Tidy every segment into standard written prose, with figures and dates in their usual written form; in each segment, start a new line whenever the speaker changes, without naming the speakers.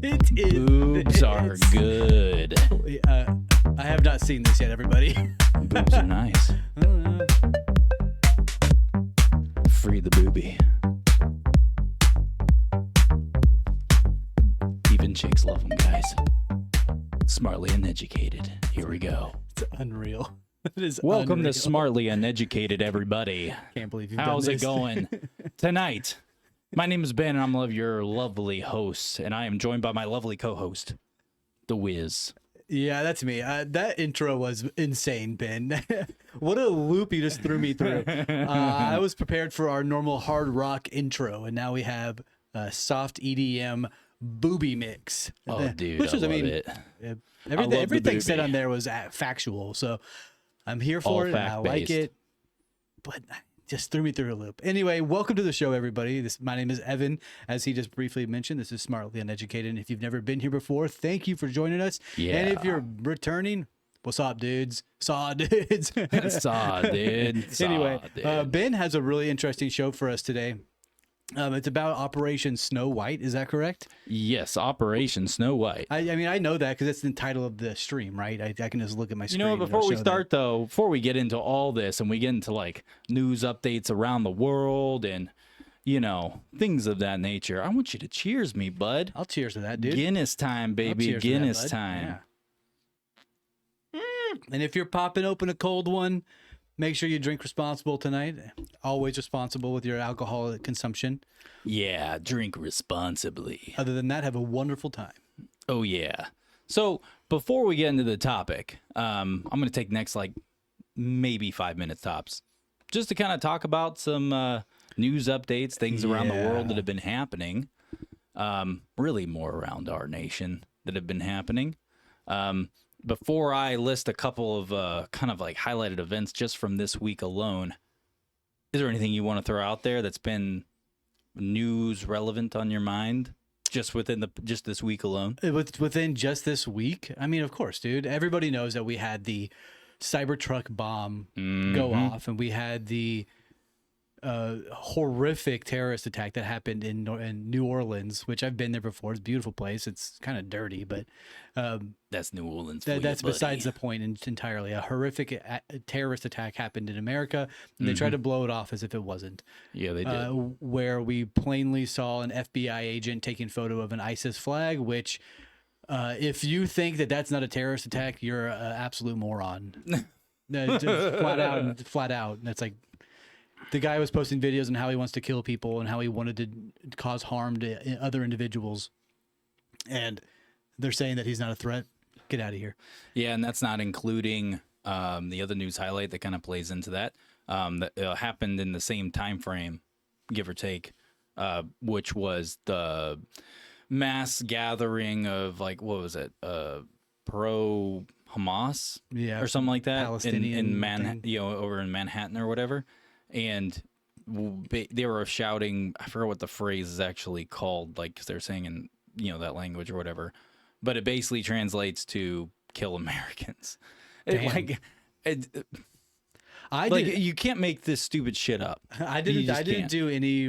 It is.
Boobs are good.
I have not seen this yet, everybody.
Boobs are nice. Free the boobie. Even chicks love them, guys. Smartly uneducated. Here we go.
It's unreal. It is
Welcome
unreal.
to Smartly Uneducated, everybody.
Can't believe you've
How's
done
it
this.
going tonight? My name is Ben, and I'm one of your lovely hosts, and I am joined by my lovely co-host, The Wiz.
Yeah, that's me. That intro was insane, Ben. What a loop you just threw me through. I was prepared for our normal hard rock intro, and now we have a soft EDM booby mix.
Oh, dude,
Which
I
is,
love
I mean,
it.
everything said
boobie.
on there was factual, so I'm here
All
for it. And I like
fact-based.
it, but just threw me through a loop. Anyway, welcome to the show, everybody. My name is Evan, as he just briefly mentioned. This is Smartly Uneducated. And if you've never been here before, thank you for joining us.
Yeah.
And if you're returning, what's up, dudes? Saw dudes.
Saw, dude. Saw,
Anyway,
dude.
Ben has a really interesting show for us today. It's about Operation Snow White. Is that correct?
Yes, Operation Snow White.
I mean, I know that because that's the title of the stream, right? I can just look at my
You
screen.
know,
and
before
it'll
we
show
start, though, before we get into all this and we get into like news updates around the world and, you know, things of that nature, I want you to cheers me, bud.
I'll cheers to that, dude.
Guinness time,
I'll
baby.
cheers to that,
Guinness
bud.
time.
Yeah. And if you're popping open a cold one, make sure you drink responsible tonight. Always responsible with your alcohol consumption.
Yeah, drink responsibly.
Other than that, have a wonderful time.
Oh, yeah. So before we get into the topic, I'm going to take next like maybe 5 minutes tops just to kind of talk about some news updates, things around the world that have been happening. Really more around our nation that have been happening. Before I list a couple of kind of like highlighted events just from this week alone, is there anything you want to throw out there that's been news relevant on your mind just within just this week alone?
Within just this week, I mean, of course, dude. Everybody knows that we had the Cybertruck bomb go off, and we had the horrific terrorist attack that happened in New Orleans, which I've been there before. It's a beautiful place. It's kind of dirty, but
That's New Orleans.
that's besides the point entirely. A horrific terrorist attack happened in America, and they tried to blow it off as if it wasn't.
Yeah, they did.
Where we plainly saw an FBI agent taking photo of an ISIS flag, which if you think that that's not a terrorist attack, you're an absolute moron. Just flat out. And it's like the guy was posting videos on how he wants to kill people and how he wanted to cause harm to other individuals. And they're saying that he's not a threat. Get out of here.
Yeah, and that's not including the other news highlight that kind of plays into that. That happened in the same time frame, give or take, which was the mass gathering of like, what was it, pro Hamas,
Yeah,
or something like that,
Palestinian
in Manhattan,
thing.
you know, over in Manhattan or whatever, and they were shouting. I forget what the phrase is actually called, like, because they're saying in, you know, that language or whatever, but it basically translates to "kill Americans." You can't make this stupid shit up.
I
You
didn't.
just
I didn't
can't.
do any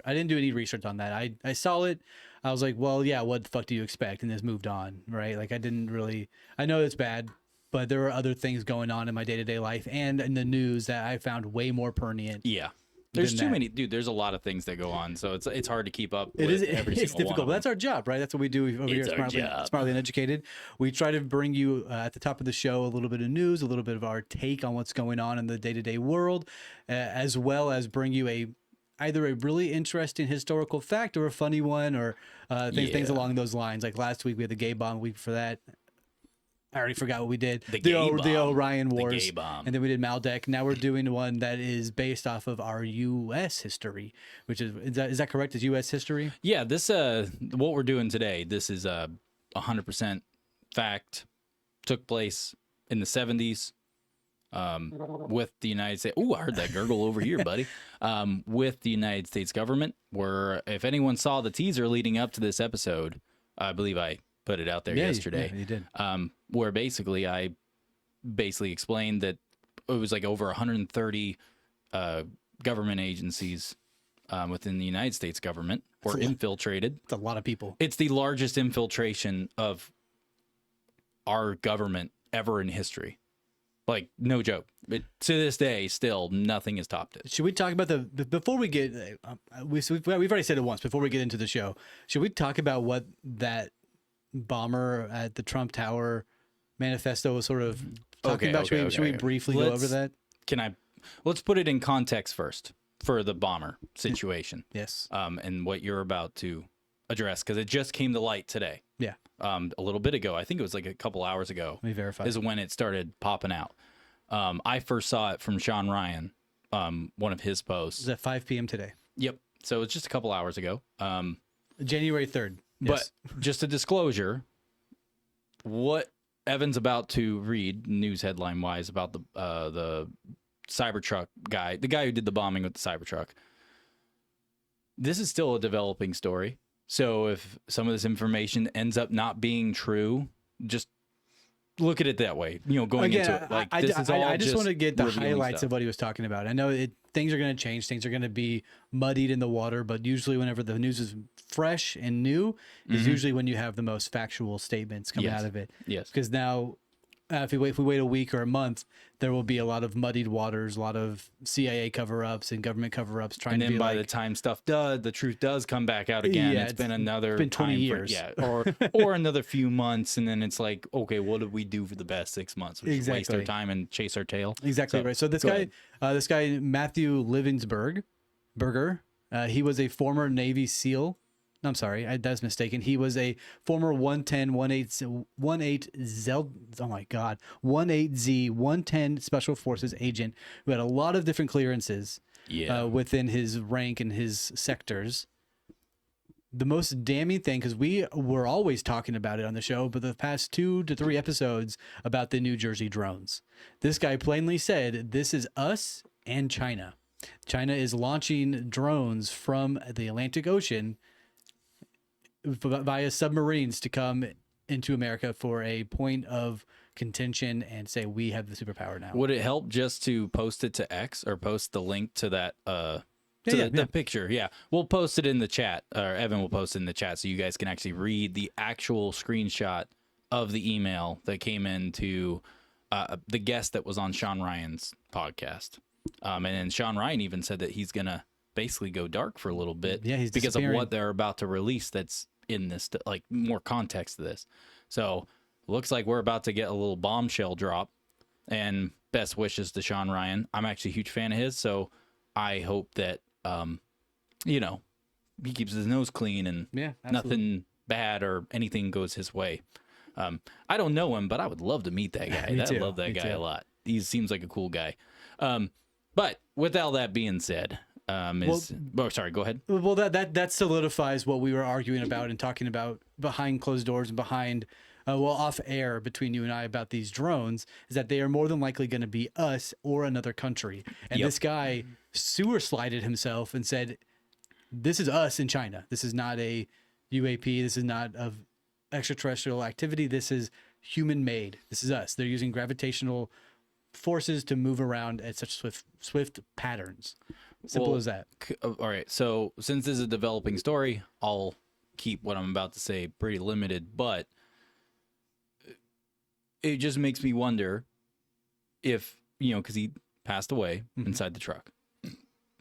I didn't do any research on that. I saw it. I was like, well, yeah. What the fuck do you expect? And just moved on, right? Like I didn't really. I know it's bad, but there were other things going on in my day-to-day life and in the news that I found way more pertinent.
Yeah. There's
than
too
that.
many, dude. There's a lot of things that go on, so it's hard to keep up.
It
with
is.
every
It's
single
difficult,
one
but
of
that's our job, right? That's what we do over here.
It's our job.
Smartly and Educated. We try to bring you at the top of the show a little bit of news, a little bit of our take on what's going on in the day-to-day world, as well as bring you either a really interesting historical fact or a funny one, or things
Yeah.
along those lines. Like last week, we had the gay bomb. Week for that, I already forgot what we did.
The gay bomb.
The Orion
The
Wars.
gay bomb.
And then we did Maldek. Now we're doing one that is based off of our U.S. history, which is that correct? Is U.S. history?
Yeah, this what we're doing today. This is 100% fact. Took place in the 70s. With the United States. Oh, I heard that gurgle over here, buddy. With the United States government, where if anyone saw the teaser leading up to this episode, I believe I put it out there yesterday.
Yeah, you did.
Where basically I explained that it was like over 130 government agencies within the United States government, or infiltrated.
It's a lot of people.
It's the largest infiltration of our government ever in history. Like, no joke. But to this day, still, nothing has topped it.
Should we talk about before we get, we've already said it once, before we get into the show, should we talk about what that bomber at the Trump Tower manifesto was sort of talking about? Should we briefly go over that?
Let's put it in context first for the bomber situation.
Yes.
And what you're about to address, because it just came to light today.
Yeah.
A little bit ago. I think it was like a couple hours ago.
Let me verify.
Is when it started popping out. I first saw it from Sean Ryan, one of his posts.
It was at 5 p.m. today.
Yep. So it's just a couple hours ago.
January 3rd.
But just a disclosure, what Evan's about to read, news headline wise, about the Cybertruck guy, the guy who did the bombing with the Cybertruck. This is still a developing story. So if some of this information ends up not being true, just look at it that way. Going into it. Like,
I just want to get the highlights of what he was talking about. I know things are going to change. Things are going to be muddied in the water, but usually whenever the news is fresh and new is usually when you have the most factual statements coming out of it.
Yes.
Because now, if we wait a week or a month, there will be a lot of muddied waters, a lot of CIA cover-ups and government cover-ups trying to be. And then
by the time the truth does come back out again, it's been
20 years,
or another few months, and then it's like, okay, what did we do for the past 6 months? We just waste our time and chase our tail.
Exactly right. So this guy Matthew Burger, he was a former Navy SEAL. I'm sorry, that's mistaken. He was a former 18Z 110 Special Forces agent who had a lot of different clearances within his rank and his sectors. The most damning thing, because we were always talking about it on the show, but the past 2 to 3 episodes about the New Jersey drones. This guy plainly said, this is us and China. China is launching drones from the Atlantic Ocean via submarines to come into America for a point of contention and say we have the superpower now.
Would it help just to post it to X or post the link to that the picture? Yeah, we'll post it in the chat, or Evan will post it in the chat so you guys can actually read the actual screenshot of the email that came into the guest that was on Sean Ryan's podcast. And then Sean Ryan even said that he's gonna basically go dark for a little bit because of what they're about to release that's in this, like, more context to this. So looks like we're about to get a little bombshell drop, and best wishes to Sean Ryan. I'm actually a huge fan of his, so I hope that he keeps his nose clean and nothing bad or anything goes his way. I don't know him, but I would love to meet that guy. I love that guy a lot. He seems like a cool guy. But with all that being said, sorry, go ahead.
Well, that solidifies what we were arguing about and talking about behind closed doors and behind, off air between you and I about these drones, is that they are more than likely going to be us or another country. And this guy sewer slided himself and said, this is us in China. This is not a UAP. This is not of extraterrestrial activity. This is human made. This is us. They're using gravitational forces to move around at such swift patterns. Simple as that.
All right. So since this is a developing story, I'll keep what I'm about to say pretty limited, but it just makes me wonder if, because he passed away inside the truck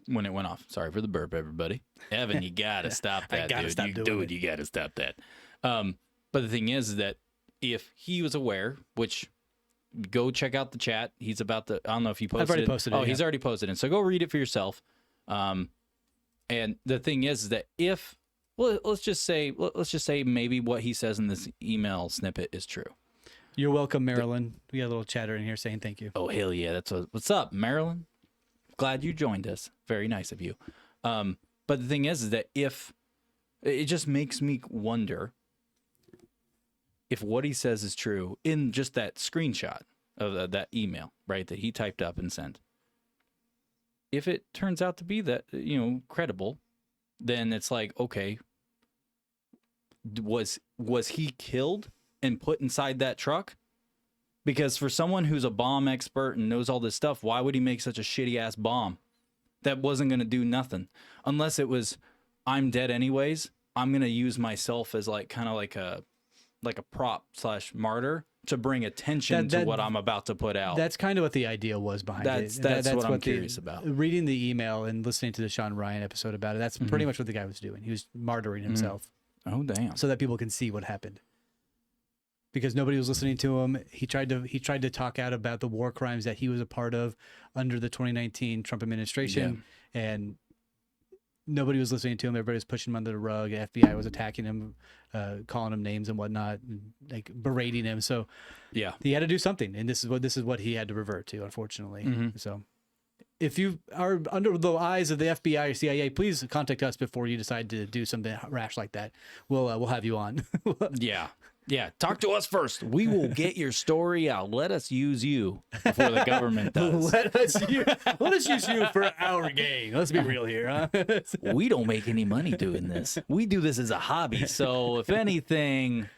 when it went off. Sorry for the burp, everybody. Evan, you gotta stop that, dude. You gotta stop that. But the thing is that if he was aware, which, go check out the chat. He's about to, I don't know if you posted it.
I've already posted it.
Oh, he's already posted it. So go read it for yourself. And the thing is that if, let's just say maybe what he says in this email snippet is true.
You're welcome, Marilyn. We got a little chatter in here saying thank you.
Oh, hell yeah. What's up, Marilyn? Glad you joined us. Very nice of you. But the thing is that if, it just makes me wonder if what he says is true in just that screenshot of that email, right, that he typed up and sent. If it turns out to be that, credible, then it's like, okay, was he killed and put inside that truck? Because for someone who's a bomb expert and knows all this stuff, why would he make such a shitty ass bomb that wasn't going to do nothing unless it was, I'm dead anyways. I'm going to use myself as like kind of like a prop / martyr to bring attention to what I'm about to put out.
That's kind of what the idea was behind it.
That's what I'm curious about.
Reading the email and listening to the Sean Ryan episode about it, that's pretty much what the guy was doing. He was martyring himself.
Oh, damn.
So that people can see what happened. Because nobody was listening to him. He tried to talk out about the war crimes that he was a part of under the 2019 Trump administration, and nobody was listening to him. Everybody was pushing him under the rug. The FBI was attacking him, calling him names and whatnot, and, like berating him. So
yeah,
he had to do something, and this is what he had to revert to, unfortunately. So if you are under the eyes of the FBI or CIA, please contact us before you decide to do something rash like that. We'll have you on.
Yeah, talk to us first. We will get your story out. Let us use you before the government does.
Let us use you for our gain. Let's be real here, huh?
We don't make any money doing this. We do this as a hobby. So if anything,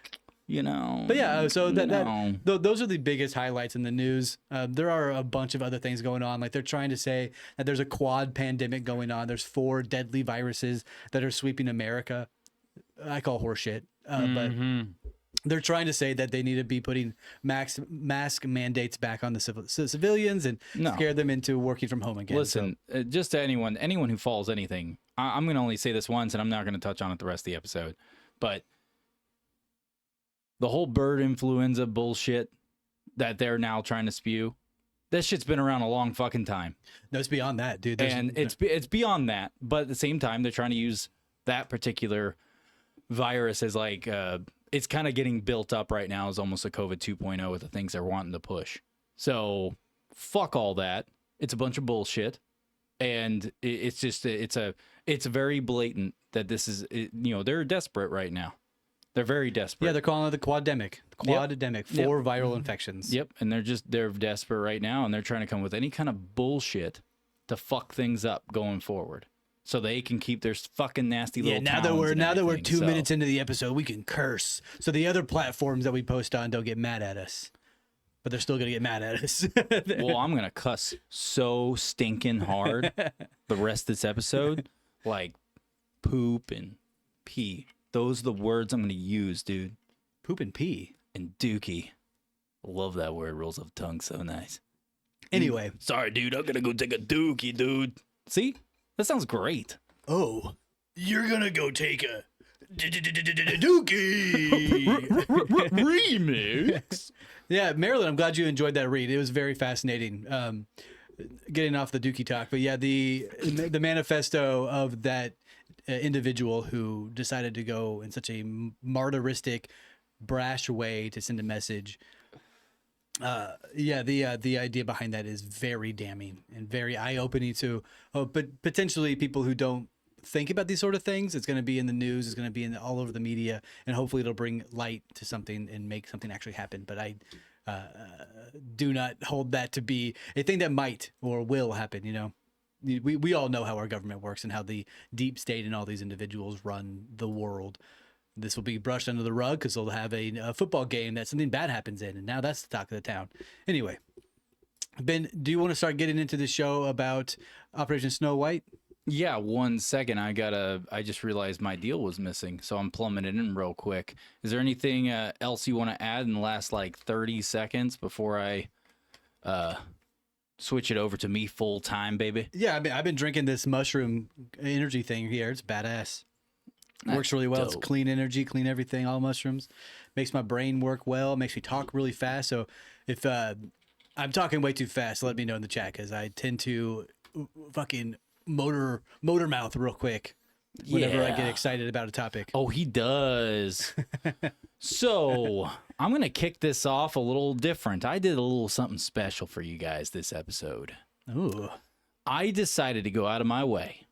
But
yeah, so those are the biggest highlights in the news. There are a bunch of other things going on. Like they're trying to say that there's a quad pandemic going on. There's 4 deadly viruses that are sweeping America. I call horseshit, but they're trying to say that they need to be putting mask mandates back on the civilians and scare them into working from home again.
Listen, just to anyone who follows anything, I'm going to only say this once, and I'm not going to touch on it the rest of the episode. But the whole bird influenza bullshit that they're now trying to spew, that shit's been around a long fucking time.
No, it's beyond that, dude.
It's beyond that. But at the same time, they're trying to use that particular virus as like it's kind of getting built up right now as almost a COVID 2.0 with the things they're wanting to push. So fuck all that. It's a bunch of bullshit, and it's very blatant that this is they're desperate right now. They're very desperate.
Yeah, they're calling it the quademic. Quademic for viral infections.
Yep, and they're desperate right now, and they're trying to come with any kind of bullshit to fuck things up going forward, so they can keep their fucking nasty little.
Now that we're 2 minutes into the episode, we can curse. So the other platforms that we post on don't get mad at us, but they're still gonna get mad at us.
Well, I'm gonna cuss so stinking hard the rest of this episode, like poop and pee. Those are the words I'm gonna use, dude.
Poop and pee
and dookie. Love that word. Rolls off the tongue so nice.
Anyway,
sorry, dude. I'm gonna go take a dookie, dude. See? That sounds great.
Oh, you're gonna go take a dookie
remix.
Yeah, Marilyn, I'm glad you enjoyed that read. It was very fascinating. Getting off the dookie talk, but yeah, the manifesto of that individual who decided to go in such a martyristic, brash way to send a message. The idea behind that is very damning and very eye-opening to, but potentially people who don't think about these sort of things. It's going to be in the news. It's going to be in all over the media, and hopefully it'll bring light to something and make something actually happen. But I do not hold that to be a thing that might or will happen. We all know how our government works and how the deep state and all these individuals run the world. This will be brushed under the rug because they'll have a football game that something bad happens in, and now that's the talk of the town. Anyway, Ben, do you want to start getting into the show about Operation Snow White?
Yeah, 1 second. I just realized my deal was missing, so I'm plumbing it in real quick. Is there anything else you want to add in the last 30 seconds before I switch it over to me full time, baby?
Yeah, I've been drinking this mushroom energy thing here. It's badass. Works really well. Dope. It's clean energy, clean everything, all mushrooms. Makes my brain work well. Makes me talk really fast. So if I'm talking way too fast, let me know in the chat because I tend to fucking motor mouth real quick whenever I get excited about a topic.
Oh, he does. So I'm going to kick this off a little different. I did a little something special for you guys this episode.
Ooh.
I decided to go out of my way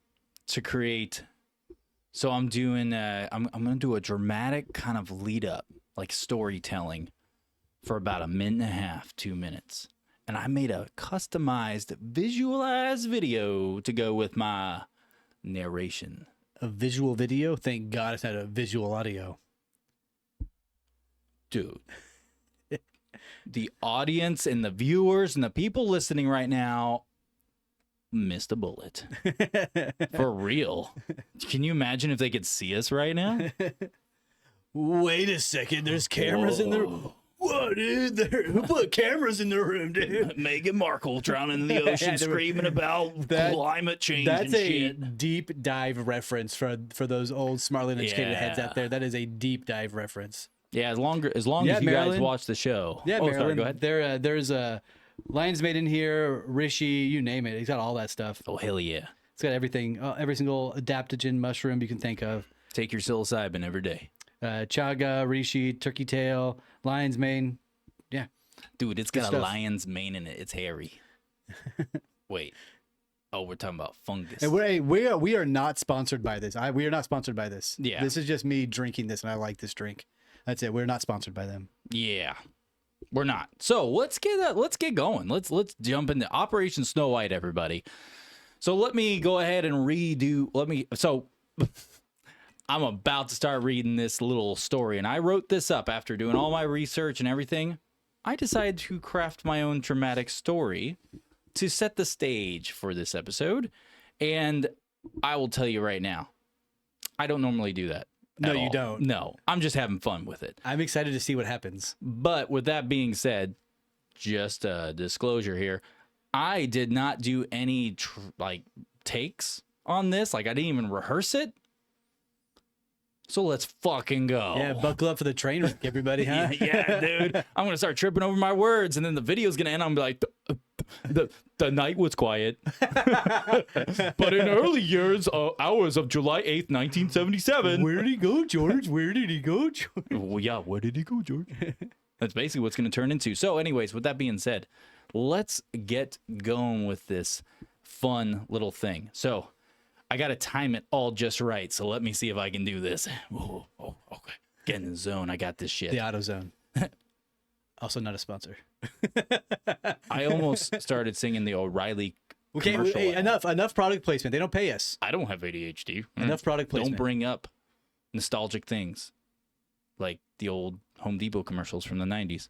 to create... So I'm doing, I'm going to do a dramatic kind of lead up, like storytelling for about 1.5 minutes, 2 minutes. And I made a customized visualized video to go with my narration.
A visual video? Thank God it's not a visual audio.
Dude. The audience and the viewers and the people listening right now, missed a bullet. For real. Can you imagine if they could see us right now?
Wait a second, there's cameras in there. What, dude? Who put cameras in the room, dude?
Meghan Markle drowning in the ocean, screaming about climate change and shit.
That's a deep dive reference for those old smartly uneducated heads out there. That is a deep dive reference.
Yeah, as long as you guys watch the show.
Yeah,
oh,
Marilyn,
sorry, go ahead.
There's a Lion's Mane in here, Rishi, you name it. He's got all that stuff.
Oh, hell yeah.
It's got everything, every single adaptogen mushroom you can think of.
Take your psilocybin every day.
Chaga, Rishi, turkey tail, lion's mane. Yeah.
Dude, it's got a lion's mane in it. It's hairy. Wait. Oh, we're talking about fungus.
And we are not sponsored by this. We are not sponsored by this.
Yeah.
This is just me drinking this, and I like this drink. That's it. We're not sponsored by them.
Yeah. We're not. So let's get going. Let's jump into Operation Snow White, everybody. So let me go ahead and I'm about to start reading this little story, and I wrote this up after doing all my research and everything. I decided to craft my own traumatic story to set the stage for this episode, and I will tell you right now, I don't normally do that.
No, you don't.
No, I'm just having fun with it.
I'm excited to see what happens.
But with that being said, just a disclosure here, I did not do any takes on this. Like, I didn't even rehearse it. So let's fucking go.
Yeah, buckle up for the train wreck, everybody, huh?
yeah, dude. I'm going to start tripping over my words, and then the video's going to end. I'm going to be like, the night was quiet. But in early hours of July 8th, 1977.
Where did he go, George? Where did he go, George?
Well, yeah, where did he go, George? That's basically what's going to turn into. So anyways, with that being said, let's get going with this fun little thing. So I got to time it all just right. So let me see if I can do this. Oh, okay. Get in the zone. I got this shit.
The Auto Zone. Also not a sponsor.
I almost started singing the O'Reilly commercial.
Hey, enough product placement. They don't pay us.
I don't have ADHD.
Enough product placement.
Don't bring up nostalgic things like the old Home Depot commercials from the 90s.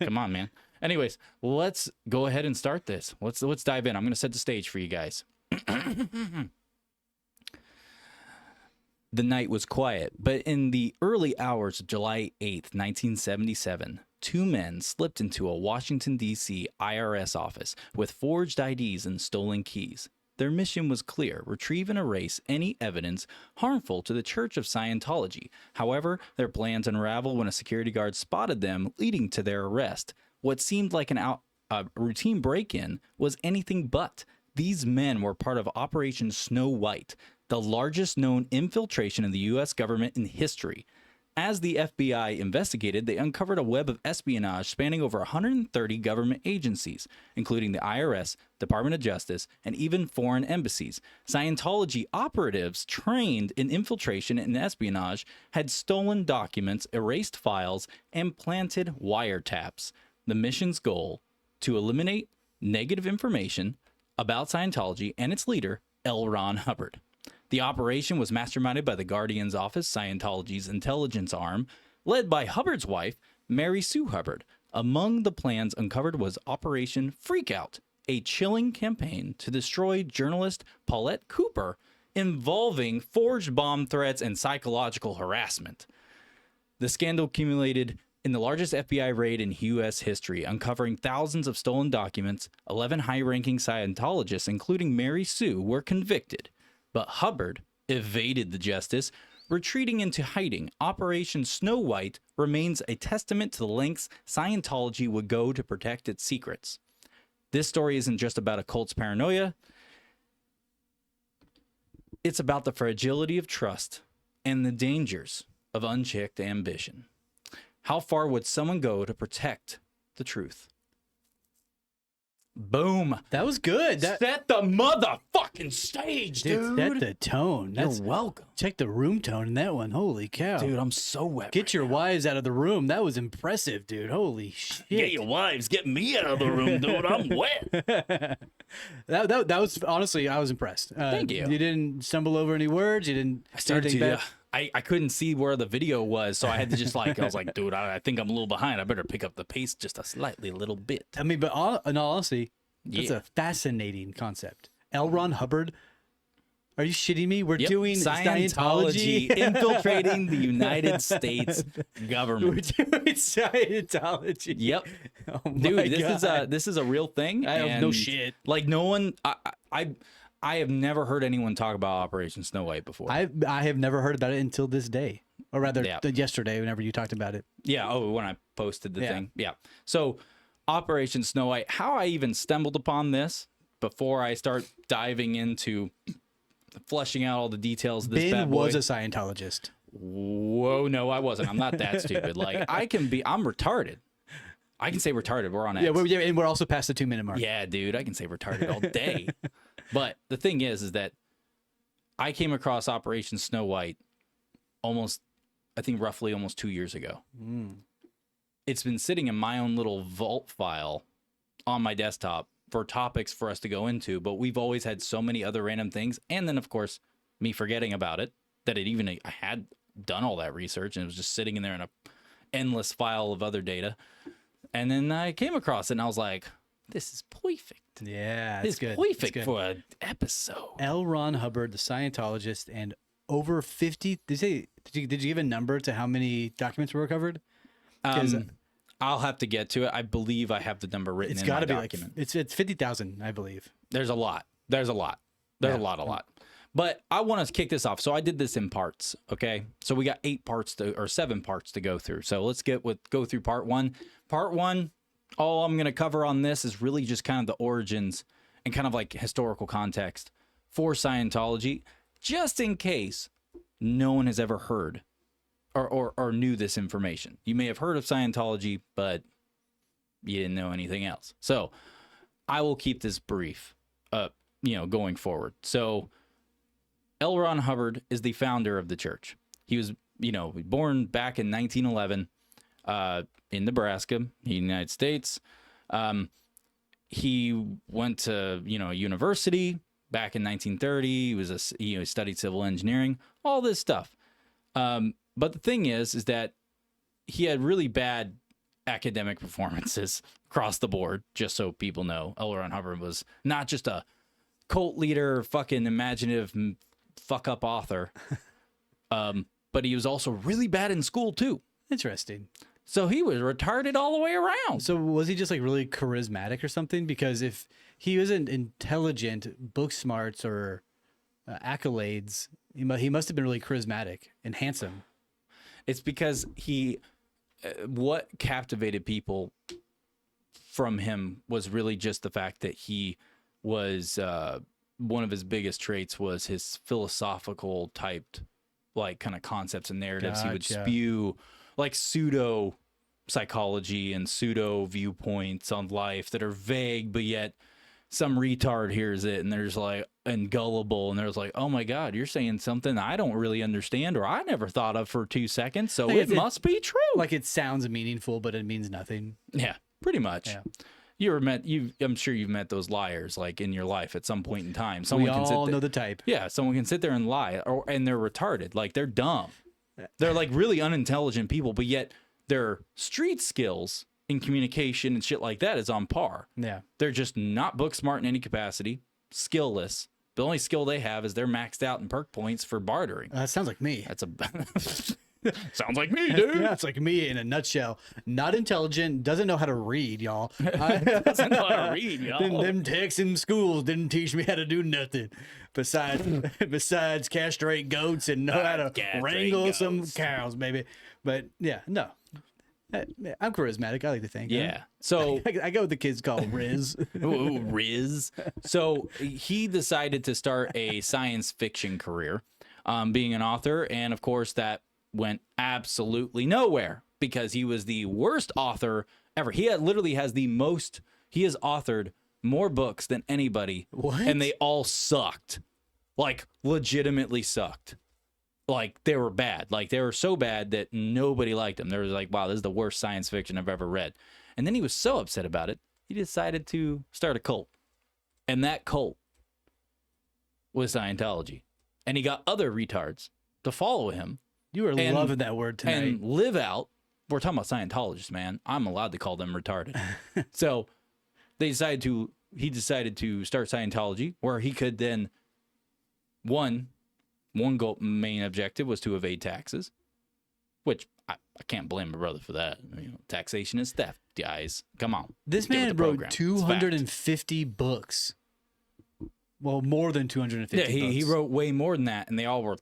Come on, man. Anyways, let's go ahead and start this. Let's dive in. I'm going to set the stage for you guys. The night was quiet, but in the early hours of July 8th, 1977, two men slipped into a Washington, D.C. IRS office with forged IDs and stolen keys. Their mission was clear: retrieve and erase any evidence harmful to the Church of Scientology. However, their plans unraveled when a security guard spotted them, leading to their arrest. What seemed like a routine break-in was anything but. These men were part of Operation Snow White, the largest known infiltration of the U.S. government in history. As the FBI investigated, they uncovered a web of espionage spanning over 130 government agencies, including the IRS, Department of Justice, and even foreign embassies. Scientology operatives trained in infiltration and espionage had stolen documents, erased files, and planted wiretaps. The mission's goal: to eliminate negative information about Scientology and its leader, L. Ron Hubbard. The operation was masterminded by the Guardian's Office, Scientology's intelligence arm, led by Hubbard's wife, Mary Sue Hubbard. Among the plans uncovered was Operation Freakout, a chilling campaign to destroy journalist Paulette Cooper, involving forged bomb threats and psychological harassment. The scandal accumulated in the largest FBI raid in U.S. history, uncovering thousands of stolen documents. 11 high-ranking Scientologists, including Mary Sue, were convicted. But Hubbard evaded the justice, retreating into hiding. Operation Snow White remains a testament to the lengths Scientology would go to protect its secrets. This story isn't just about a cult's paranoia. It's about the fragility of trust and the dangers of unchecked ambition. How far would someone go to protect the truth? Boom.
That was good.
Set the motherfucking stage, dude.
Set the tone.
You're welcome.
Check the room tone in that one. Holy cow.
Dude, I'm so wet.
Get your wives out of the room. That was impressive, dude. Holy shit.
Get your wives. Get me out of the room, dude. I'm wet.
That was, honestly, I was impressed.
Thank you.
You didn't stumble over any words. You didn't.
I started to. I couldn't see where the video was, so I had to just I was like, dude, I think I'm a little behind. I better pick up the pace just a little bit.
I mean, but in all honesty, it's a fascinating concept. L. Ron Hubbard. Are you shitting me? We're
Yep.
doing Scientology.
infiltrating the United States government.
We're doing Scientology.
Yep.
Oh my
Dude,
God.
this is a real thing.
I have no
and,
shit.
Like no one I have never heard anyone talk about Operation Snow White before.
I have never heard about it until this day, or rather
Yeah.
yesterday whenever you talked about it.
Yeah. Oh, when I posted the
Yeah.
thing. Yeah. So Operation Snow White, how I even stumbled upon this before I start diving into fleshing out all the details of this
Ben
bad boy.
was a Scientologist.
Whoa, no, I wasn't. I'm not that stupid. Like I'm retarded. I can say retarded. We're on X.
Yeah, and we're also past the 2-minute mark.
Yeah, dude, I can say retarded all day. But the thing is that I came across Operation Snow White roughly almost 2 years ago. It's been sitting in my own little vault file on my desktop for topics for us to go into, but we've always had so many other random things. And then, of course, me forgetting about it, that I had done all that research and it was just sitting in there in a endless file of other data. And then I came across it and I was like, this is perfect.
Yeah,
This
it's good.
is
It's
perfect
good.
for an episode.
L. Ron Hubbard, the Scientologist, and over 50. Did you give a number to how many documents were recovered?
I'll have to get to it. I believe I have the number written
It's
in
got
my
to be
document.
it's 50,000, I believe.
There's a lot. There's a lot. There's a lot. But I want to kick this off. So I did this in parts. Okay. So we got 7 parts to go through. So let's go through part 1. Part 1, all I'm going to cover on this is really just kind of the origins and kind of like historical context for Scientology, just in case no one has ever heard or knew this information. You may have heard of Scientology, but you didn't know anything else. So I will keep this brief, going forward. So L. Ron Hubbard is the founder of the church. He was, born back in 1911 in Nebraska, the United States. He went to, university back in 1930. He studied civil engineering, all this stuff. But the thing is that he had really bad academic performances across the board, just so people know. L. Ron Hubbard was not just a cult leader, fucking imaginative fuck up author, but he was also really bad in school too.
Interesting.
So he was retarded all the way around.
So was he just like really charismatic or something? Because if he wasn't intelligent, book smarts, or accolades, he must have been really charismatic and handsome.
It's because what captivated people from him was really just the fact that he was, one of his biggest traits was his philosophical typed, like kind of concepts and narratives. He would
Gotcha.
spew like pseudo psychology and pseudo viewpoints on life that are vague, but yet some retard hears it and there's like, and gullible, and there's like, oh my God, you're saying something I don't really understand or I never thought of for 2 seconds, so
Like
it must be true.
Like it sounds meaningful, but it means nothing.
Yeah, pretty much.
Yeah.
I'm sure you've met those liars like in your life at some point in time.
We all know the type.
Yeah, someone can sit there and lie, and they're retarded, like they're dumb. They're like really unintelligent people, but yet their street skills in communication and shit like that is on par.
Yeah.
They're just not book smart in any capacity, skillless. The only skill they have is they're maxed out in perk points for bartering.
That sounds like me.
That's sounds like me, dude.
Yeah, it's like me in a nutshell. Not intelligent, doesn't know how to read, y'all.
Doesn't know how to read, y'all.
Them Texan schools didn't teach me how to do nothing besides castrate goats and know how to
Castrate
wrangle some
goats.
cows, baby. But yeah, no. I'm charismatic. I like to think.
Yeah. So
I go with the kids call Riz.
Ooh, Riz. So he decided to start a science fiction career, being an author. And of course, that went absolutely nowhere because he was the worst author ever. He literally has he has authored more books than anybody.
What?
And they all sucked. Like, legitimately sucked. Like, they were bad. Like, they were so bad that nobody liked them. They were like, wow, this is the worst science fiction I've ever read. And then he was so upset about it, he decided to start a cult. And that cult was Scientology. And he got other retards to follow him.
You were loving that word tonight.
And live out. We're talking about Scientologists, man. I'm allowed to call them retarded. So they decided to he decided to start Scientology, where he could then one goal, main objective was to evade taxes, which I can't blame my brother for that. You know, taxation is theft, guys. Come on.
This
Get with
man
the
wrote
program. It's
250 books. Well, more than 250
fact. Yeah,
books.
he wrote way more than that, and they all were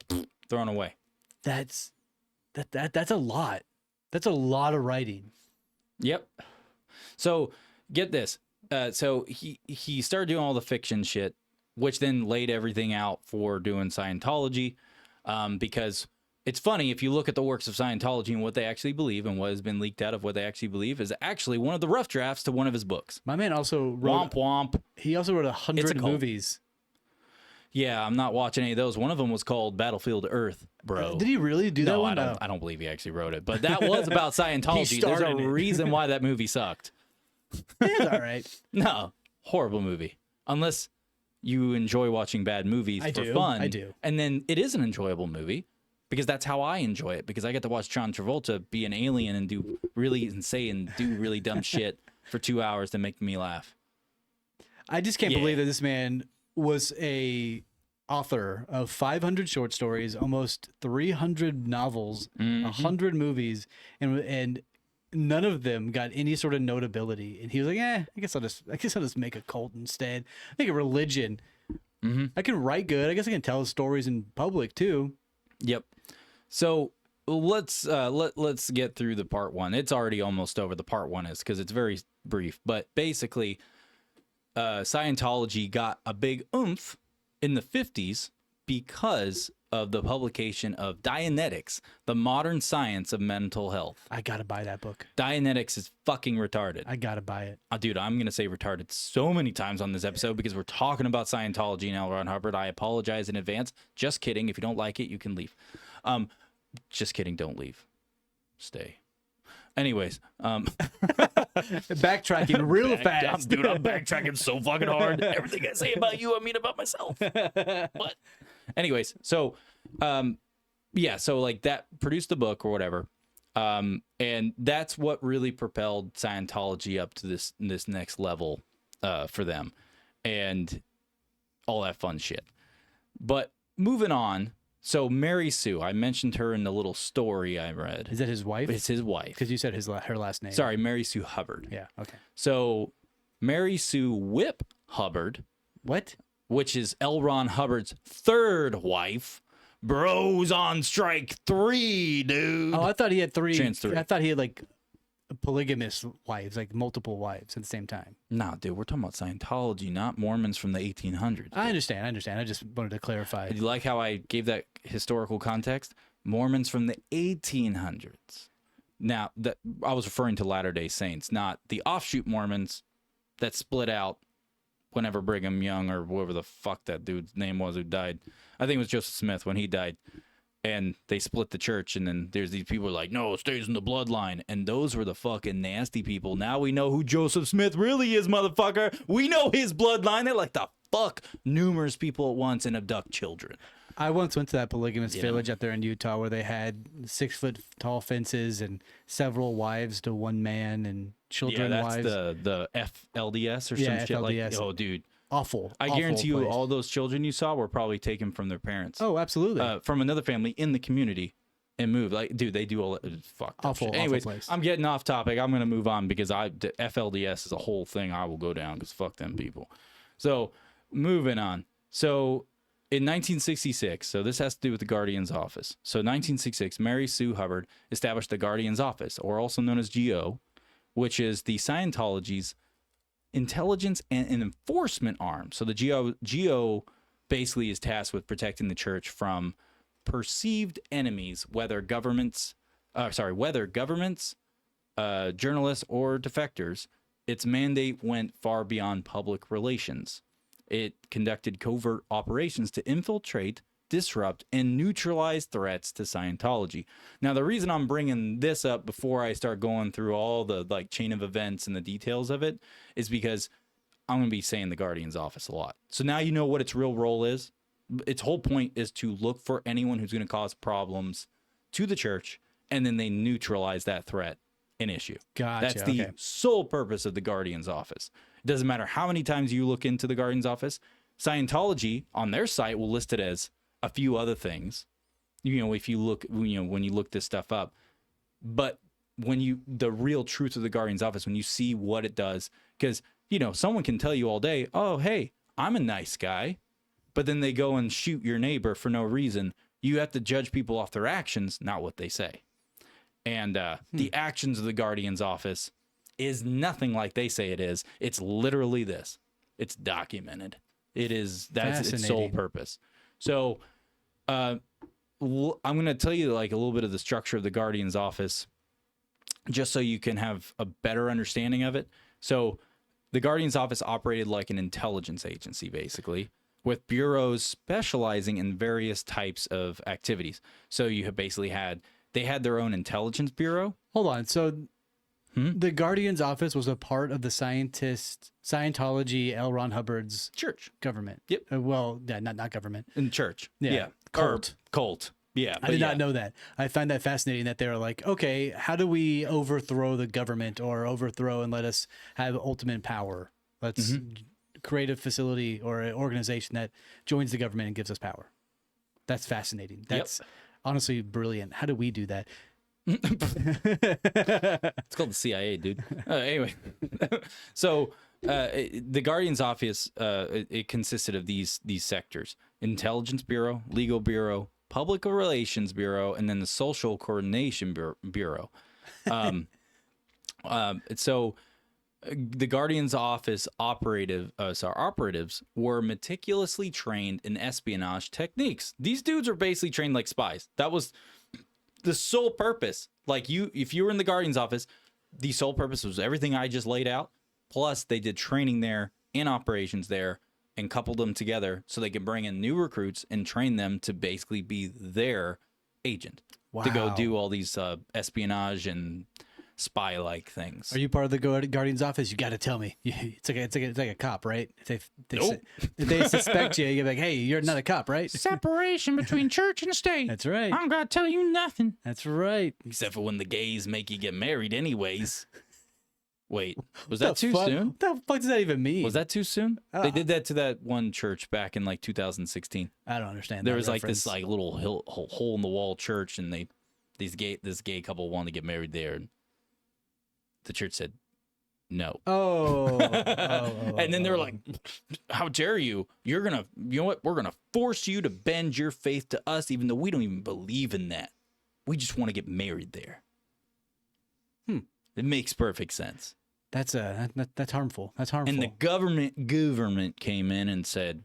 thrown away.
That's a lot. That's a lot of writing.
Yep. So get this. So he started doing all the fiction shit, which then laid everything out for doing Scientology, because it's funny, if you look at the works of Scientology and what they actually believe and what has been leaked out of what they actually believe is actually one of the rough drafts to one of his books.
My man also wrote.
Womp womp.
He also wrote
It's a
100
cult.
movies.
Yeah, I'm not watching any of those. One of them was called Battlefield Earth, bro.
Did he really do that
No,
one?
I don't believe he actually wrote it. But that was about Scientology. There's a
started it.
reason why that movie sucked.
It's all right.
No, horrible movie. Unless you enjoy watching bad movies
I
for
do.
fun.
I do.
And then it is an enjoyable movie because that's how I enjoy it, because I get to watch John Travolta be an alien and do really insane, do really dumb shit for 2 hours to make me laugh.
I just can't
Yeah.
believe that this man was a author of 500 short stories, almost 300 novels,
Mm-hmm.
100 movies, and none of them got any sort of notability. And he was like, I guess I'll just make a cult instead. Make a religion.
Mm-hmm.
I can write good. I guess I can tell stories in public too.
Yep. So let's get through the part one. It's already almost over. The part one is because it's very brief. But basically, Scientology got a big oomph in the 50s because of the publication of Dianetics, the modern science of mental health.
I gotta buy that book.
Dianetics is fucking retarded.
I gotta buy it.
Dude, I'm going to say retarded so many times on this episode because we're talking about Scientology and L. Ron Hubbard. I apologize in advance. Just kidding. If you don't like it, you can leave. Just kidding. Don't leave. Stay. Anyways,
Backtracking real fast.
Dude, I'm backtracking so fucking hard. Everything I say about you, I mean about myself. But anyways, so yeah, so like that produced the book or whatever. And that's what really propelled Scientology up to this next level for them and all that fun shit. But moving on, so Mary Sue, I mentioned her in the little story I read.
Is that his wife?
It's his wife.
Because you said her last name.
Sorry, Mary Sue Hubbard.
Yeah. Okay.
So Mary Sue Whip Hubbard,
What?
which is L. Ron Hubbard's third wife. Bros on strike 3, dude.
Oh, I thought he had three.
Chance three.
I thought he had like polygamous wives, like multiple wives at the same time.
Nah, dude, we're talking about Scientology, not Mormons from the 1800s.
I understand. I just wanted to clarify.
Do you like how I gave that historical context? Mormons from the 1800s. Now, that I was referring to Latter-day Saints, not the offshoot Mormons that split out whenever Brigham Young or whoever the fuck that dude's name was who died. I think it was Joseph Smith when he died. And they split the church, and then there's these people who are like, no, it stays in the bloodline. And those were the fucking nasty people. Now we know who Joseph Smith really is, motherfucker. We know his bloodline. They like to fuck numerous people at once and abduct children.
I once went to that polygamous village up there in Utah where they had 6 foot tall fences and several wives to one man and children
Yeah, that's
wives.
the FLDS or
Yeah,
some shit like.
FLDS.
Oh, dude,
Awful.
I
awful
guarantee you,
place.
all those children you saw were probably taken from their parents,
Oh, absolutely.
from another family in the community, and moved. Like, dude, they do all that. Fuck.
Awful, awful
Anyways,
place.
I'm getting off topic. I'm gonna move on because the FLDS is a whole thing I will go down because fuck them people. So moving on. So in 1966, so this has to do with the Guardian's office. So 1966, Mary Sue Hubbard established the Guardian's office, or also known as GO, which is the Scientology's intelligence and enforcement arm. So the GO basically is tasked with protecting the church from perceived enemies, whether governments, journalists, or defectors. Its mandate went far beyond public relations. It conducted covert operations to infiltrate, disrupt, and neutralize threats to Scientology. Now, the reason I'm bringing this up before I start going through all the like chain of events and the details of it is because I'm going to be saying the Guardian's office a lot. So now you know what its real role is. Its whole point is to look for anyone who's going to cause problems to the church, and then they neutralize that threat and issue.
Gotcha.
That's the
okay.
sole purpose of the Guardian's office. Doesn't matter how many times you look into the Guardian's office. Scientology on their site will list it as a few other things. If you look, when you look this stuff up, but the real truth of the Guardian's office, when you see what it does, because someone can tell you all day, oh, hey, I'm a nice guy, but then they go and shoot your neighbor for no reason. You have to judge people off their actions, not what they say. And the actions of the Guardian's office is nothing like they say it is. It's literally this. It's documented. That's its sole purpose. So I'm going to tell you like a little bit of the structure of the Guardian's office, just so you can have a better understanding of it. So the Guardian's office operated like an intelligence agency, basically, with bureaus specializing in various types of activities. So you have basically they had their own intelligence bureau.
Hold on. So the Guardian's office was a part of the Scientology L. Ron Hubbard's
church
government.
Yep.
Not government.
In church.
Yeah.
Cult. Yeah.
I did not know that. I find that fascinating that they're like, okay, how do we overthrow the government or overthrow and let us have ultimate power? Let's create a facility or an organization that joins the government and gives us power. That's fascinating. That's honestly brilliant. How do we do that?
It's called the CIA, dude. Anyway, so the Guardian's office, it consisted of these sectors: Intelligence Bureau, Legal Bureau, Public Relations Bureau, and then the Social Coordination Bureau. So the Guardian's office operatives were meticulously trained in espionage techniques. These dudes are basically trained like spies. That was the sole purpose. Like if you were in the Guardian's office, the sole purpose was everything I just laid out. Plus, they did training there and operations there and coupled them together so they could bring in new recruits and train them to basically be their agent to go do all these espionage and spy-like things.
Are you part of the Guardian's office? You got to tell me. It's like a cop, right? If they suspect you, you're like, hey, you're not a cop, right?
Separation between church and state.
That's right.
I'm gonna tell you nothing.
That's right.
Except for when the gays make you get married, anyways. Wait, was that too soon?
What the fuck does that even mean?
Was that too soon? They did that to that one church back in like 2016.
I don't understand.
There was like this like little hole in the wall church, and this gay couple wanted to get married there. And the church said no. And then they're like, how dare you? You know what? We're going to force you to bend your faith to us, even though we don't even believe in that. We just want to get married there. It makes perfect sense.
That's harmful. That's harmful.
And the government came in and said,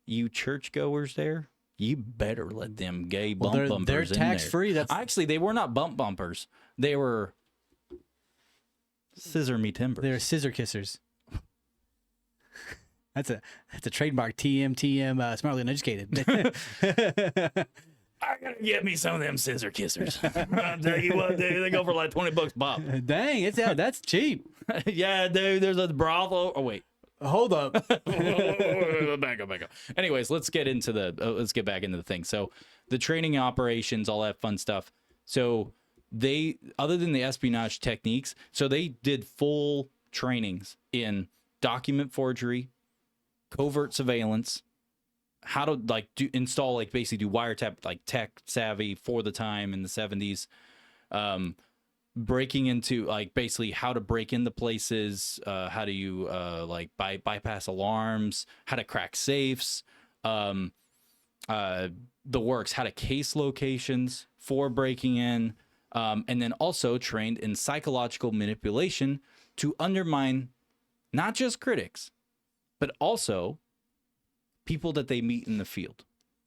you churchgoers there, you better let them gay bumpers in there.
They're tax-free.
Actually, they were not bump bumpers. They were scissor me timbers.
They're scissor kissers. That's a trademark. TM. Smartly uneducated.
I gotta get me some of them scissor kissers. I'll tell you what, dude, they go for like $20 pop.
Dang, that's cheap.
Yeah, dude. There's a brothel. Oh wait,
hold up.
back up. Anyways, let's get back into the thing. So the training operations, all that fun stuff. So they, other than the espionage techniques, so they did full trainings in document forgery, covert surveillance, how to install basically do wiretap, like tech savvy for the time in the 70s, breaking into basically how to break into places, how do you bypass alarms, how to crack safes, the works, how to case locations for breaking in, and then also trained in psychological manipulation to undermine not just critics, but also people that they meet in the field.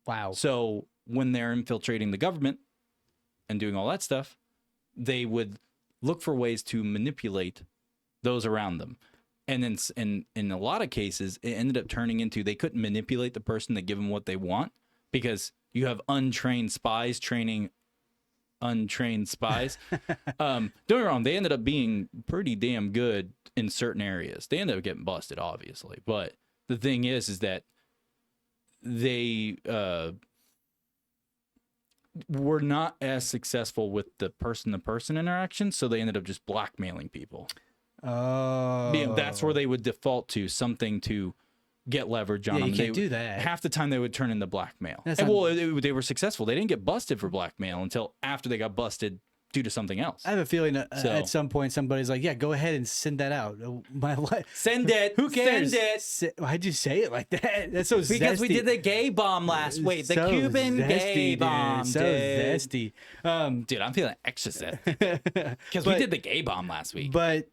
Wow.
So when they're infiltrating the government and doing all that stuff, they would look for ways to manipulate those around them. And then in a lot of cases, it ended up turning into they couldn't manipulate the person to give them what they want because you have untrained spies training untrained spies. Don't get me wrong, they ended up being pretty damn good in certain areas. They ended up getting busted, obviously. But the thing is that they were not as successful with the person-to-person interaction, so they ended up just blackmailing people.
Oh.
You know, that's where they would default to, something to get leverage on
Yeah,
them.
you can't do that.
Half the time they would turn into blackmail.
That's
And,
not-
well, they were successful. They didn't get busted for blackmail until after they got busted due to something else.
I have a feeling at some point somebody's like, "Yeah, go ahead and send that out." My life.
Send it.
Who cares?
Send it.
Why'd you say it like that? That's so
Because we
zesty.
did the gay bomb last week. The
So
Cuban
zesty,
gay
dude.
bomb.
So
dude.
zesty.
Dude, I'm feeling extra zesty. Because we did the gay bomb last week.
But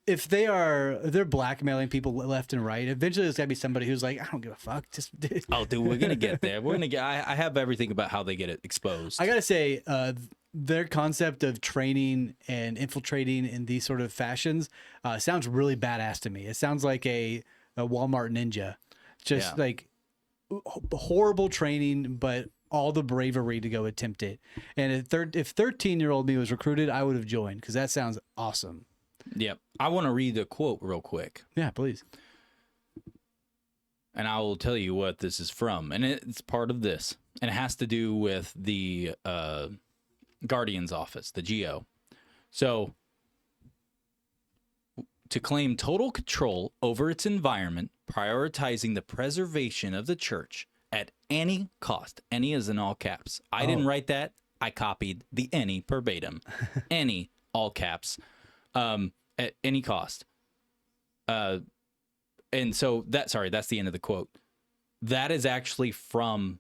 if they're blackmailing people left and right, eventually there's gotta be somebody who's like, I don't give a fuck. Just
Oh, dude, we're gonna get there. We're gonna get. I have everything about how they get it exposed.
I gotta say, their concept of training and infiltrating in these sort of fashions sounds really badass to me. It sounds like a Walmart ninja, just like horrible training, but all the bravery to go attempt it. And if 13-year-old me was recruited, I would have joined because that sounds awesome.
Yep. I want to read the quote real quick.
Yeah, please.
And I will tell you what this is from. And it's part of this. And it has to do with the Guardian's office, the GO. So, to claim total control over its environment, prioritizing the preservation of the church at any cost. Any is in all caps. I didn't write that. I copied the any verbatim. Any, all caps. At any cost. And so that's the end of the quote. That is actually from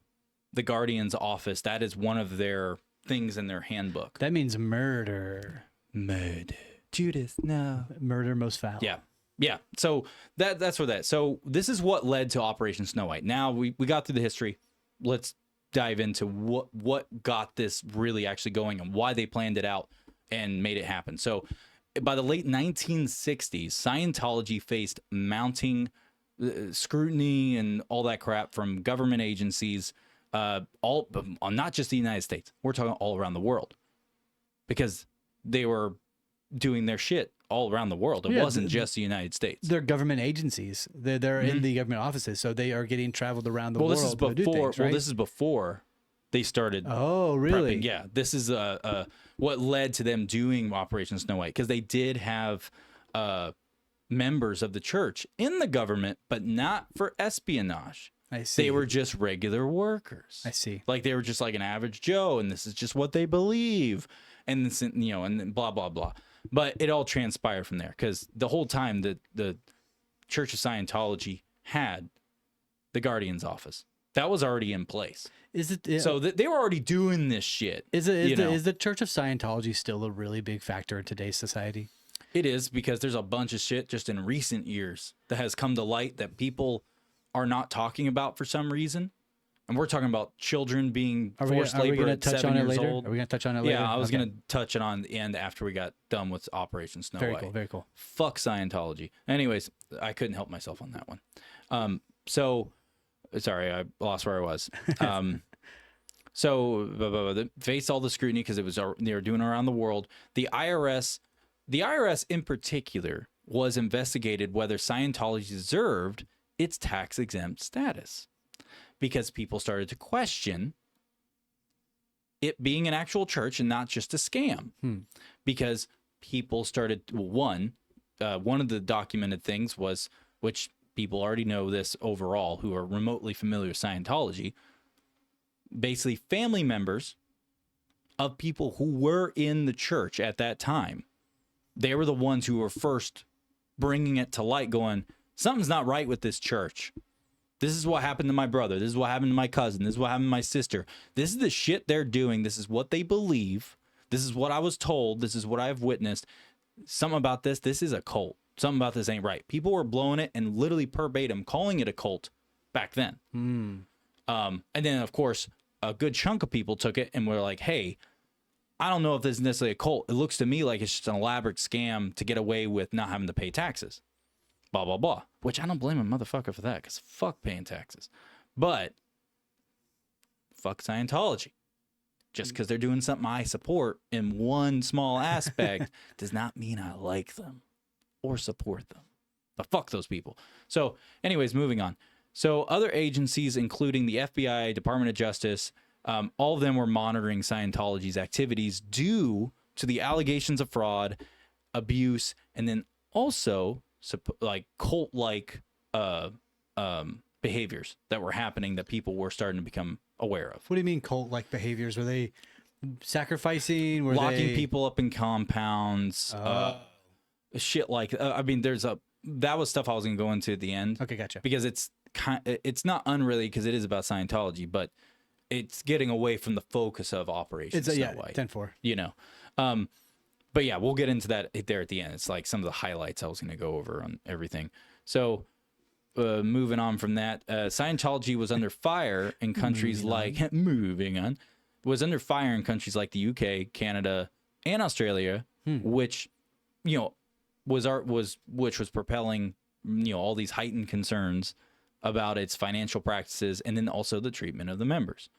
the Guardian's office. That is one of their things in their handbook.
That means murder.
Murder. Judas, no.
Murder most foul.
Yeah. Yeah. So that's where that. So this is what led to Operation Snow White. Now we got through the history. Let's dive into what got this really actually going and why they planned it out and made it happen. So by the late 1960s, Scientology faced mounting scrutiny and all that crap from government agencies, all not just the United States. We're talking all around the world, because they were doing their shit all around the world. It wasn't just the United States.
They're government agencies. They're in the government offices, so they are getting traveled around the world.
This is before.
To do things, right?
Well, this is before they started.
Oh, really?
Prepping. Yeah, this is what led to them doing Operation Snow White, because they did have members of the church in the government, but not for espionage.
I see.
They were just regular workers.
I see.
Like they were just like an average Joe, and this is just what they believe, and this, and then blah blah blah. But it all transpired from there, because the whole time the Church of Scientology had the Guardian's office. That was already in place.
Is it
So they were already doing this shit.
Is the Church of Scientology still a really big factor in today's society?
It is, because there's a bunch of shit just in recent years that has come to light that people are not talking about for some reason. And we're talking about children being forced labor at 7 years old.
Are we going to touch on it later?
Yeah, I was going to touch it on the end after we got done with Operation Snow White.
Very cool, very cool.
Fuck Scientology. Anyways, I couldn't help myself on that one. Sorry, I lost where I was. They faced all the scrutiny because they were doing it around the world. The IRS in particular was investigated whether Scientology deserved its tax-exempt status, because people started to question it being an actual church and not just a scam. Because people started, one of the documented things was, which people already know this overall who are remotely familiar with Scientology, basically family members of people who were in the church at that time, they were the ones who were first bringing it to light, going, something's not right with this church. This is what happened to my brother. This is what happened to my cousin. This is what happened to my sister. This is the shit they're doing. This is what they believe. This is what I was told. This is what I've witnessed. Something about this is a cult. Something about this ain't right. People were blowing it and literally verbatim calling it a cult back then. And then, of course, a good chunk of people took it and were like, hey, I don't know if this is necessarily a cult. It looks to me like it's just an elaborate scam to get away with not having to pay taxes. Blah, blah, blah. Which I don't blame a motherfucker for that, because fuck paying taxes. But fuck Scientology. Just because they're doing something I support in one small aspect does not mean I like them or support them. But fuck those people. So anyways, moving on. So other agencies, including the FBI, Department of Justice, all of them were monitoring Scientology's activities due to the allegations of fraud abuse, and then also like cult-like behaviors that were happening that people were starting to become aware of.
What do you mean cult-like behaviors? Were they sacrificing? Were
Locking
they
people up in compounds, shit like I mean, that was stuff I was gonna go into at the end.
Okay, gotcha.
Because it's not unrelated because it is about Scientology, but it's getting away from the focus of Operation Snow White.
10-4.
You know, but yeah, we'll get into that there at the end. It's like some of the highlights I was gonna go over on everything. So. Moving on from that, Scientology was under fire in countries was under fire in countries like the UK, Canada, and Australia, which, you know, which was propelling, you know, all these heightened concerns about its financial practices and then also the treatment of the members.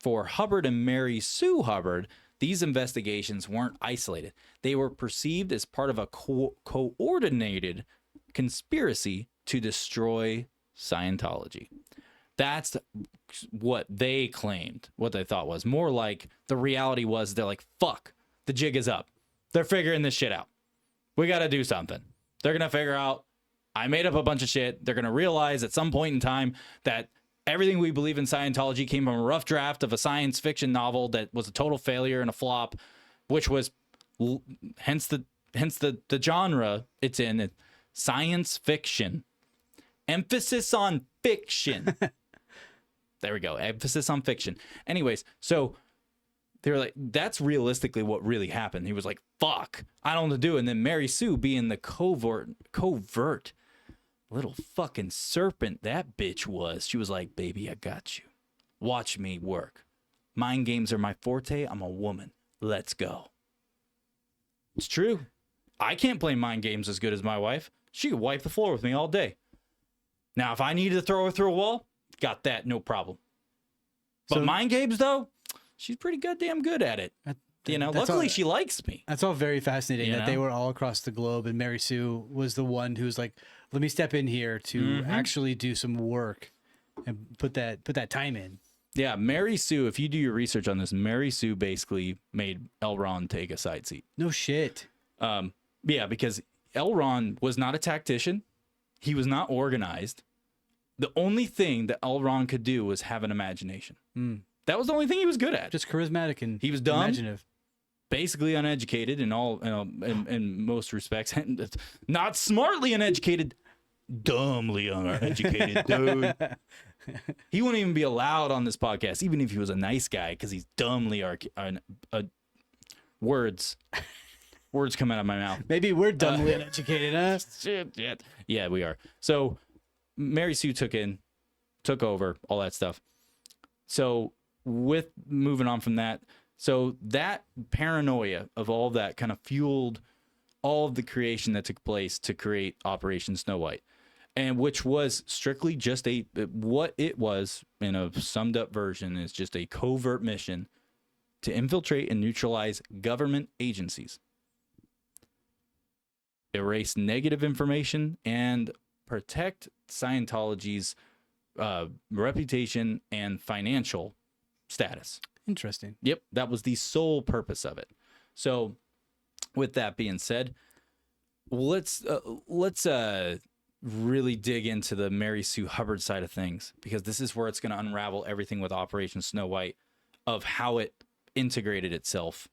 For Hubbard and Mary Sue Hubbard, these investigations weren't isolated. They were perceived as part of a coordinated conspiracy to destroy Scientology. That's what they claimed, what they thought was. More like the reality was they're like, fuck, the jig is up. They're figuring this shit out. We got to do something. They're going to figure out, I made up a bunch of shit. They're going to realize at some point in time that everything we believe in Scientology came from a rough draft of a science fiction novel that was a total failure and a flop, which was hence the genre it's in, science fiction. Emphasis on fiction. There we go. Emphasis on fiction. Anyways, so they were like, that's realistically what really happened. He was like, fuck, I don't know what to do. And then Mary Sue, being the covert little fucking serpent that bitch was, she was like, baby, I got you. Watch me work. Mind games are my forte. I'm a woman. Let's go. It's true. I can't play mind games as good as my wife. She could wipe the floor with me all day. Now, if I needed to throw her through a wall, got that, no problem. But mind games, though, she's pretty goddamn good at it. You know, luckily she likes me.
That's all very fascinating that they were all across the globe, and Mary Sue was the one who's like, let me step in here to actually do some work and put that time in.
Yeah, Mary Sue, if you do your research on this, Mary Sue basically made L. Ron take a side seat.
No shit.
Yeah, because L. Ron was not a tactician. He was not organized. The only thing that L. Ron could do was have an imagination. That was the only thing he was good at.
Just charismatic and
he was dumb,
imaginative.
Basically uneducated in all in most respects. Not smartly uneducated, dumbly uneducated, dude. He wouldn't even be allowed on this podcast, even if he was a nice guy, because he's dumbly words come out of my mouth.
Maybe we're dumbly uneducated, huh?
Shit. Yeah, we are. So Mary Sue took over, all that stuff. So with moving on from that, so that paranoia of all that kind of fueled all of the creation that took place to create Operation Snow White, and which was strictly just what it was in a summed up version is just a covert mission to infiltrate and neutralize government agencies, erase negative information, and protect Scientology's reputation and financial status.
Interesting.
Yep, that was the sole purpose of it. So, with that being said, let's really dig into the Mary Sue Hubbard side of things, because this is where it's going to unravel everything with Operation Snow White, of how it integrated itself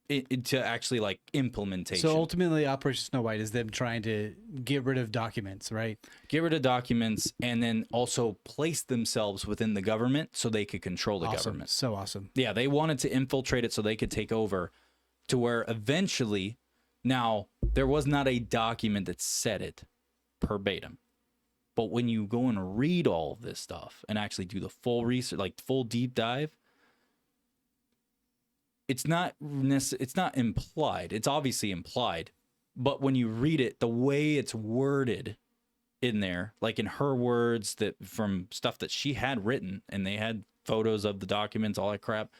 into actually like implementation.
So ultimately, Operation Snow White is them trying to get rid of documents, right?
Get rid of documents, and then also place themselves within the government so they could control the government.
So awesome.
Yeah, they wanted to infiltrate it so they could take over, to where eventually, now there was not a document that said it verbatim, but when you go and read all of this stuff and actually do the full research, like full deep dive, it's not implied. It's obviously implied, but when you read it, the way it's worded in there, like in her words, that from stuff that she had written, and they had photos of the documents, all that crap.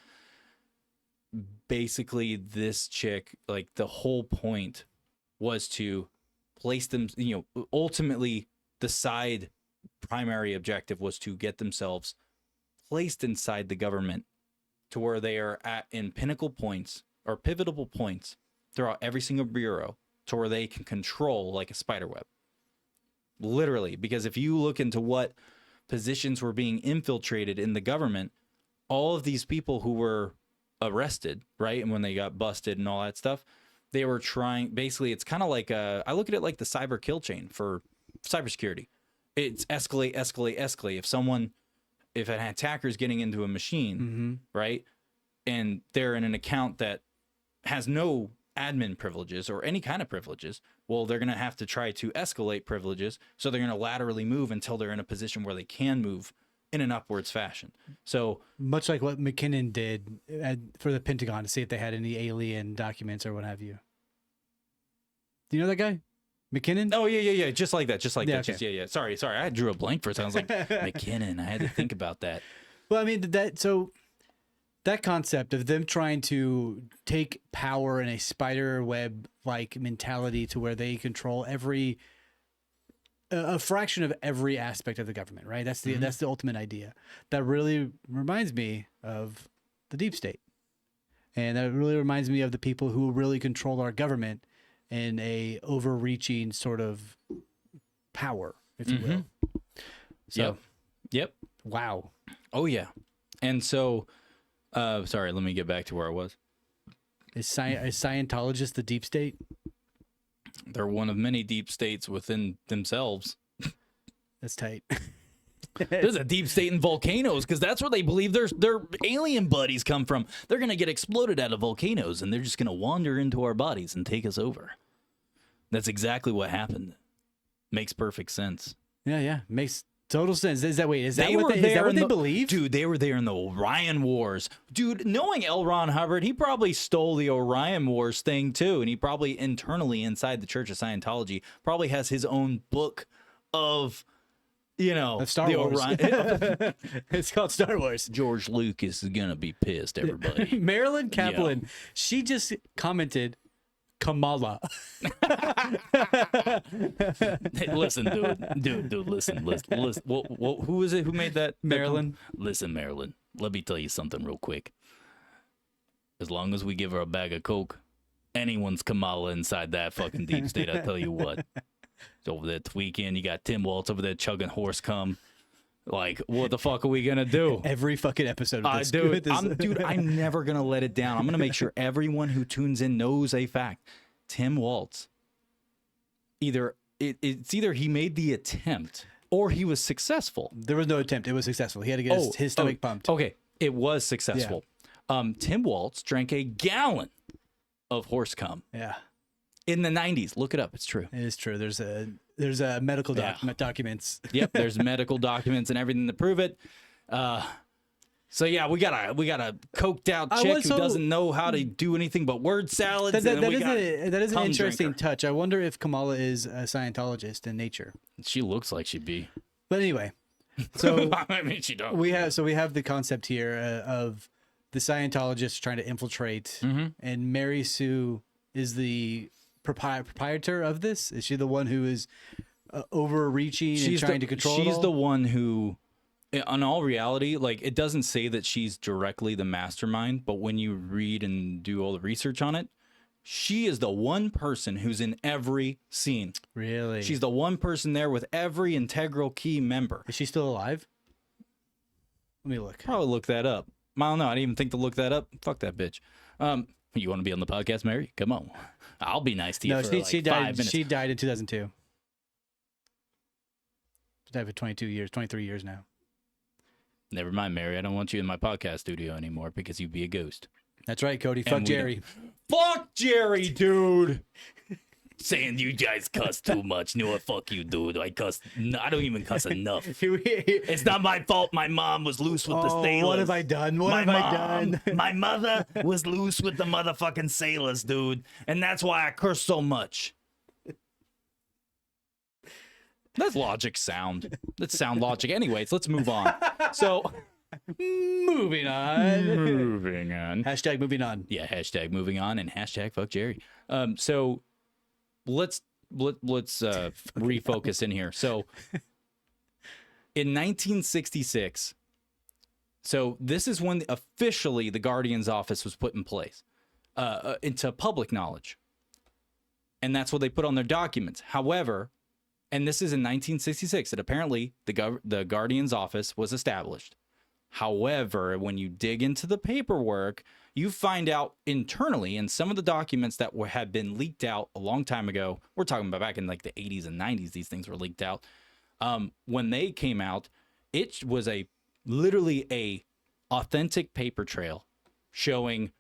Basically, this chick, like the whole point was to place them, ultimately the side primary objective was to get themselves placed inside the government to where they are in pinnacle points or pivotal points throughout every single bureau to where they can control like a spider web. Literally, because if you look into what positions were being infiltrated in the government, all of these people who were arrested, right, and when they got busted and all that stuff, they were trying, basically, it's kind of like I look at it like the cyber kill chain for cybersecurity. It's escalate, escalate, escalate. If an attacker is getting into a machine, right, and they're in an account that has no admin privileges or any kind of privileges, well, they're going to have to try to escalate privileges. So they're going to laterally move until they're in a position where they can move in an upwards fashion. So
much like what McKinnon did for the Pentagon to see if they had any alien documents or what have you. Do you know that guy? McKinnon?
Oh, yeah. Just like that.
Okay.
Yeah. Sorry. I drew a blank for a second. I was like, McKinnon. I had to think about that.
Well, I mean, that concept of them trying to take power in a spider web like mentality to where they control a fraction of every aspect of the government, right? That's the ultimate idea. That really reminds me of the deep state. And that really reminds me of the people who really control our government in a overreaching sort of power, if you will. So,
Yep.
Wow.
Oh, yeah. And so, sorry, let me get back to where I was.
Is Scientologist the deep state?
They're one of many deep states within themselves.
That's tight.
There's a deep state in volcanoes because that's where they believe their alien buddies come from. They're going to get exploded out of volcanoes and they're just going to wander into our bodies and take us over. That's exactly what happened. Makes perfect sense.
Yeah. Makes total sense. Is that what they believe?
Dude, they were there in the Orion Wars. Dude, knowing L. Ron Hubbard, he probably stole the Orion Wars thing too. And he probably internally inside the Church of Scientology probably has his own book of,
of Star Wars.
Orion.
It's called Star Wars.
George Lucas is going to be pissed, everybody.
Marilyn Kaplan, she just commented, Kamala.
Hey, listen, dude, listen. Who is it who made that?
Marilyn.
Listen, Marilyn, let me tell you something real quick. As long as we give her a bag of Coke, anyone's Kamala inside that fucking deep state, I tell you what. It's over there tweaking. You got Tim Waltz over there chugging horse cum. Like, what the fuck are we gonna do?
Every fucking episode of this.
Dude, I'm never gonna let it down. I'm gonna make sure everyone who tunes in knows a fact. Tim Waltz. It's either he made the attempt or he was successful.
There was no attempt. It was successful. He had to get his stomach pumped.
Okay, it was successful. Yeah. Tim Waltz drank a gallon of horse cum.
Yeah.
In the 90s. Look it up. It's true.
It is true. There's a medical documents.
Yep, there's medical documents and everything to prove it. So yeah, we got a coked out chick who doesn't know how to do anything but word salads.
That is an interesting touch. I wonder if Kamala is a Scientologist in nature.
She looks like she'd be.
But anyway, so
I mean, she don't.
We have the concept here of the Scientologists trying to infiltrate, and Mary Sue is the proprietor of this. Is she the one who is overreaching and trying to control it all?
She's the one who, in all reality, like, it doesn't say that she's directly the mastermind, but when you read and do all the research on it, she is the one person who's in every scene.
Really?
She's the one person there with every integral key member.
Is she still alive? Let me look.
Probably look that up. I don't know. I didn't even think to look that up. Fuck that bitch. You want to be on the podcast, Mary? Come on. I'll be nice to you for like 5 minutes.
She died in 2002. She died for 23 years now.
Never mind, Mary. I don't want you in my podcast studio anymore because you'd be a ghost.
That's right, Cody. Fuck Jerry.
Fuck Jerry, dude. Saying you guys cuss too much. No, fuck you, dude. I don't even cuss enough. It's not my fault. My mom was loose with the sailors.
What have I done? What have I done?
My mother was loose with the motherfucking sailors, dude. And that's why I curse so much. That's logic sound. That's sound logic. Anyways, let's move on. So,
moving on. Hashtag moving on.
Yeah, hashtag moving on and hashtag fuck Jerry. So let's refocus in here. So in 1966, so this is when officially the Guardian's office was put in place into public knowledge. And that's what they put on their documents. However, and this is in 1966, that apparently the Guardian's office was established. However, when you dig into the paperwork, you find out internally in some of the documents that had been leaked out a long time ago. We're talking about back in like the 80s and 90s, these things were leaked out. When they came out, it was literally a authentic paper trail showing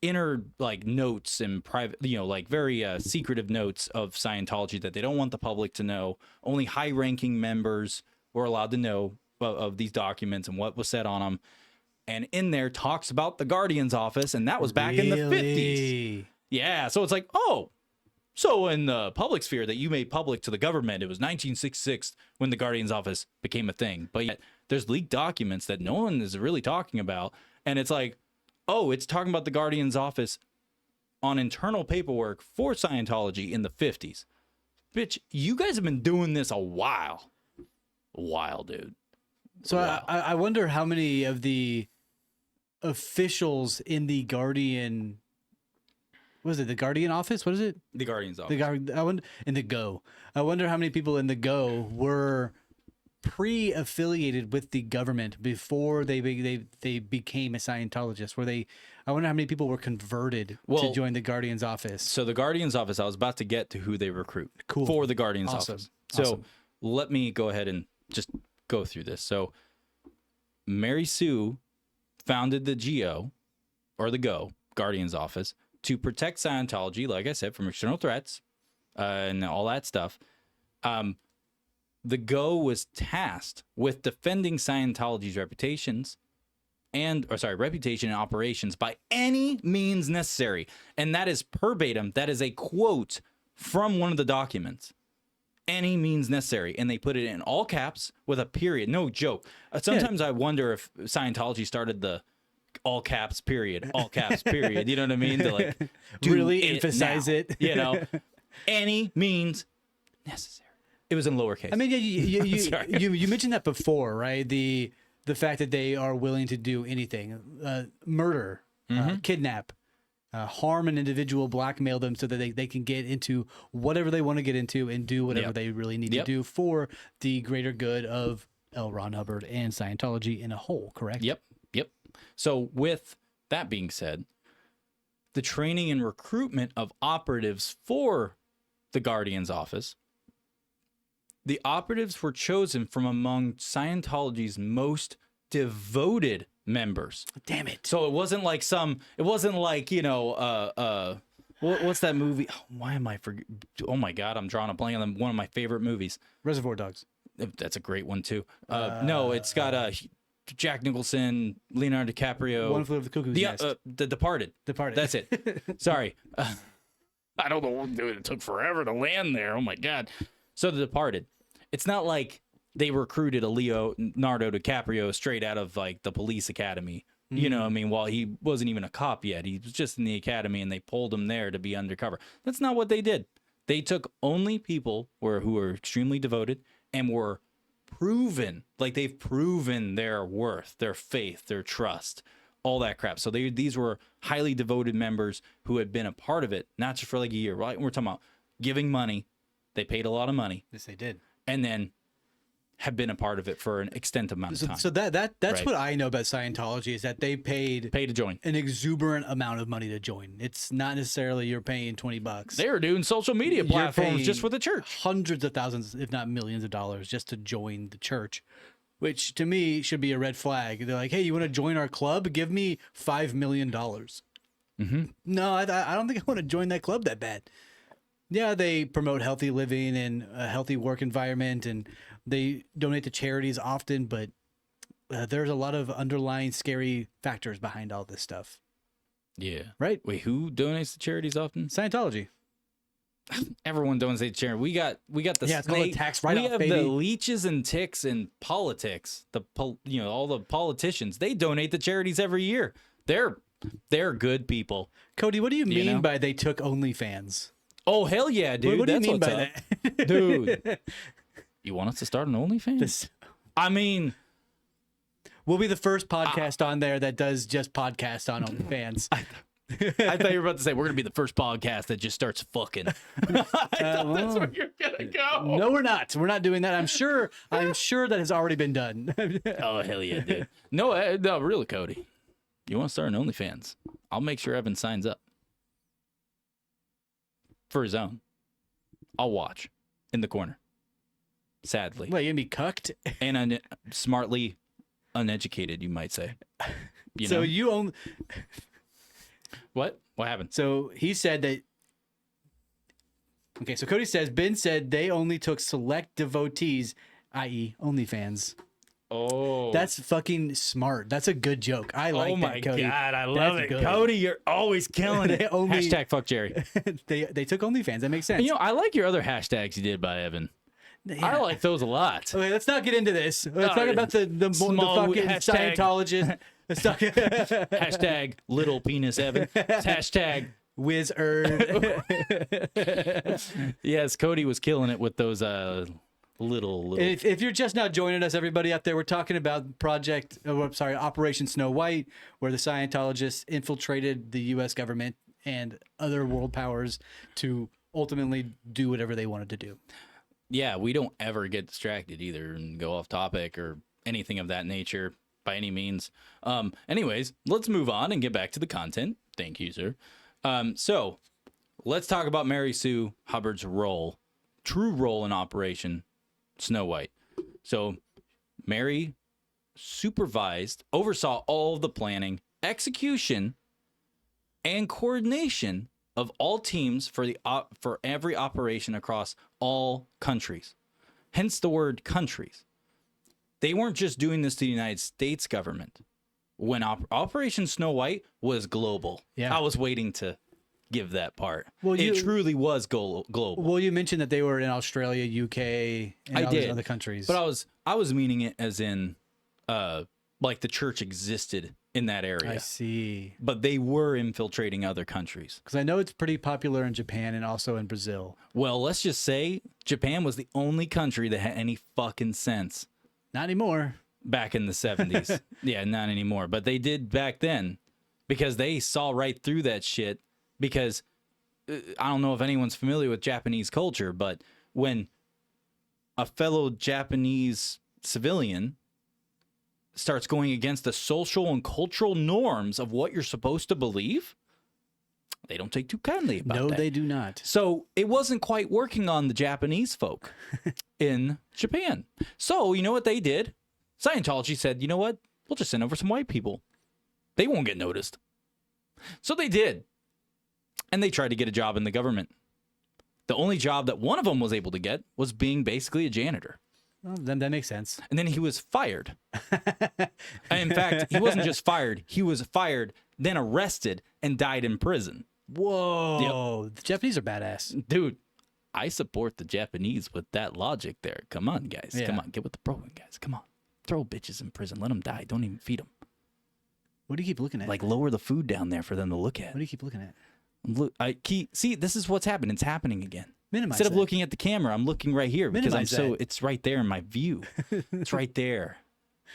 inner like notes and private, like very secretive notes of Scientology that they don't want the public to know. Only high-ranking members were allowed to know of these documents and what was said on them. And in there talks about the Guardian's office, and that was back in the 50s. Yeah, so it's like, oh, so in the public sphere that you made public to the government, it was 1966 when the Guardian's office became a thing. But yet there's leaked documents that no one is really talking about, and it's like, oh, it's talking about the Guardian's office on internal paperwork for Scientology in the 50s. Bitch, you guys have been doing this a while. A while, dude.
So wow. I wonder how many of the officials in the Guardian, was it the Guardian office? What is it?
The Guardian's office.
In the Go. I wonder how many people in the Go were pre-affiliated with the government before they became a Scientologist. I wonder how many people were converted to join the Guardian's office.
So the Guardian's office, I was about to get to who they recruit for the Guardian's office. So let me go ahead and just go through this. So Mary Sue founded the GO, or the Go, Guardian's office, to protect Scientology, like I said, from external threats and all that stuff. The Go was tasked with defending Scientology's reputation and operations by any means necessary. And that is verbatim. That is a quote from one of the documents. Any means necessary. And they put it in all caps with a period. No joke. Sometimes I wonder if Scientology started the all caps period. You know what I mean? To like
really emphasize it.
Any means necessary. It was in lowercase.
I mean, you mentioned that before, right? The fact that they are willing to do anything, murder, kidnap, harm an individual, blackmail them so that they can get into whatever they want to get into and do whatever they really need to do for the greater good of L. Ron Hubbard and Scientology in a whole, correct?
Yep. So with that being said, the training and recruitment of operatives for the Guardian's office, the operatives were chosen from among Scientology's most devoted members.
Damn it.
So it wasn't like what's that movie? Oh, why am I forgetting? Oh my God, I'm drawing a blank on one of my favorite movies.
Reservoir Dogs.
That's a great one too. No, it's got Jack Nicholson, Leonardo DiCaprio.
One Flew Over the Cuckoo's Nest.
The Departed. That's it. Sorry. I don't know, dude. It took forever to land there. Oh my God. So The Departed. It's not like they recruited a Leonardo DiCaprio straight out of like the police academy. You know what I mean? While he wasn't even a cop yet. He was just in the academy and they pulled him there to be undercover. That's not what they did. They took only people who were extremely devoted and were proven, like they've proven their worth, their faith, their trust, all that crap. So these were highly devoted members who had been a part of it, not just for like a year, right? We're talking about giving money. They paid a lot of money.
Yes, they did.
And then have been a part of it for an extent amount of time.
So that's what I know about Scientology is that they paid
to join
an exuberant amount of money to join. It's not necessarily you're paying $20.
They were doing social media platforms just for the church.
Hundreds of thousands, if not millions of dollars just to join the church, which to me should be a red flag. They're like, hey, you want to join our club? Give me $5 million. No, I don't think I want to join that club that bad. Yeah, they promote healthy living and a healthy work environment, and they donate to charities often, but there's a lot of underlying scary factors behind all this stuff.
Yeah.
Right?
Wait, who donates to charities often?
Scientology.
Everyone donates to charity. We got the
snake. It's called a tax write-off,
we have
baby.
The leeches and ticks in politics. All the politicians, they donate to charities every year. They're good people.
Cody, what do you mean by they took OnlyFans?
Oh, hell yeah, dude.
What do you mean by that?
Dude. You want us to start an OnlyFans? I mean,
we'll be the first podcast on there that does just podcasts on OnlyFans.
I thought you were about to say we're gonna be the first podcast that just starts fucking. I thought that's where you're gonna go.
No, we're not. We're not doing that. I'm sure that has already been done.
Oh hell yeah, dude. No, really, Cody. You want to start an OnlyFans? I'll make sure Evan signs up for his own. I'll watch in the corner. Sadly,
What, you gonna be cucked?
and smartly uneducated, you might say. You know?
You own.
What happened?
So he said that. Okay, so Cody says Ben said they only took select devotees, i.e., OnlyFans.
Oh,
That's fucking smart. That's a good joke. I like
oh my
that, Cody.
god, I love
That's
it,
good.
Cody. You're always killing it.
They only-
Hashtag fuck Jerry.
they took OnlyFans. That makes sense.
You know, I like your other hashtags you did by Evan.
Yeah.
I like those a lot.
Okay, let's not get into this. Let's talk about the
small
fucking
hashtag.
Scientologist. Let's talk
Hashtag little penis Evan. Hashtag
wizard.
yes, Cody was killing it with those little.
If you're just now joining us, everybody out there, we're talking about Operation Snow White, where the Scientologists infiltrated the U.S. government and other world powers to ultimately do whatever they wanted to do.
Yeah, we don't ever get distracted either and go off topic or anything of that nature by any means. Anyways, let's move on and get back to the content. Thank you, sir. So let's talk about Mary Sue Hubbard's true role in Operation Snow White. So Mary oversaw all of the planning, execution, and coordination of all teams for every operation across all countries. Hence the word countries. They weren't just doing this to the United States government. When Operation Snow White was global.
Yeah.
I was waiting to give that part.
Well,
it truly was global.
Well, you mentioned that they were in Australia, UK, and all these other countries.
But I was meaning it as in like the church existed in that area.
I see.
But they were infiltrating other countries.
Because I know it's pretty popular in Japan and also in Brazil.
Well, let's just say Japan was the only country that had any fucking sense.
Not anymore.
Back in the 70s. Yeah, not anymore. But they did back then because they saw right through that shit. Because I don't know if anyone's familiar with Japanese culture, but when a fellow Japanese civilian starts going against the social and cultural norms of what you're supposed to believe, they don't take too kindly about that.
No, they do not.
So it wasn't quite working on the Japanese folk in Japan. So you know what they did? Scientology said, you know what? We'll just send over some white people. They won't get noticed. So they did. And they tried to get a job in the government. The only job that one of them was able to get was being basically a janitor.
Well, then that makes sense.
And then he was fired. In fact, he wasn't just fired. He was fired, then arrested, and died in prison.
Whoa. Yep. The Japanese are badass.
Dude, I support the Japanese with that logic there. Come on, guys.
Yeah.
Come on. Get with the program, guys. Come on. Throw bitches in prison. Let them die. Don't even feed them.
What do you keep looking at?
Like, lower the food down there for them to look at.
What do you keep looking at?
Look, see, this is what's happening. It's happening again.
Minimize
Instead of
that.
looking at the camera, I'm looking right here because
Minimize that.
it's right there in my view. It's right there.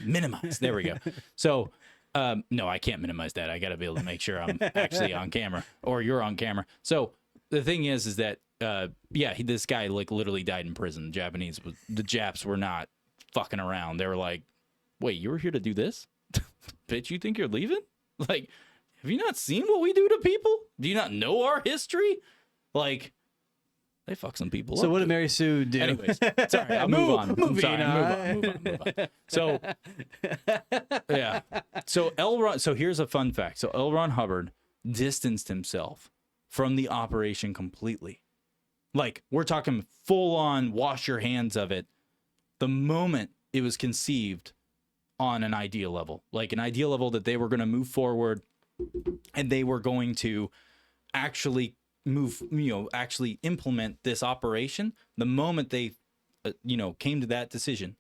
Minimize. There we go. So, no, I can't minimize that. I got to be able to make sure I'm actually on camera or you're on camera. So the thing is that, this guy like literally died in prison. The Japs were not fucking around. They were like, wait, you were here to do this? Bitch, you think you're leaving? Like, have you not seen what we do to people? Do you not know our history? Like, they fuck some people up.
So what did Mary Sue do?
Anyways, sorry, I'll move on. I'm sorry, move on. So, yeah. So so here's a fun fact. So L. Ron Hubbard distanced himself from the operation completely. Like, we're talking full on wash your hands of it the moment it was conceived on an idea level. Like an idea level that they were going to move forward and they were going to actually actually implement this operation. The moment they, came to that decision,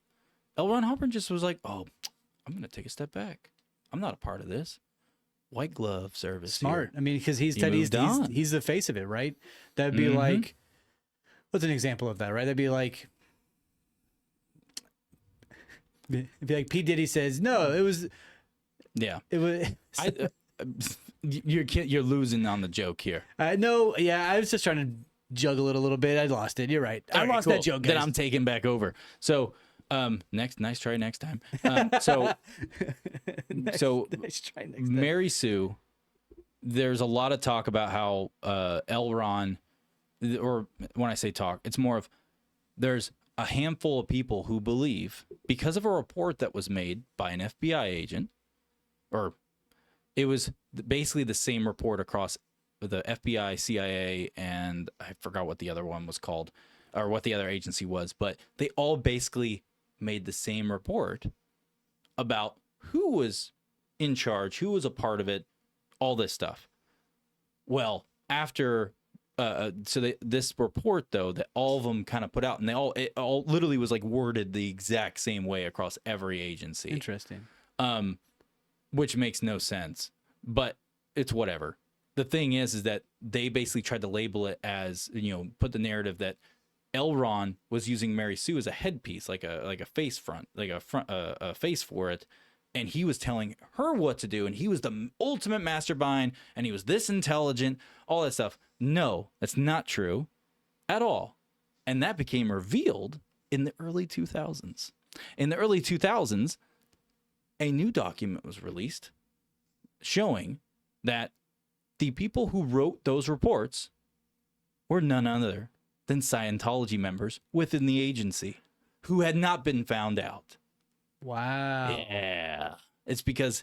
L. Ron Hubbard just was like, oh, I'm going to take a step back. I'm not a part of this. White glove service.
Smart.
Here.
I mean, because he's the face of it, right? That'd be like, what's an example of that, right? That'd be like, P. Diddy says, no, it was.
Yeah.
It was.
You're losing on the joke here.
No, yeah, I was just trying to juggle it a little bit. I lost it. You're right. I lost that joke, guys.
Then I'm taking back over. So, nice try next time.
Nice try next time.
Mary Sue, there's a lot of talk about how L. Ron, or when I say talk, it's more of there's a handful of people who believe because of a report that was made by an FBI agent, or it was basically the same report across the FBI, CIA, and I forgot what the other one was called, or what the other agency was, but they all basically made the same report about who was in charge, who was a part of it, all this stuff. Well, after this report though that all of them kind of put out, and it all literally was like worded the exact same way across every agency.
Interesting.
Which makes no sense, but it's whatever. The thing is that they basically tried to label it as, put the narrative that L. Ron was using Mary Sue as a headpiece, like a face front, like a face for it, and he was telling her what to do, and he was the ultimate mastermind, and he was this intelligent, all that stuff. No, that's not true at all, and that became revealed in the early 2000s. In the early 2000s, a new document was released showing that the people who wrote those reports were none other than Scientology members within the agency who had not been found out.
Wow.
Yeah. It's because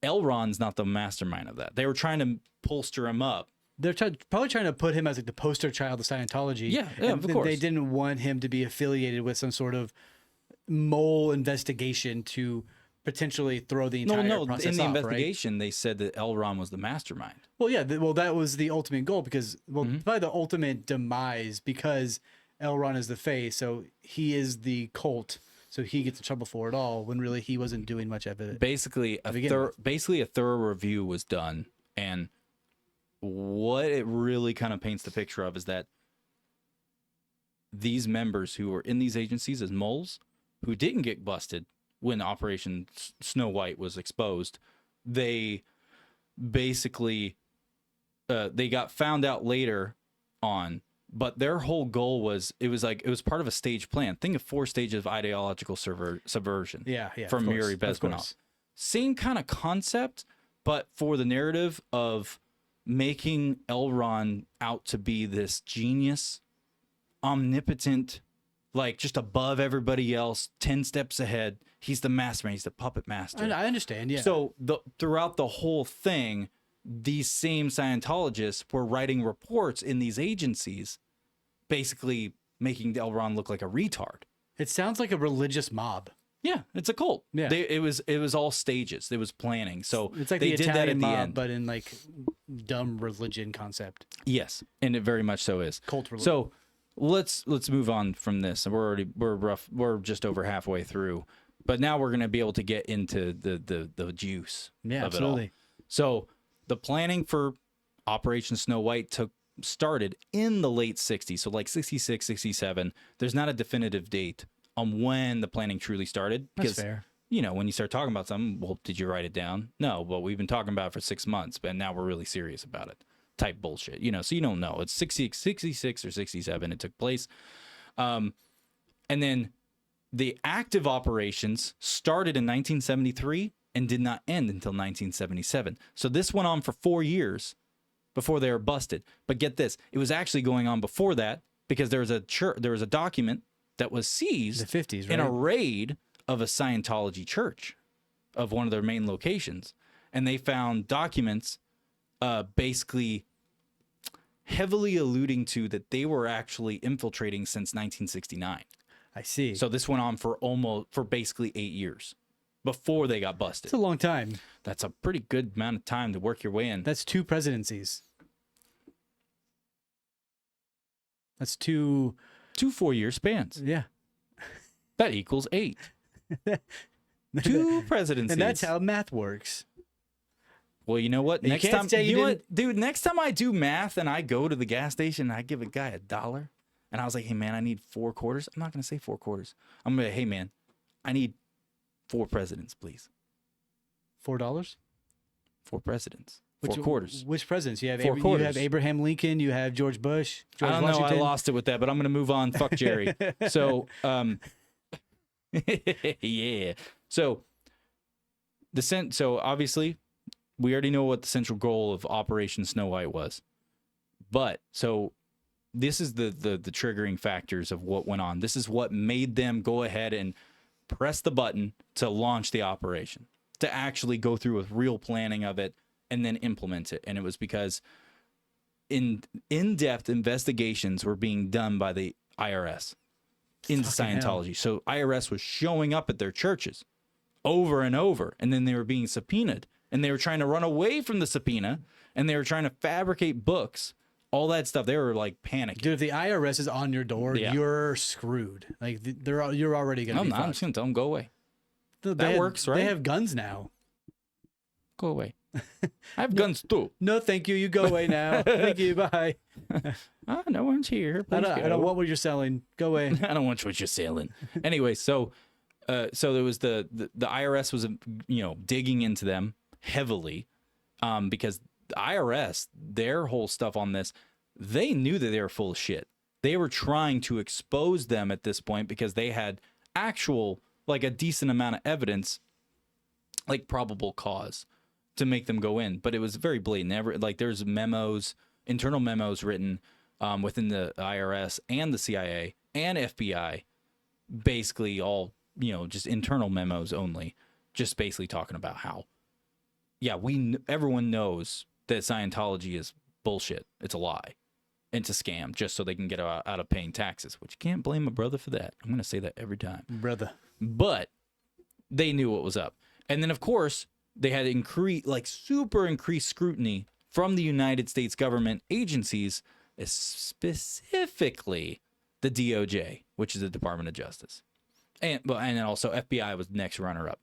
L. Ron's not the mastermind of that. They were trying to bolster him up.
They're probably trying to put him as like the poster child of Scientology.
Yeah, of course.
They didn't want him to be affiliated with some sort of mole investigation to potentially throw the entire process
in the
off,
investigation,
right?
They said that L. Ron was the mastermind.
Well, yeah, that was the ultimate goal because, by the ultimate demise, because L. Ron is the face, so he is the cult, so he gets in trouble for it all when really he wasn't doing much of it.
Basically, a thorough review was done, and what it really kind of paints the picture of is that these members who were in these agencies as moles, who didn't get busted when Operation Snow White was exposed, they basically they got found out later on, but their whole goal was it was part of a stage plan. Think of 4 stages of ideological subversion.
Yeah,
from Yuri Bezmenov. Same kind of concept, but for the narrative of making L. Ron out to be this genius, omnipotent, like just above everybody else, 10 steps ahead. He's the mastermind. He's the puppet master.
I understand, yeah.
So throughout the whole thing, these same Scientologists were writing reports in these agencies, basically making L. Ron look like a retard.
It sounds like a religious mob.
Yeah, it's a cult.
Yeah,
it was all stages. It was planning. So
it's like
they
the
did
Italian
that at
mob,
the end,
but in like dumb religion concept.
Yes, and it very much so is
Cult religion.
So let's move on from this. We're just over halfway through, but now we're gonna be able to get into the juice.
Yeah,
of
absolutely.
It all. So the planning for Operation Snow White started in the late 60s, so like 66, 67. There's not a definitive date on when the planning truly started. Because,
that's fair.
When you start talking about something, well, did you write it down? No, but we've been talking about it for 6 months, but now we're really serious about it. Type bullshit, so you don't know. It's 66 or 67 it took place. And then the active operations started in 1973 and did not end until 1977. So this went on for 4 years before they were busted. But get this, it was actually going on before that because there was a document that was seized
the 50s, right?
in a raid of a Scientology church of one of their main locations. And they found documents basically heavily alluding to that they were actually infiltrating since 1969.
I see.
So this went on for basically 8 years before they got busted.
It's a long time.
That's a pretty good amount of time to work your way in.
That's 2 presidencies. That's 2
4-year spans.
Yeah.
That equals 8. 2 presidencies.
And that's how math works.
Well, you know what?
You
Next
can't
time,
say you
what,
didn't-
dude, next time I do math and I go to the gas station and I give a guy $1 and I was like, hey, man, I need 4 quarters. I'm not going to say 4 quarters. I'm going to, hey, man, I need 4 presidents, please.
$4?
4 presidents. 4 quarters.
Which presidents? You have
4
you
quarters.
have Abraham Lincoln. You have George Bush. George
I don't know.
Washington.
I lost it with that, but I'm going to move on. Fuck Jerry. So, yeah. So so obviously, we already know what the central goal of Operation Snow White was. But so this is the triggering factors of what went on. This is what made them go ahead and press the button to launch the operation, to actually go through with real planning of it and then implement it. And it was because in-depth investigations were being done by the IRS into
Fucking
Scientology.
hell.
So IRS was showing up at their churches over and over, and then they were being subpoenaed, and they were trying to run away from the subpoena, and they were trying to fabricate books, all that stuff. They were like panicking.
Dude, if the IRS is on your door,
Yeah.
you're screwed. Like you're already gonna
I'm
be
not. I'm
fucked.
just gonna tell them go away.
That
works, right?
They have guns now.
Go away. I have guns too.
No, thank you. You go away now. Thank you. Bye.
No one's here.
I
Please
don't
go.
want what you're selling. Go away.
I don't want what you're selling. Anyway, so there was the IRS was digging into them heavily, because the IRS, their whole stuff on this, they knew that they were full of shit. They were trying to expose them at this point because they had actual, like, a decent amount of evidence, like probable cause, to make them go in. But it was very blatant. There's memos, internal memos written within the IRS and the CIA and FBI, basically all, just internal memos only, just basically talking about how, yeah, everyone knows that Scientology is bullshit. It's a lie. It's a scam, just so they can get out of paying taxes, which you can't blame a brother for that. I'm going to say that every time.
Brother.
But they knew what was up. And then, of course, they had super increased scrutiny from the United States government agencies, specifically the DOJ, which is the Department of Justice. And then also FBI was the next runner-up.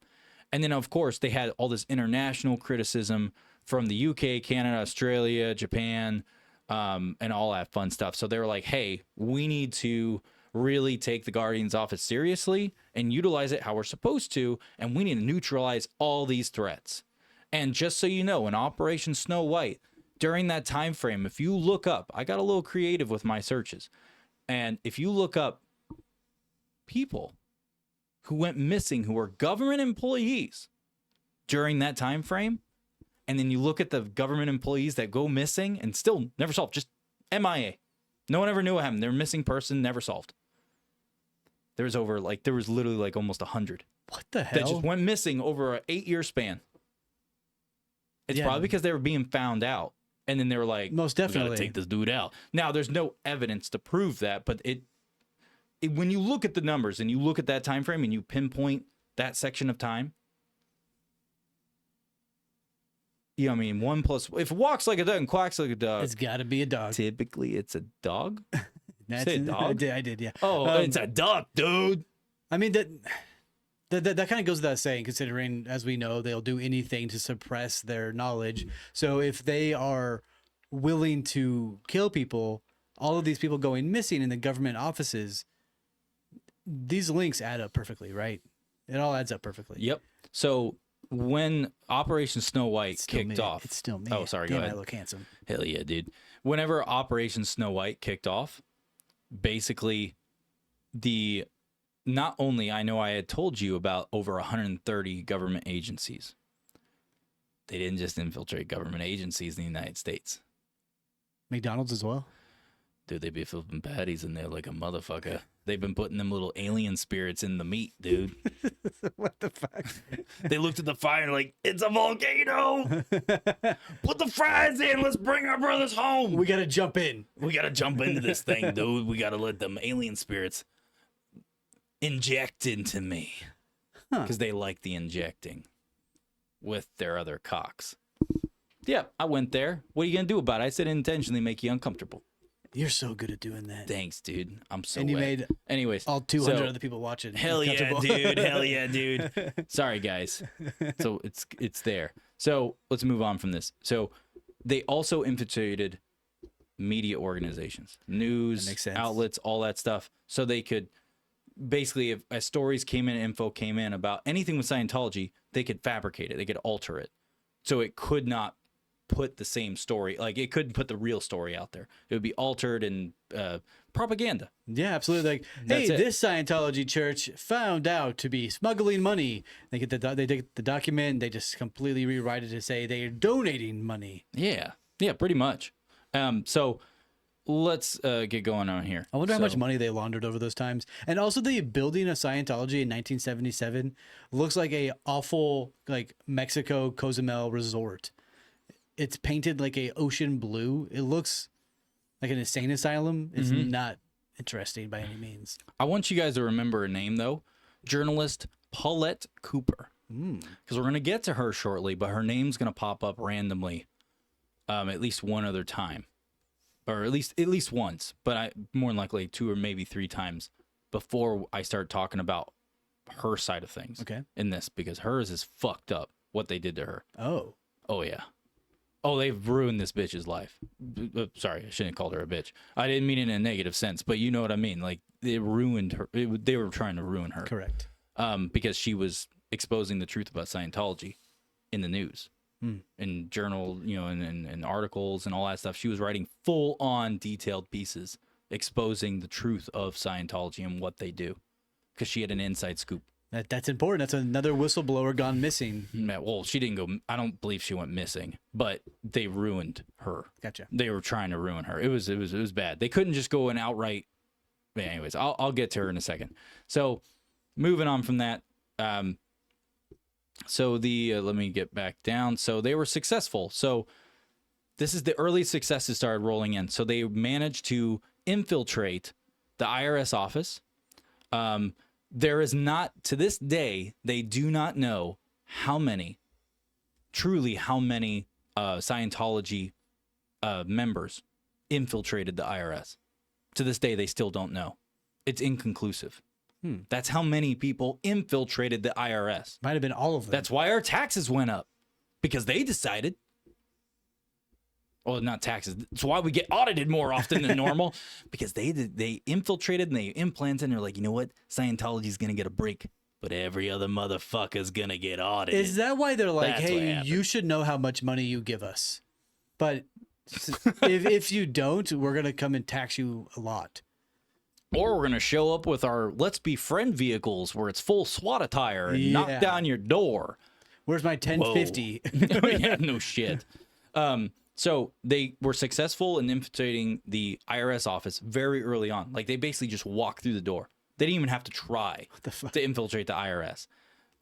And then, of course, they had all this international criticism from the UK, Canada, Australia, Japan, and all that fun stuff. So they were like, hey, we need to really take the Guardian's office seriously and utilize it how we're supposed to, and we need to neutralize all these threats. And just so you know, in Operation Snow White, during that time frame, if you look up, I got a little creative with my searches, and if you look up people who went missing who were government employees during that time frame, and then you look at the government employees that go missing and still never solved, just MIA. No one ever knew what happened. They're a missing person, never solved. There was literally almost 100
What the
that
hell?
just went missing over an 8-year span. It's
Yeah.
probably because they were being found out, and then they were like,
Most
"We
definitely.
gotta take this dude out." Now, there's no evidence to prove that, but when you look at the numbers and you look at that time frame and you pinpoint that section of time, I mean, 1 plus, if it walks like a duck and quacks like a dog,
It's got to be a dog.
typically it's a dog.
That's
say dog?
I did, yeah.
Oh, it's a duck, dude.
I mean that kind of goes without saying, considering, as we know, they'll do anything to suppress their knowledge. So if they are willing to kill people, all of these people going missing in the government offices, these links add up perfectly, right? It all adds up perfectly.
Yep. So when Operation Snow White
It's still
kicked
me.
off,
It's still me.
Oh, sorry, go
Damn,
ahead.
I look handsome.
Hell yeah, dude. Whenever Operation Snow White kicked off, basically not only, I know I had told you about over 130 government agencies. They didn't just infiltrate government agencies in the United States.
McDonald's as well.
Dude, they be flipping patties in there like a motherfucker. They've been putting them little alien spirits in the meat, dude.
What the fuck?
They looked at the fire like, it's a volcano. Put the fries in. Let's bring our brothers home.
We got to jump in.
We got to jump into this thing, dude. We got to let them alien spirits inject into me. Because they like the injecting with their other cocks. Yeah, I went there. What are you going to do about it? I said intentionally make you uncomfortable.
You're so good at doing that.
Thanks, dude. I'm so
And you
wet.
made
Anyways,
all 200
so-
other people watching.
Hell yeah,
uncomfortable.
dude. Hell yeah, dude. Sorry, guys. So it's there. So let's move on from this. So they also infiltrated media organizations,
That
news
makes sense.
outlets, all that stuff. So they could basically, if as stories came in, info came in about anything with Scientology, they could fabricate it. They could alter it. So it could not put the same story. Like it couldn't put the real story out there. It would be altered and propaganda.
Yeah, absolutely. Like,
That's
hey,
it.
this Scientology church found out to be smuggling money. They get they take the document, they just completely rewrite it to say they're donating money.
Yeah, pretty much. So let's get going on here.
I wonder how much money they laundered over those times. And also, the building of Scientology in 1977 looks like a awful like Mexico Cozumel resort. It's painted like a ocean blue. It looks like an insane asylum. It's not interesting by any means.
I want you guys to remember a name though, journalist Paulette Cooper, because we're gonna get to her shortly, but her name's gonna pop up randomly, at least one other time, or at least once, but more than likely 2 or maybe 3 times before I start talking about her side of things.
Okay.
In this, because hers is fucked up. What they did to her.
Oh.
Oh yeah. Oh, they've ruined this bitch's life. Sorry, I shouldn't have called her a bitch. I didn't mean it in a negative sense, but you know what I mean. Like, they ruined her. They were trying to ruin her.
Correct.
Because she was exposing the truth about Scientology in the news, in journal, and articles and all that stuff. She was writing full-on detailed pieces exposing the truth of Scientology and what they do, because she had an inside scoop.
That's important. That's another whistleblower gone missing.
Well, she didn't go. I don't believe she went missing, but they ruined her.
Gotcha.
They were trying to ruin her. It was bad. They couldn't just go and outright. But anyways, I'll get to her in a second. So, moving on from that. So let me get back down. So they were successful. So this is the early successes started rolling in. So they managed to infiltrate the IRS office. There is not, to this day, they do not know how many Scientology members infiltrated the IRS. To this day, they still don't know. It's inconclusive. That's how many people infiltrated the IRS.
Might have been all of them.
That's why our taxes went up, because they decided. Well, not taxes. That's why we get audited more often than normal, because they infiltrated and they implanted and they're like, you know what? Scientology's going to get a break, but every other motherfucker's going to get audited.
Is that why they're like,
That's
hey, you should know how much money you give us, but if you don't, we're going to come and tax you a lot.
Or we're going to show up with our Let's Be Friend vehicles where it's full SWAT attire and knock down your door.
Where's my 1050?
Yeah, no shit. So they were successful in infiltrating the IRS office very early on. Like, they basically just walked through the door. They didn't even have to try to infiltrate the IRS.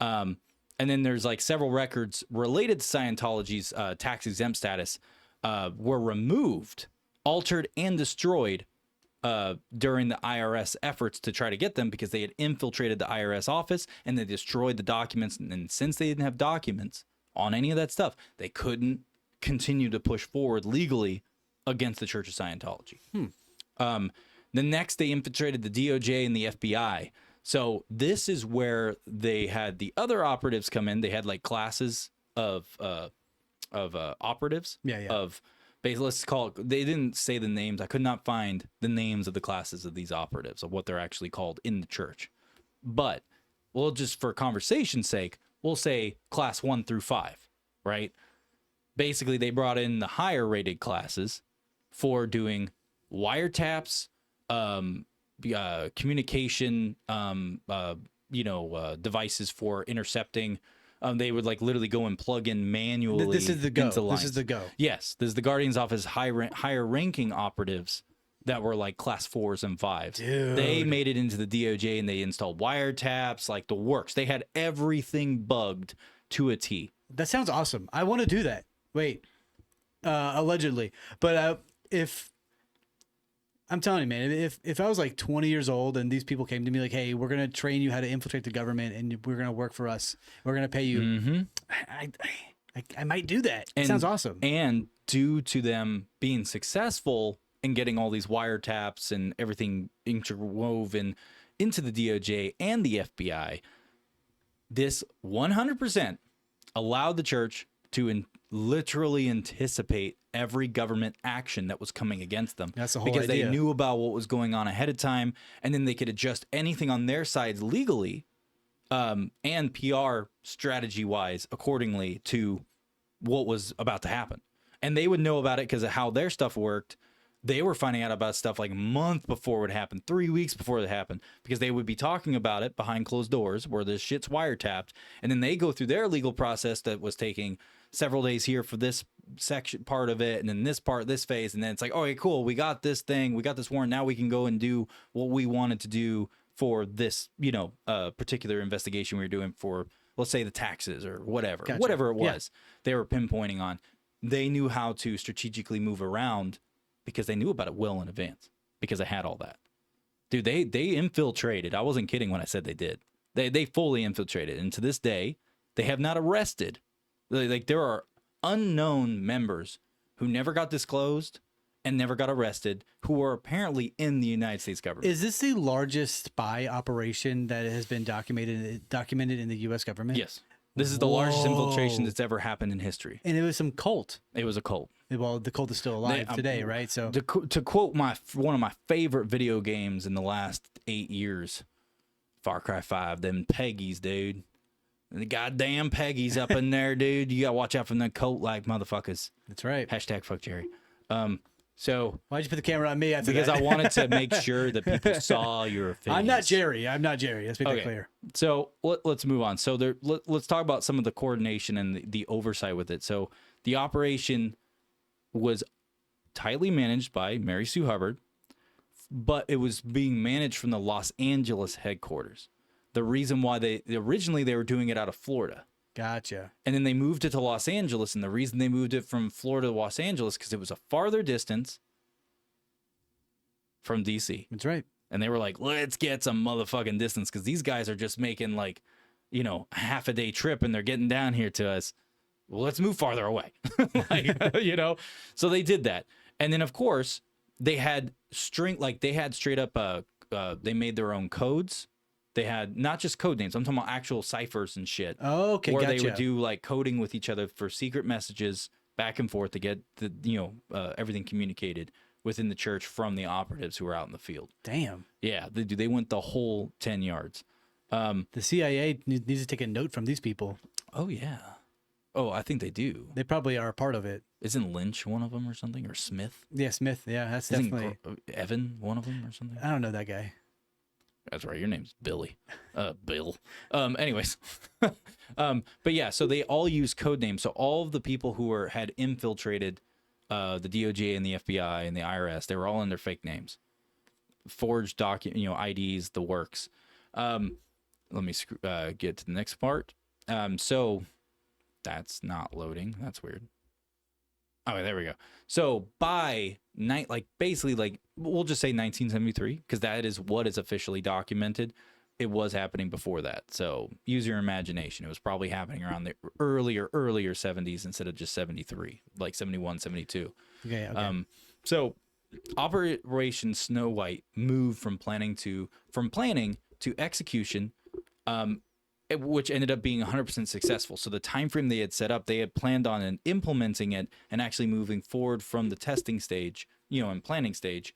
And then there's like several records related to Scientology's tax exempt status were removed, altered, and destroyed during the IRS efforts to try to get them, because they had infiltrated the IRS office and they destroyed the documents. And since they didn't have documents on any of that stuff, they couldn't continue to push forward legally against the Church of Scientology. The next, they infiltrated the DOJ and the FBI. So this is where they had the other operatives come in. They had like classes of operatives. Of basically, let's call it. They didn't say the names. I could not find the names of the classes of these operatives, of what they're actually called in the church. But we'll just, for conversation's sake, we'll say class 1 through 5, right? Basically, they brought in the higher rated classes for doing wiretaps, communication, devices for intercepting. They would like literally go and plug in manually.
This is the go.
Into lines.
This is the go.
Yes, this is the Guardian's Office higher ranking operatives that were like class 4s and 5s.
Dude.
They made it into the DOJ and they installed wiretaps, like the works. They had everything bugged to a T.
That sounds awesome. I want to do that. Wait, allegedly. But if I'm telling you, man, if I was like 20 years old and these people came to me like, hey, we're going to train you how to infiltrate the government and we're going to work for us, we're going to pay you, I might do that. It sounds awesome.
And due to them being successful in getting all these wiretaps and everything interwoven into the DOJ and the FBI, this 100% allowed the church to literally anticipate every government action that was coming against them.
That's the whole
because
idea.
They knew about what was going on ahead of time, and then they could adjust anything on their sides legally and PR strategy wise accordingly to what was about to happen. And they would know about it because of how their stuff worked. They were finding out about stuff like a month before it would happen, 3 weeks before it happened, because they would be talking about it behind closed doors where this shit's wiretapped. And then they go through their legal process that was taking several days here for this section part of it. And then this part, this phase. And then it's like, okay, cool. We got this thing. We got this warrant. Now we can go and do what we wanted to do for this, particular investigation we were doing for, let's say, the taxes or whatever,
Gotcha.
whatever it was they were pinpointing on. They knew how to strategically move around because they knew about it well in advance because they had all that. Dude, they infiltrated. I wasn't kidding when I said they did. They fully infiltrated. And to this day, they have not arrested. Like, there are unknown members who never got disclosed and never got arrested who are apparently in the United States government.
Is this the largest spy operation that has been documented in the U.S. government?
Yes. This is the largest infiltration that's ever happened in history.
And it was some cult.
It was a cult.
Well, the cult is still alive today, right? So
to quote one of my favorite video games in the last 8 years, Far Cry 5, them Peggies, dude. The goddamn Peggies up in there, dude. You gotta watch out from them cult-like motherfuckers.
that's right.
Hashtag fuck Jerry. So
Why'd you put the camera on me after
because
that?
I wanted to make sure that people saw your face.
I'm not Jerry. Let's make that clear.
So let's move on. So let's talk about some of the coordination and the oversight with it. So the operation was tightly managed by Mary Sue Hubbard, but it was being managed from the Los Angeles headquarters. The reason why originally they were doing it out of Florida.
Gotcha.
And then they moved it to Los Angeles. And the reason they moved it from Florida to Los Angeles, because it was a farther distance from DC.
That's right.
And they were like, let's get some motherfucking distance because these guys are just making like, a half a day trip and they're getting down here to us. Well, let's move farther away. So they did that. And then, of course, they had straight up, they made their own codes. They had not just code names. I'm talking about actual ciphers and shit.
Oh, okay,
where
gotcha.
they would do like coding with each other for secret messages back and forth to get everything communicated within the church from the operatives who were out in the field.
Damn.
Yeah, they went the whole 10 yards.
The CIA needs to take a note from these people.
Oh, yeah. Oh, I think they do.
They probably are a part of it.
Isn't Lynch one of them or something? Or Smith?
Yeah, Smith. Yeah, that's
Isn't
definitely.
Evan one of them or something?
I don't know that guy.
That's right. Your name's Billy. Bill. Anyways. But yeah, so they all use code names. So all of the people who had infiltrated the DOJ and the FBI and the IRS, they were all under fake names. Forged IDs, the works. Let me get to the next part. So that's not loading. That's weird. Oh, there we go. So by basically we'll just say 1973 because that is what is officially documented. It was happening before that. So use your imagination. It was probably happening around the earlier 70s instead of just 73, like 71, 72.
Okay.
So Operation Snow White moved from planning to execution, which ended up being 100% successful. So the time frame they had set up, they had planned on implementing it and actually moving forward from the testing stage, and planning stage.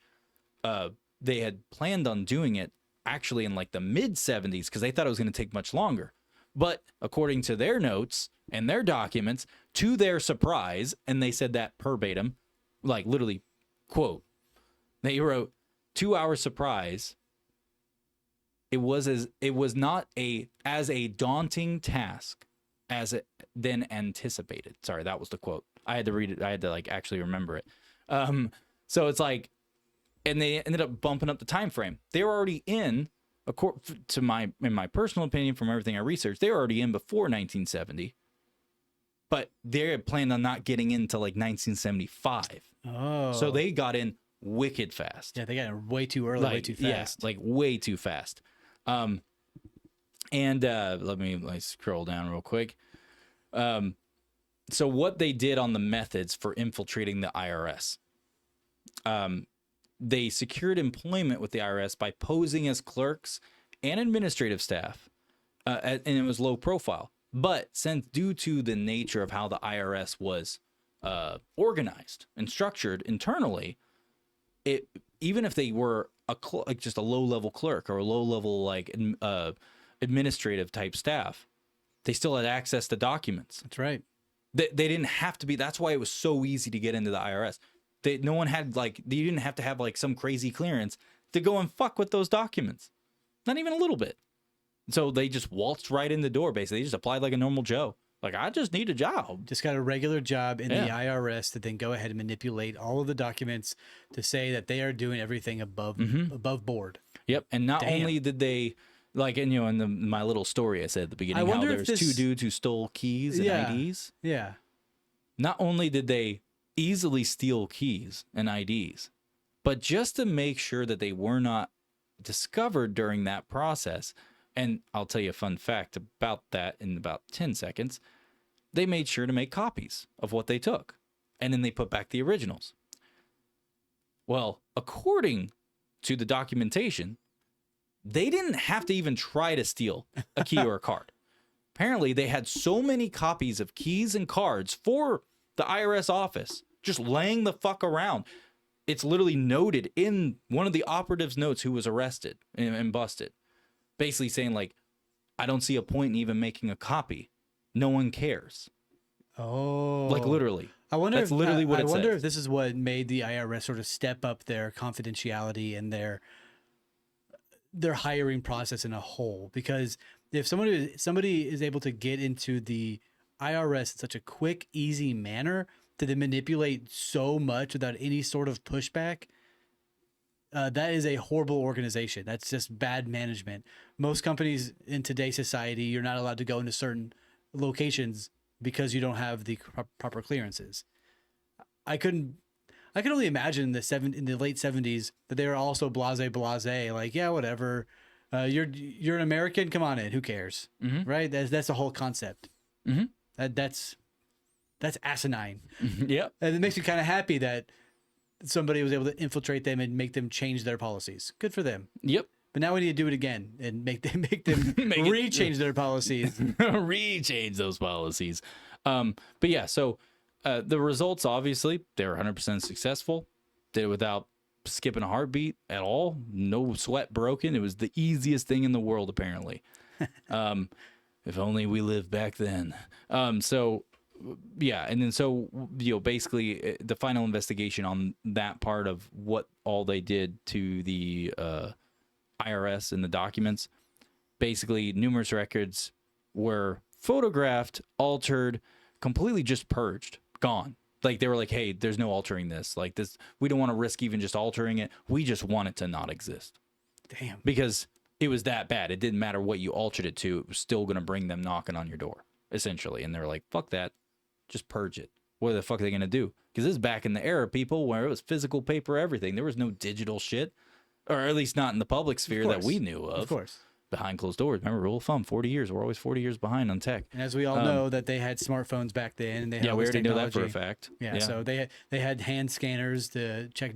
They had planned on doing it actually in like the mid 70s because they thought it was going to take much longer. But according to their notes and their documents, to their surprise, and they said that verbatim, like literally, quote, they wrote, "To our surprise, it was not as a daunting task as it then anticipated." Sorry, that was the quote. I had to read it. I had to actually remember it. So it's like, and they ended up bumping up the time frame. They were already in, in my personal opinion, from everything I researched, they were already in before 1970. But they had planned on not getting into 1975.
Oh.
So they got in wicked fast.
Yeah, they got in way too early, way too fast.
Yeah, way too fast. And let me scroll down real quick. So what they did on the methods for infiltrating the IRS, they secured employment with the IRS by posing as clerks and administrative staff, and it was low profile. But since due to the nature of how the IRS was organized and structured internally, even if they were just a low-level clerk or a low-level administrative type staff, they still had access to documents.
That's right.
They didn't have to be. That's why it was so easy to get into the IRS. No one had like, you didn't have to have like some crazy clearance to go and fuck with those documents. Not even a little bit. So they just waltzed right in the door, basically. They just applied like a normal Joe. Like, I just need a job.
Just got a regular job in the IRS to then go ahead and manipulate all of the documents to say that they are doing everything above board.
Yep. And not only did they, like, and, you know, in my little story I said at the beginning, how there's two dudes who stole keys and IDs.
Yeah.
Not only did they easily steal keys and IDs, but just to make sure that they were not discovered during that process, and I'll tell you a fun fact about that in about 10 seconds, they made sure to make copies of what they took, and then they put back the originals. Well, according to the documentation, they didn't have to even try to steal a key or a card. Apparently, they had so many copies of keys and cards for the IRS office just laying the fuck around. It's literally noted in one of the operatives' notes who was arrested and busted, basically saying, like, I don't see a point in even making a copy. No one cares.
Oh.
Like, literally.
I wonder
That's literally what it says.
I wonder if this is what made the IRS sort of step up their confidentiality and their hiring process in a whole. Because if somebody is able to get into the IRS in such a quick, easy manner to then manipulate so much without any sort of pushback, that is a horrible organization. That's just bad management. Most companies in today's society, you're not allowed to go into certain locations because you don't have the proper clearances. I could only imagine in the late 70s that they were also blase, like, yeah, whatever. You're an American, come on in. Who cares? Mm-hmm. Right? That's the whole concept.
Mm-hmm.
That's asinine.
Yep.
And it makes me kind of happy that somebody was able to infiltrate them and make them change their policies. Good for them.
Yep.
But now we need to do it again and make them re-change their policies.
Re-change those policies. But yeah, so the results, obviously, they were 100% successful. Did it without skipping a heartbeat at all. No sweat broken. It was the easiest thing in the world, apparently. If only we lived back then. So yeah, and then so, you know, basically the final investigation on that part of what all they did to the IRS and the documents, basically numerous records were photographed, altered, completely just purged, gone. Like, they were like, hey, there's no altering this. Like, this, we don't want to risk even just altering it. We just want it to not exist.
Damn.
Because it was that bad. It didn't matter what you altered it to. It was still going to bring them knocking on your door, essentially. And they're like, fuck that. Just purge it. What the fuck are they going to do? Because this is back in the era, people, where it was physical paper, everything. There was no digital shit. Or at least not in the public sphere that we knew of.
Of course.
Behind closed doors. Remember, rule of thumb, 40 years. We're always 40 years behind on tech.
And as we all know, that they had smartphones back then. And they had
we already know that for a fact.
Yeah, so they had hand scanners to check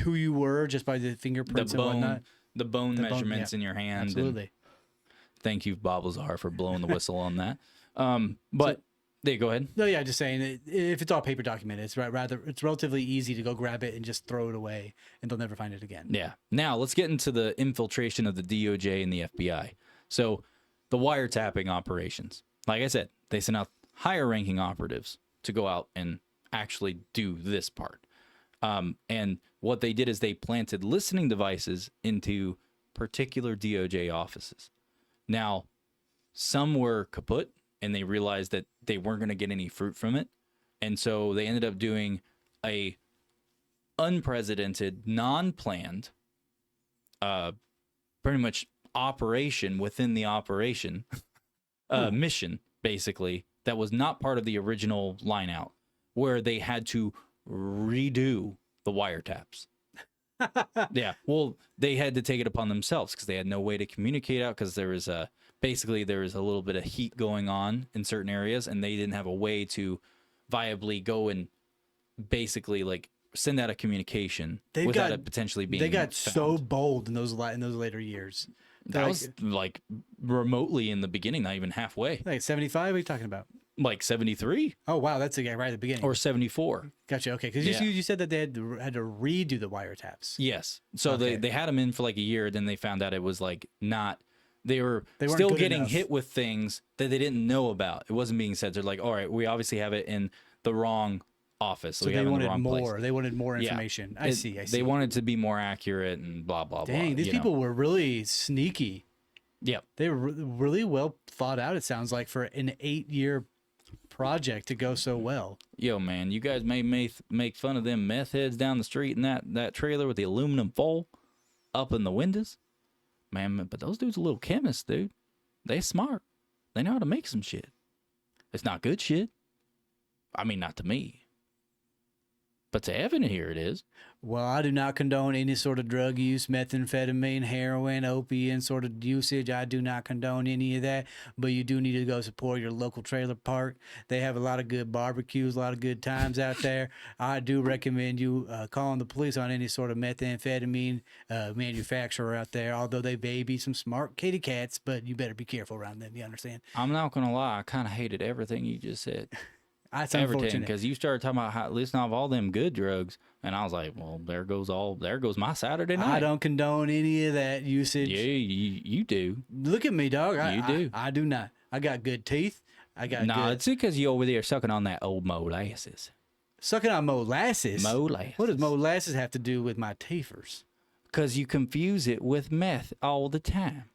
who you were just by the fingerprints and whatnot.
The bone measurements in your hand.
Absolutely.
Thank you, Bob Lazar, for blowing the whistle on that. But there, go ahead.
No, yeah, just saying, if it's all paper documented, it's relatively easy to go grab it and just throw it away, and they'll never find it again.
Yeah. Now let's get into the infiltration of the DOJ and the FBI. So the wiretapping operations, like I said, they sent out higher-ranking operatives to go out and actually do this part. And what they did is they planted listening devices into particular DOJ offices. Now, some were kaput, and they realized that they weren't going to get any fruit from it. And so they ended up doing a unprecedented, non-planned, pretty much operation within the operation, mission, basically, that was not part of the original line out, where they had to redo the wiretaps. Yeah, well, they had to take it upon themselves because they had no way to communicate out, because there was a little bit of heat going on in certain areas, and they didn't have a way to viably go and basically like send out a communication without it potentially being.
They got so bold in those later years.
That was like remotely in the beginning, not even halfway.
Like 75? What are you talking about?
Like 73.
Oh, wow. That's the guy right at the beginning.
Or 74.
Gotcha. Okay. Because you said that they had to redo the wiretaps.
Yes. So they had them in for like a year. Then they found out it was like not, they were
weren't
still
good
getting
enough.
hit with things that they didn't know about. It wasn't being said. They're like, all right, we obviously have it in the wrong office.
So
we
they
have it in the
wanted
wrong
more.
place.
They wanted more
Yeah.
information. I see.
They wanted to be more accurate and blah, blah, blah.
Dang, these people were really sneaky.
Yep.
They were really well thought out, it sounds like, for an 8-year project to go so well.
Yo, man, you guys may make fun of them meth heads down the street in that trailer with the aluminum foil up in the windows. Man, but those dudes are little chemists, dude. They smart. They know how to make some shit. It's not good shit. I mean, not to me. But to Evan here it is.
Well, I do not condone any sort of drug use, methamphetamine, heroin, opiate sort of usage. I do not condone any of that. But you do need to go support your local trailer park. They have a lot of good barbecues, a lot of good times out there. I do recommend you calling the police on any sort of methamphetamine manufacturer out there, although they may be some smart kitty cats, but you better be careful around them. You understand?
I'm not going to lie. I kind of hated everything you just said.
That's
Everything,
unfortunate.
because you started talking about how listing off all them good drugs, and I was like, well, there goes my Saturday night.
I don't condone any of that usage.
Yeah, you do.
Look at me, dog.
You do.
I do not. I got good teeth. I got
Nah,
good.
it's because you over there sucking on that old molasses.
Sucking on molasses.
Molasses.
What does molasses have to do with my teethers?
Because you confuse it with meth all the time.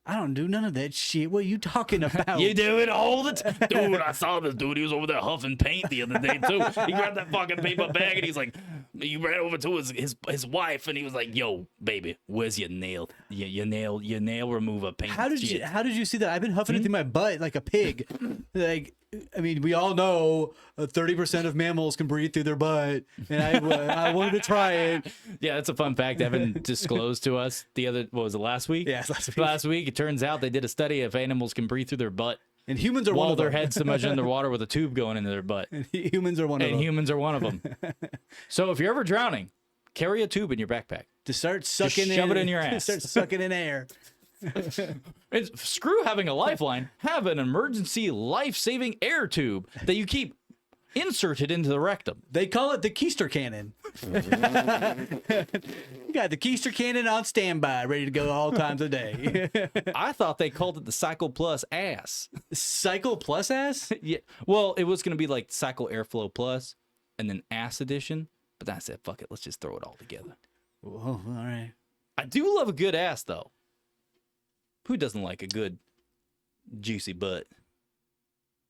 I don't do none of that shit. What are you talking about?
You do it all the time. Dude, I saw this dude. He was over there huffing paint the other day, too. He grabbed that fucking paper bag, and he's like, he ran over to his wife, and he was like, yo, baby, where's your nail? Your nail remover paint.
How did you see that? I've been huffing it through my butt like a pig. Like, I mean, we all know 30% of mammals can breathe through their butt, and I wanted to try it.
Yeah, that's a fun fact Evan disclosed to us what was it, last week?
Yeah, last week.
Last week, it turns out they did a study if animals can breathe through their butt
And humans are one
while
of
their
them.
head's submerged underwater with a tube going into their butt.
And humans are one of
And
them.
humans are one of them. So if you're ever drowning, carry a tube in your backpack.
To start sucking
shove it in your ass.
Start sucking in air.
Screw having a lifeline. Have an emergency life-saving air tube that you keep inserted into the rectum.
They call it the keister cannon. You got the keister cannon on standby, ready to go all times of day.
I thought they called it the Cycle Plus ass.
Cycle plus ass?
Yeah. Well, it was going to be like Cycle Airflow Plus and then Ass Edition. But then I said, fuck it, let's just throw it all together.
Whoa, all right.
I do love a good ass, though. Who doesn't like a good, juicy butt?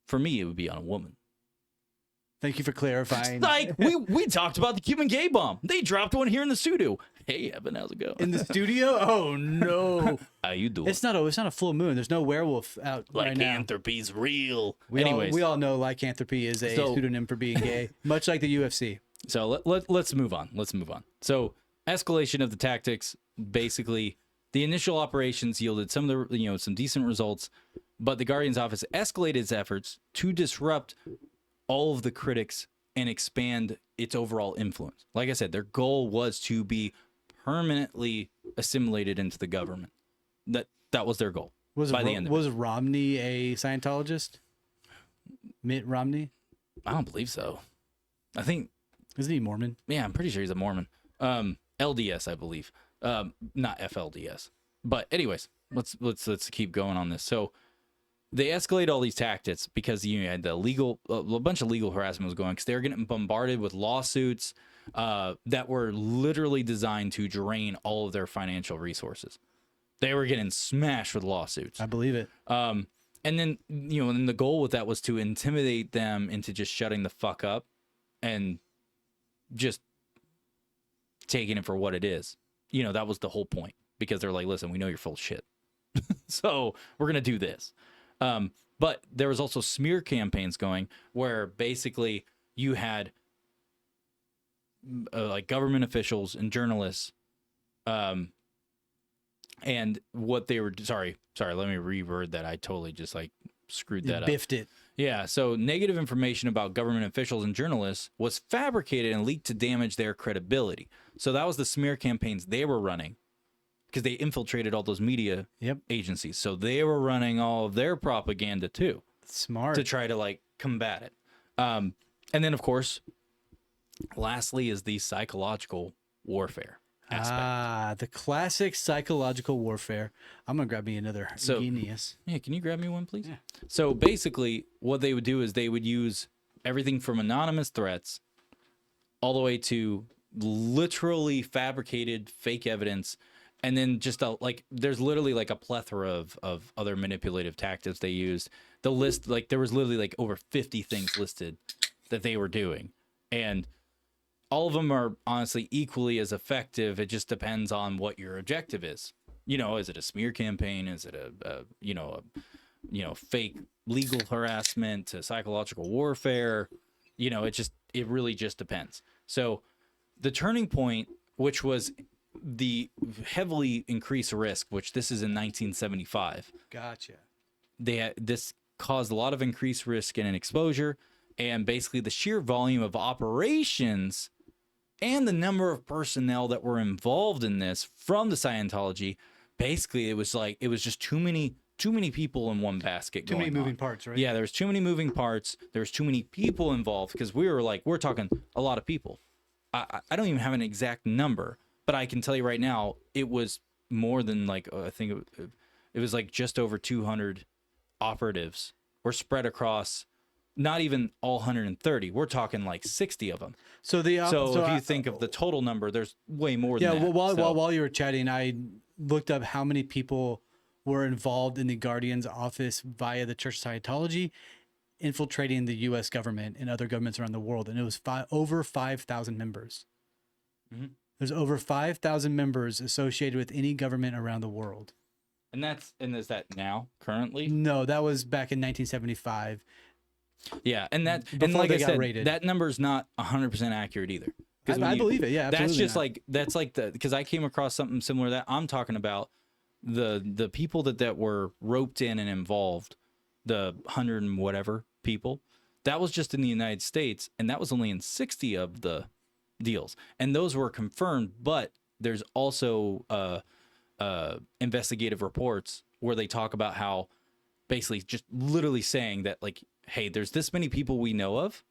For me, it would be on a woman.
Thank you for clarifying.
Like, we talked about the Cuban gay bomb. They dropped one here in the studio. Hey, Evan, how's it going?
In the studio? Oh no.
How you doing?
It's not a full moon. There's no werewolf out right now.
Lycanthropy's real.
We all know lycanthropy is a pseudonym for being gay, much like the UFC.
So let's move on. Let's move on. So escalation of the tactics. Basically, the initial operations yielded some of the some decent results, but the Guardian's office escalated its efforts to disrupt all of the critics and expand its overall influence. Like I said, their goal was to be permanently assimilated into the government. That was their goal. By the end of it.
Was Romney a Scientologist? Mitt Romney?
I don't believe so. I think,
Isn't he Mormon?
yeah, I'm pretty sure he's a Mormon. LDS, I believe. Not FLDS. But anyways, let's keep going on this. So they escalate all these tactics because you had a bunch of legal harassment was going because they were getting bombarded with lawsuits that were literally designed to drain all of their financial resources. They were getting smashed with lawsuits.
I believe it.
And then, and the goal with that was to intimidate them into just shutting the fuck up and just taking it for what it is. That was the whole point because they're like, listen, we know you're full of shit. So we're going to do this. But there was also smear campaigns going where basically you had like government officials and journalists, and what they were, sorry, let me reword that. I totally just like screwed that up.
Biffed it.
Yeah. So negative information about government officials and journalists was fabricated and leaked to damage their credibility. So that was the smear campaigns they were running. Because they infiltrated all those media agencies. So they were running all of their propaganda too.
Smart.
To try to like combat it. And then of course, lastly is the psychological warfare. aspect.
The classic psychological warfare. I'm gonna grab me another genius.
Yeah, can you grab me one, please?
Yeah.
So basically, what they would do is they would use everything from anonymous threats all the way to literally fabricated fake evidence. And then just there's literally like a plethora of other manipulative tactics they used. The list, like there was literally like over 50 things listed that they were doing. And all of them are honestly equally as effective. It just depends on what your objective is. You know, is it a smear campaign? Is it a fake legal harassment to psychological warfare? You know, it really just depends. So the turning point, which was the heavily increased risk, which this is in 1975.
Gotcha.
This caused a lot of increased risk and exposure, and basically the sheer volume of operations and the number of personnel that were involved in this from the Scientology. Basically, it was just too many people in one basket.
Too many moving parts, right?
Yeah, there was too many moving parts. There was too many people involved because we're talking a lot of people. I don't even have an exact number, but I can tell you right now, it was more than I think it was like just over 200 operatives were spread across not even all 130. We're talking like 60 of them. So if you think of the total number, there's way more than that.
Yeah, while you were chatting, I looked up how many people were involved in the Guardian's office via the Church of Scientology, infiltrating the U.S. government and other governments around the world, and it was over 5,000 members.
Mm-hmm.
There's over 5,000 members associated with any government around the world.
And is that now currently?
No, that was back in 1975.
Yeah, and
Before
like
they
I
got
said,
raided.
that number's not 100% accurate either.
I believe it. Yeah, absolutely.
That's like because I came across something similar to that. I'm talking about the people that were roped in and involved, the 100 and whatever people. That was just in the United States, and that was only in 60 of the deals, and those were confirmed. But there's also investigative reports where they talk about how basically just literally saying that like, hey, there's this many people we know of,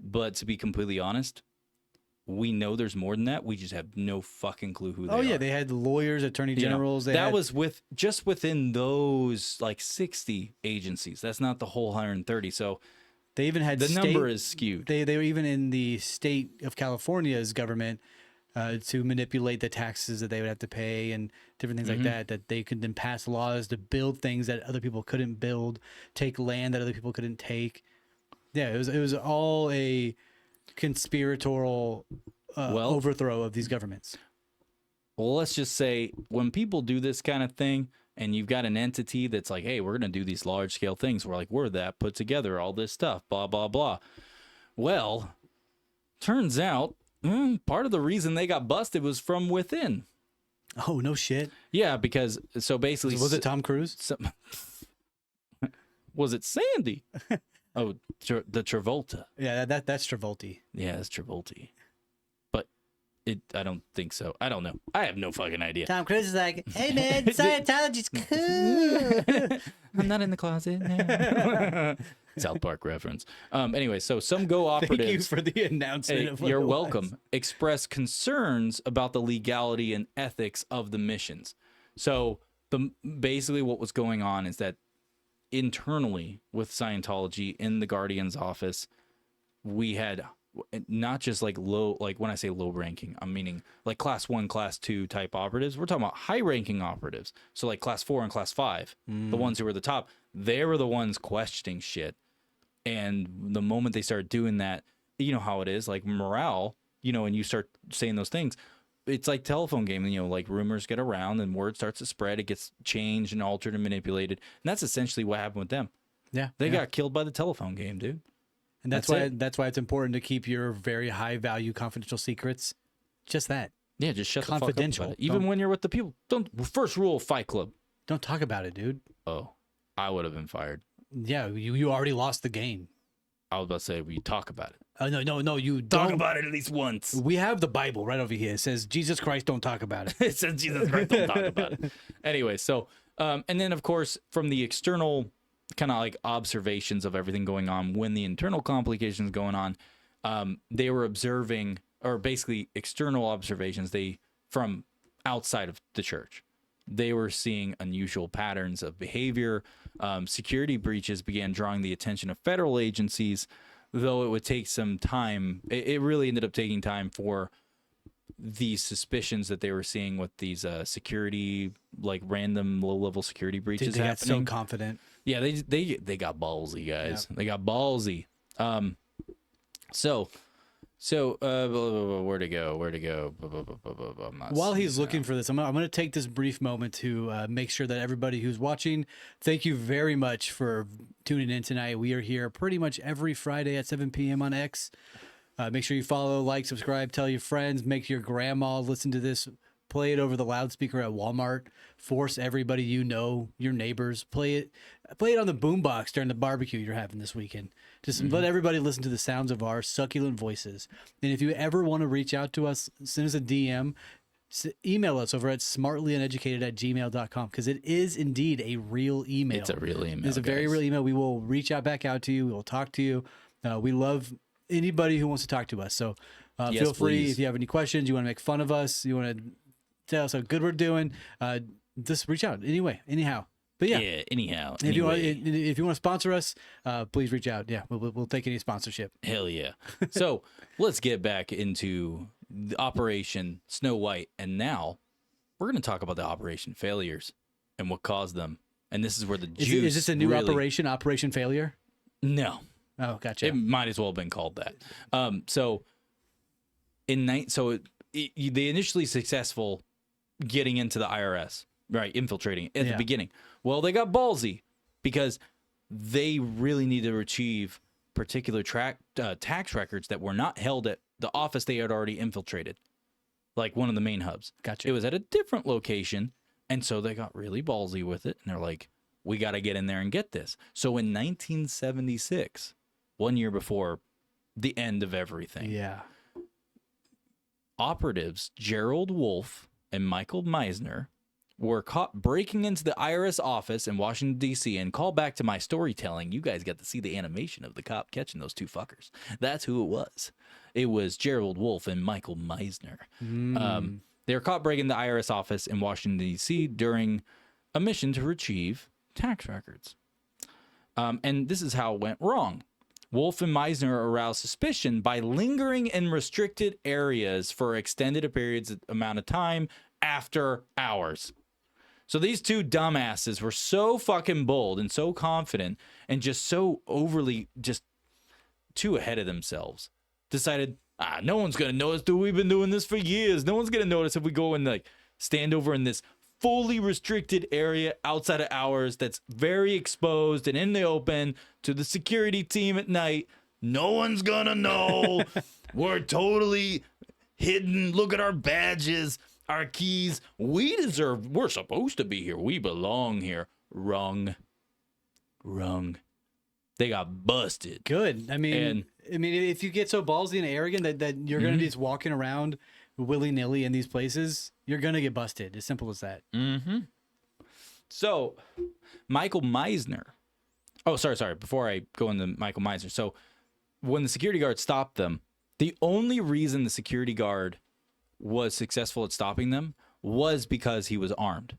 but to be completely honest, we know there's more than that. We just have no fucking clue who they are.
Oh yeah, they had lawyers, attorney generals.
Was within those like 60 agencies. That's not the whole 130. So
they even had
number is skewed.
They were even in the state of California's government to manipulate the taxes that they would have to pay and different things like that. That they could then pass laws to build things that other people couldn't build, take land that other people couldn't take. Yeah, it was all a conspiratorial overthrow of these governments.
Well, let's just say when people do this kind of thing and you've got an entity that's like, hey, we're going to do these large scale things. We're like, we're that put together all this stuff, blah, blah, blah. Well, turns out part of the reason they got busted was from within.
Oh, no shit.
Yeah, because so basically.
Was it Tom Cruise?
Was it Sandy? Oh, the Travolta.
Yeah, that's Travolta.
Yeah, that's Travolta. But I don't think so. I don't know. I have no fucking idea.
Tom Cruise is like, hey man, Scientology's cool.
I'm not in the closet now. South Park reference. Anyway, so some Go operatives.
Thank you for the announcement.
You're welcome. Express concerns about the legality and ethics of the missions. So basically what was going on is that internally with Scientology in the Guardian's office, we had not just like low, like when I say low ranking, I'm meaning like class 1, class 2 type operatives. We're talking about high ranking operatives. So like class 4 and class 5, the ones who were the top, they were the ones questioning shit. And the moment they start doing that, you know how it is, like morale, and you start saying those things, it's like telephone game, like rumors get around and word starts to spread. It gets changed and altered and manipulated. And that's essentially what happened with them. Yeah. They got killed by the telephone game, dude.
And that's why it's important to keep your very high value confidential secrets. Just that.
Yeah, just shut the fuck up about it. Even when you're with the people. First rule of Fight Club.
Don't talk about it, dude.
Oh, I would have been fired.
Yeah, you already lost the game.
I was about to say, we talk about it.
No, you
talk
don't.
about it at least once.
We have the Bible right over here. It says, Jesus Christ, don't talk about it.
It says, Jesus Christ, don't talk about it. Anyway, so, and then, of course, from the external kind of like observations of everything going on, when the internal complications going on, they were observing, or basically external observations, they from outside of the church. They were seeing unusual patterns of behavior. Security breaches began drawing the attention of federal agencies, though it would take some time. It really ended up taking time for these suspicions that they were seeing with these security, like random low-level security breaches
They got
happening.
so confident.
Yeah, they got ballsy, guys. Yep. They got ballsy. So where to go?
While he's looking for this, I'm going to take this brief moment to make sure that everybody who's watching, thank you very much for tuning in tonight. We are here pretty much every Friday at 7 p.m. on X. Make sure you follow, like, subscribe, tell your friends, make your grandma listen to this. Play it over the loudspeaker at Walmart. Force everybody you know, your neighbors. Play it on the boombox during the barbecue you're having this weekend. Just let everybody listen to the sounds of our succulent voices. And if you ever want to reach out to us, send us a DM. Email us over at smartlyuneducated@gmail.com, because it is indeed a real email.
It's a real email.
It's a very real email. We will reach out back out to you. We will talk to you. We love anybody who wants to talk to us. So feel free.
Please.
If you have any questions, you want to make fun of us, you want to tell us how good we're doing, just reach out anyhow. But yeah,
anyhow.
If you want to sponsor us, please reach out. Yeah, we'll take any sponsorship.
Hell yeah. So let's get back into the Operation Snow White, and now we're going to talk about the operation failures and what caused them. And this is where the juice.
Is this a new Operation Failure?
No.
Oh, gotcha.
It might as well have been called that. They initially successful getting into the IRS, right? Infiltrating at the beginning. Well, they got ballsy because they really need to retrieve particular tax records that were not held at the office they had already infiltrated, like one of the main hubs.
Gotcha.
It was at a different location, and so they got really ballsy with it, and they're like, we got to get in there and get this. So in 1976, 1 year before the end of everything, operatives Gerald Wolf and Michael Meisner were caught breaking into the IRS office in Washington, D.C. And call back to my storytelling, you guys got to see the animation of the cop catching those two fuckers. That's who it was. It was Gerald Wolf and Michael Meisner. They were caught breaking the IRS office in Washington, D.C. during a mission to retrieve tax records. And this is how it went wrong. Wolf and Meisner aroused suspicion by lingering in restricted areas for extended periods amount of time after hours. So these two dumbasses were so fucking bold and so confident and just so overly just too ahead of themselves. Decided, no one's going to notice, dude. We've been doing this for years. No one's going to notice if we go and like stand over in this fully restricted area outside of hours that's very exposed and in the open to the security team at night. No one's gonna know. We're totally hidden. Look at our badges, our keys. We're supposed to be here. We belong here. Wrong. They got busted.
Good. I mean, if you get so ballsy and arrogant that you're going to be just walking around willy-nilly in these places, you're going to get busted. As simple as that.
Mm-hmm. So, Michael Meisner. Oh, sorry. Before I go into Michael Meisner. So, when the security guard stopped them, the only reason the security guard was successful at stopping them was because he was armed.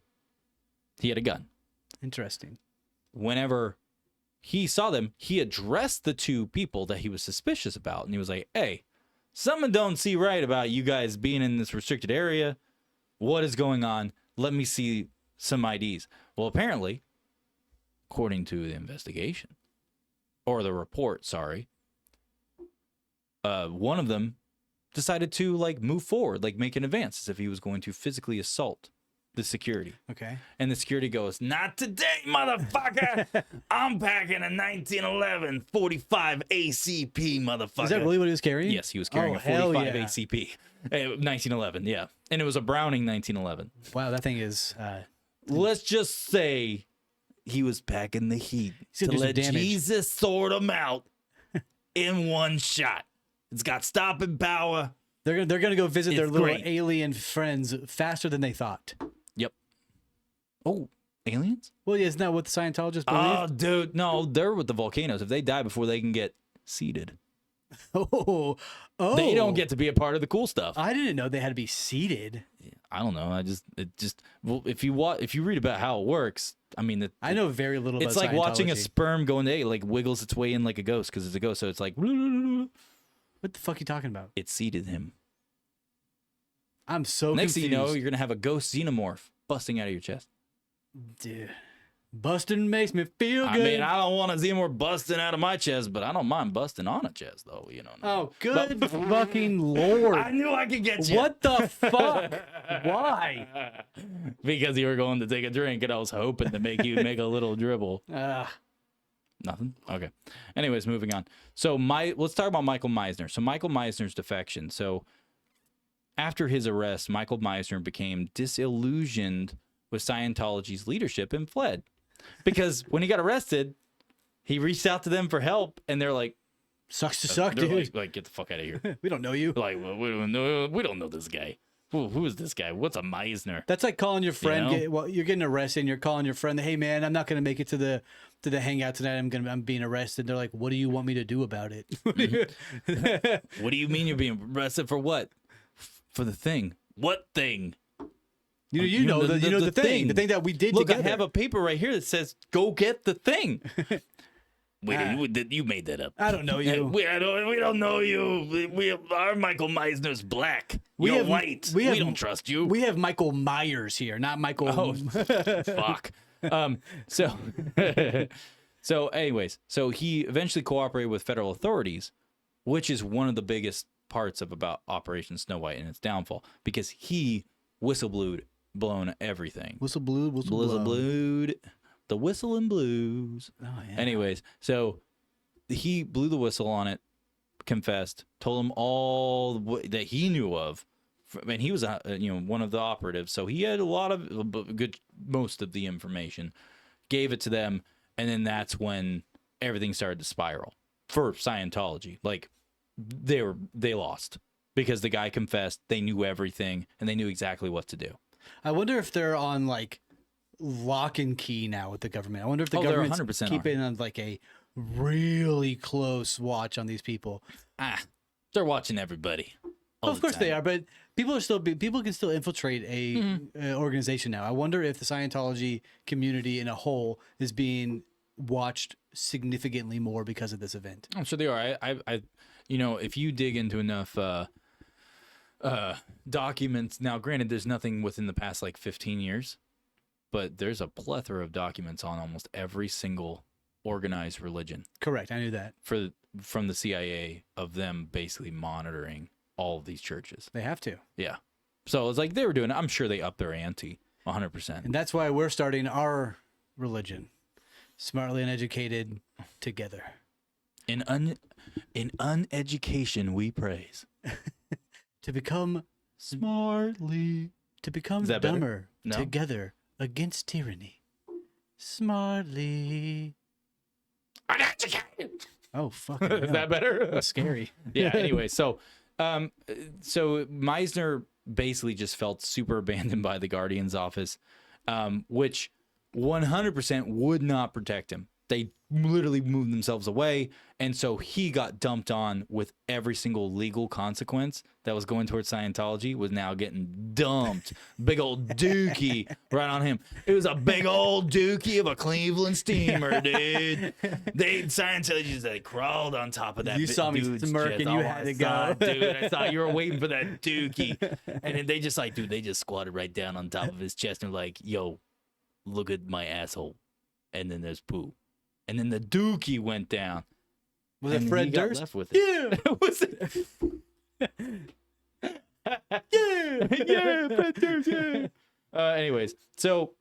He had a gun.
Interesting.
Whenever he saw them, he addressed the two people that he was suspicious about. And he was like, hey, something don't see right about you guys being in this restricted area. What is going on? Let me see some IDs. Well, apparently, according to the investigation, or the report, sorry, one of them decided to like move forward, like make an advance as if he was going to physically assault the security.
Okay.
And the security goes, not today, motherfucker. I'm packing a 1911 45 ACP, motherfucker.
Is that really what he was carrying?
Yes, he was carrying a 45 ACP. 1911, yeah. And it was a Browning 1911.
Wow, that thing is...
Let's just say he was packing the heat to let Jesus sort him out in one shot. It's got stopping power.
They're gonna go visit their little alien friends faster than they thought.
Yep. Oh, aliens?
Well, yeah, isn't that what the Scientologists believe?
Oh, dude, no, they're with the volcanoes. If they die before they can get seeded,
Oh,
They don't get to be a part of the cool stuff.
I didn't know they had to be seated.
I don't know. Well, if you read about how it works, I mean,
I know very little about
it's like watching a
Scientology.
sperm go into egg, like wiggles its way in like a ghost because it's a ghost. So it's like,
What the fuck are you talking about?
it seeded him.
I'm so
Next thing you know,
confused.
you're going to have a ghost xenomorph busting out of your chest.
Dude, busting makes me feel good.
I mean, I don't want a xenomorph busting out of my chest, but I don't mind busting on a chest, though. You know.
Oh, good fucking lord.
I knew I could get you.
What the fuck? Why?
Because you were going to take a drink, and I was hoping to make you make a little dribble. Nothing? Okay. Anyways, moving on. So let's talk about Michael Meisner. So Michael Meisner's defection. So after his arrest, Michael Meisner became disillusioned with Scientology's leadership and fled. Because when he got arrested, he reached out to them for help, and they're like,
Sucks to suck, dude.
like, get the fuck out of here.
We don't know you.
Like, well, we don't know this guy. Who is this guy? What's a Meisner?
That's like calling your friend.
You know?
You're getting arrested, and you're calling your friend. Hey, man, I'm not gonna make it to the hangout tonight. I'm being arrested. They're like, what do you want me to do about it?
What do you mean you're being arrested for what? For the thing. What thing?
You know the thing. The thing that we did
Look,
together.
I have a paper right here that says, "Go get the thing." Wait, you made that up.
I don't know you.
We don't know you. Our Michael Meisner's black. You're white. We don't trust you.
We have Michael Myers here, not Michael.
Oh, fuck. So, so anyways, so he eventually cooperated with federal authorities, which is one of the biggest parts of about Operation Snow White and its downfall, because he blown everything.
Whistle blowed.
The whistle and blues.
Oh, yeah.
Anyways, so he blew the whistle on it, confessed, told him all that he knew of, and he was one of the operatives, so he had a lot of most of the information, gave it to them, and then that's when everything started to spiral for Scientology. Like they lost because the guy confessed, they knew everything, and they knew exactly what to do.
I wonder if they're on like lock and key now with the government. I wonder if the
they're
government's
100%
keeping on like a really close watch on these people.
They're watching everybody.
Of course they are, but people can still infiltrate a organization now. I wonder if the Scientology community in a whole is being watched significantly more because of this event.
I'm sure they are. I if you dig into enough documents, now granted, there's nothing within the past like 15 years, but there's a plethora of documents on almost every single organized religion.
Correct, I knew that.
From the CIA, of them basically monitoring all of these churches.
They have to.
Yeah. So it's like they were doing it. I'm sure they upped their ante 100%.
And that's why we're starting our religion. Smartly uneducated together.
In uneducation, we praise.
To become
Smartly.
To become
Is that better?
dumber
No?
together against tyranny. Smartly.
Uneducated.
Oh, fucking
Is that better?
That's scary.
Yeah. Anyway, so Meisner basically just felt super abandoned by the Guardian's office, which 100% would not protect him. They literally moved themselves away, and so he got dumped on with every single legal consequence that was going towards Scientology was now getting dumped. Big old dookie right on him. It was a big old dookie of a Cleveland steamer, dude. Scientology just like crawled on top of that.
You saw me
dude's
smirk
chest.
and you
Oh,
had to
I saw
go.
it, dude. I thought you were waiting for that dookie, and then they just squatted right down on top of his chest and like, yo, look at my asshole, and then there's poo. And then the dookie went down.
Was it Fred Durst?
Left with it. Yeah. Was it? yeah, Fred Durst. Yeah. Anyways, so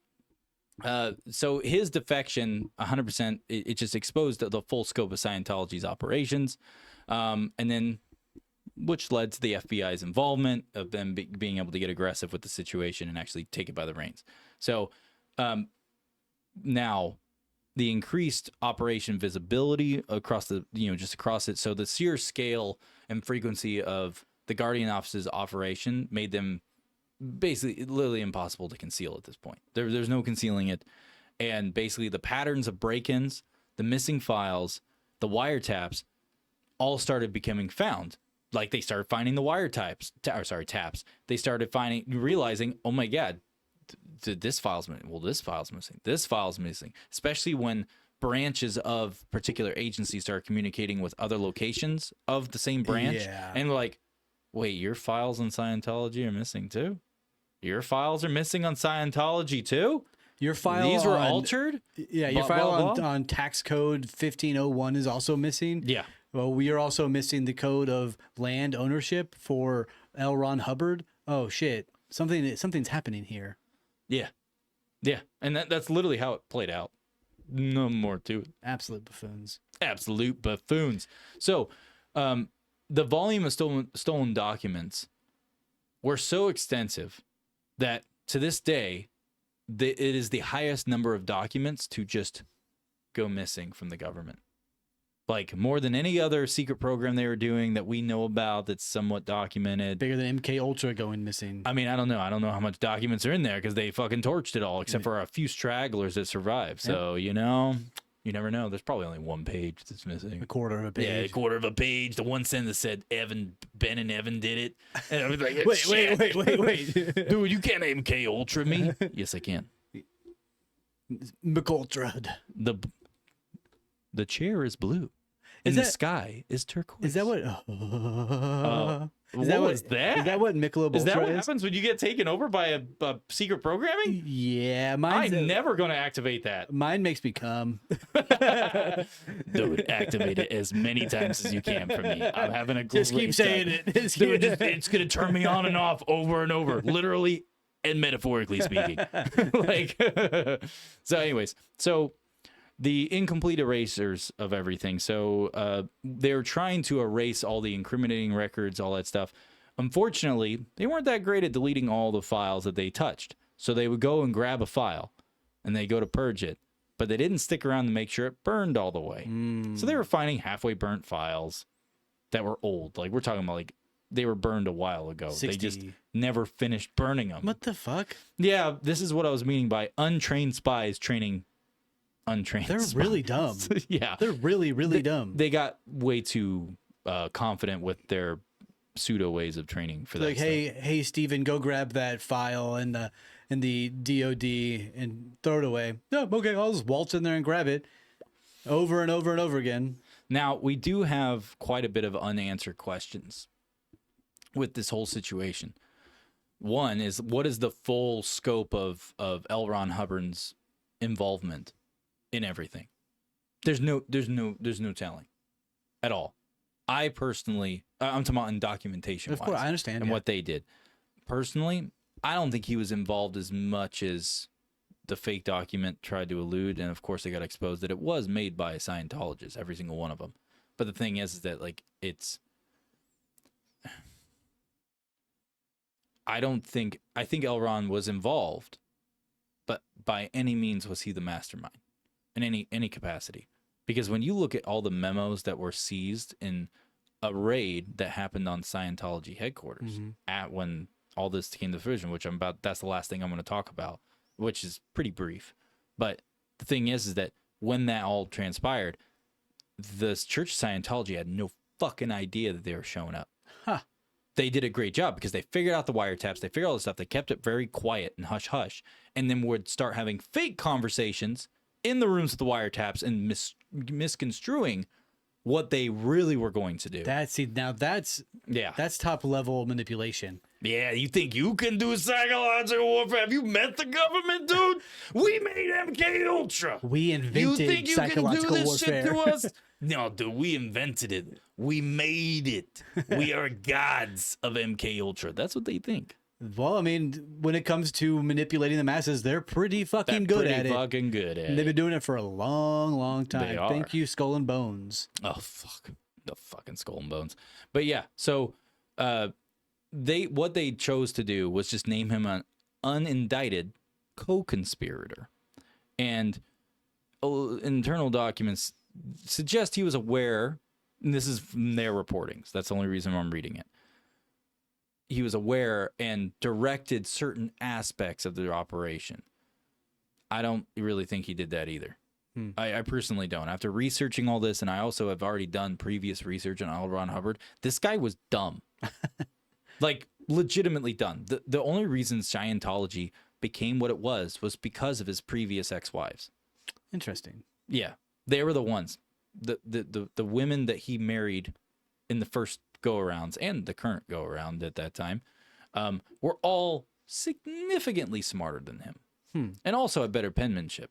his defection, 100%, it just exposed the full scope of Scientology's operations, and then which led to the FBI's involvement of them being able to get aggressive with the situation and actually take it by the reins. So now, the increased operation visibility across across it. So the sheer scale and frequency of the Guardian Office's operation made them basically literally impossible to conceal at this point. There's no concealing it. And basically the patterns of break-ins, the missing files, the wiretaps, all started becoming found. Like they started finding the wiretaps, taps. They started realizing, oh my God, this file's missing. Well, this file's missing. This file's missing. Especially when branches of particular agencies start communicating with other locations of the same branch.
Yeah.
And like, wait, your files on Scientology are missing too? Your files are missing on Scientology too?
Your file
These were
on-
altered?
Yeah, your
Blah,
file
blah, blah.
on tax code 1501 is also missing.
Yeah.
Well, we are also missing the code of land ownership for L. Ron Hubbard. Oh shit, something's happening here.
Yeah. Yeah. And that's literally how it played out. No more to it.
Absolute buffoons.
Absolute buffoons. So, the volume of stolen documents were so extensive that to this day, it is the highest number of documents to just go missing from the government. Like more than any other secret program they were doing that we know about that's somewhat documented.
Bigger than MK Ultra going missing.
I mean, I don't know. I don't know how much documents are in there because they fucking torched it all, except for a few stragglers that survived. So, you know, you never know. There's probably only one page that's missing.
A quarter of a page.
Yeah, a quarter of a page. The one sentence that said Ben and Evan did it. And I was like,
wait.
dude, you can't MK Ultra me. Yes, I can.
McUltra.
The chair is blue. And the sky is turquoise.
Is that what?
Is that what was that?
Is that what Michelob
Is that
Ultra
what happens when you get taken over by a secret programming?
Yeah,
I'm never going to activate that.
Mine makes me come.
Dude, activate it as many times as you can for me. I'm having a great
Just keep saying
time.
it.
Dude, it's going to turn me on and off over and over, literally and metaphorically speaking. So anyways, the incomplete erasers of everything. So they're trying to erase all the incriminating records, all that stuff. Unfortunately, they weren't that great at deleting all the files that they touched. So they would go and grab a file and they go to purge it, but they didn't stick around to make sure it burned all the way. So they were finding halfway burnt files that were old. Like we're talking about like they were burned a while ago.
60.
They just never finished burning them.
What the fuck?
Yeah, this is what I was meaning by untrained spies training untrained
They're
spies.
really dumb.
Yeah.
They're really dumb.
They got way too confident with their pseudo ways of training for that.
Like, hey, Steven, go grab that file in the DOD and throw it away. No, okay, I'll just waltz in there and grab it over and over and over again.
Now, we do have quite a bit of unanswered questions with this whole situation. One is, what is the full scope of L. Ron Hubbard's involvement in everything? There's no telling at all. I personally, I'm talking about in documentation.
Of course, I understand.
And what they did. Personally, I don't think he was involved as much as the fake document tried to allude. And of course, they got exposed that it was made by a Scientologist, every single one of them. But the thing is that like I think L. Ron was involved, but by any means was he the mastermind in any capacity. Because when you look at all the memos that were seized in a raid that happened on Scientology headquarters at when all this came to fruition, which that's the last thing I'm going to talk about, which is pretty brief. But the thing is that when that all transpired, the Church of Scientology had no fucking idea that they were showing up.
Huh.
They did a great job because they figured out the wiretaps. They figured out all this stuff. They kept it very quiet and hush hush, and then would start having fake conversations in the rooms with the wiretaps and misconstruing what they really were going to do.
That's top level manipulation.
Yeah, you think you can do psychological warfare? Have you met the government, dude? We made MK Ultra.
We invented
You think you can do
psychological
this
warfare.
shit to us? No, dude, we invented it. We made it. We are gods of MK Ultra. That's what they think.
Well, I mean, when it comes to manipulating the masses, they're pretty fucking good at it.
Fucking good at
And they've
it.
been doing it for a long, long time.
They are.
Thank you, Skull and Bones.
Oh fuck, the fucking skull and bones. But yeah, so what they chose to do was just name him an unindicted co-conspirator, and internal documents suggest he was aware. And this is from their reportings. That's the only reason I'm reading it. He was aware and directed certain aspects of their operation. I don't really think he did that either. I personally don't. After researching all this, and I also have already done previous research on L. Ron Hubbard, this guy was dumb. Like, legitimately dumb. The only reason Scientology became what it was because of his previous ex-wives.
Interesting.
Yeah, they were the ones. The women that he married in the first go-arounds and the current go-around at that time were all significantly smarter than him. And also had better penmanship.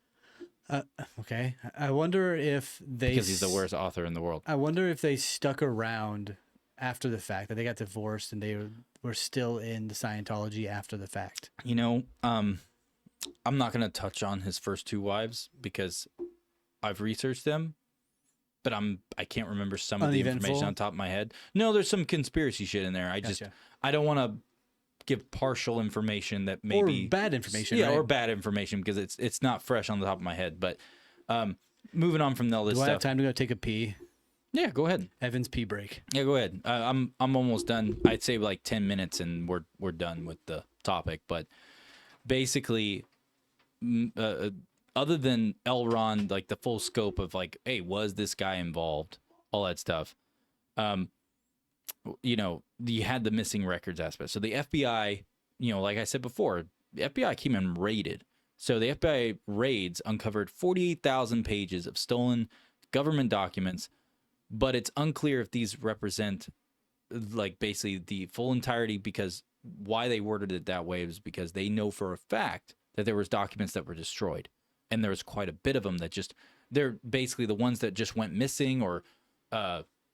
Okay. I wonder if they...
Because he's the worst author in the world.
I wonder if they stuck around after the fact, that they got divorced and they were still in the Scientology after the fact.
You know, I'm not going to touch on his first two wives because I've researched them, but I can't remember some of the information on top of my head. No, there's some conspiracy shit in there. I don't want to give partial information that maybe...
Or bad information,
yeah,
right?
or bad information because it's not fresh on the top of my head. But moving on from all this stuff...
Do I have time to go take a pee?
Yeah, go ahead.
Evan's pee break.
Yeah, go ahead. I'm almost done. I'd say like 10 minutes and we're done with the topic. But basically, other than L. Ron, like the full scope of like, hey, was this guy involved? All that stuff. You know, you had the missing records aspect. So the FBI, you know, like I said before, the FBI came and raided. So the FBI raids uncovered 48,000 pages of stolen government documents, but it's unclear if these represent like basically the full entirety, because why they worded it that way is because they know for a fact that there was documents that were destroyed. And there was quite a bit of them that just, they're basically the ones that just went missing or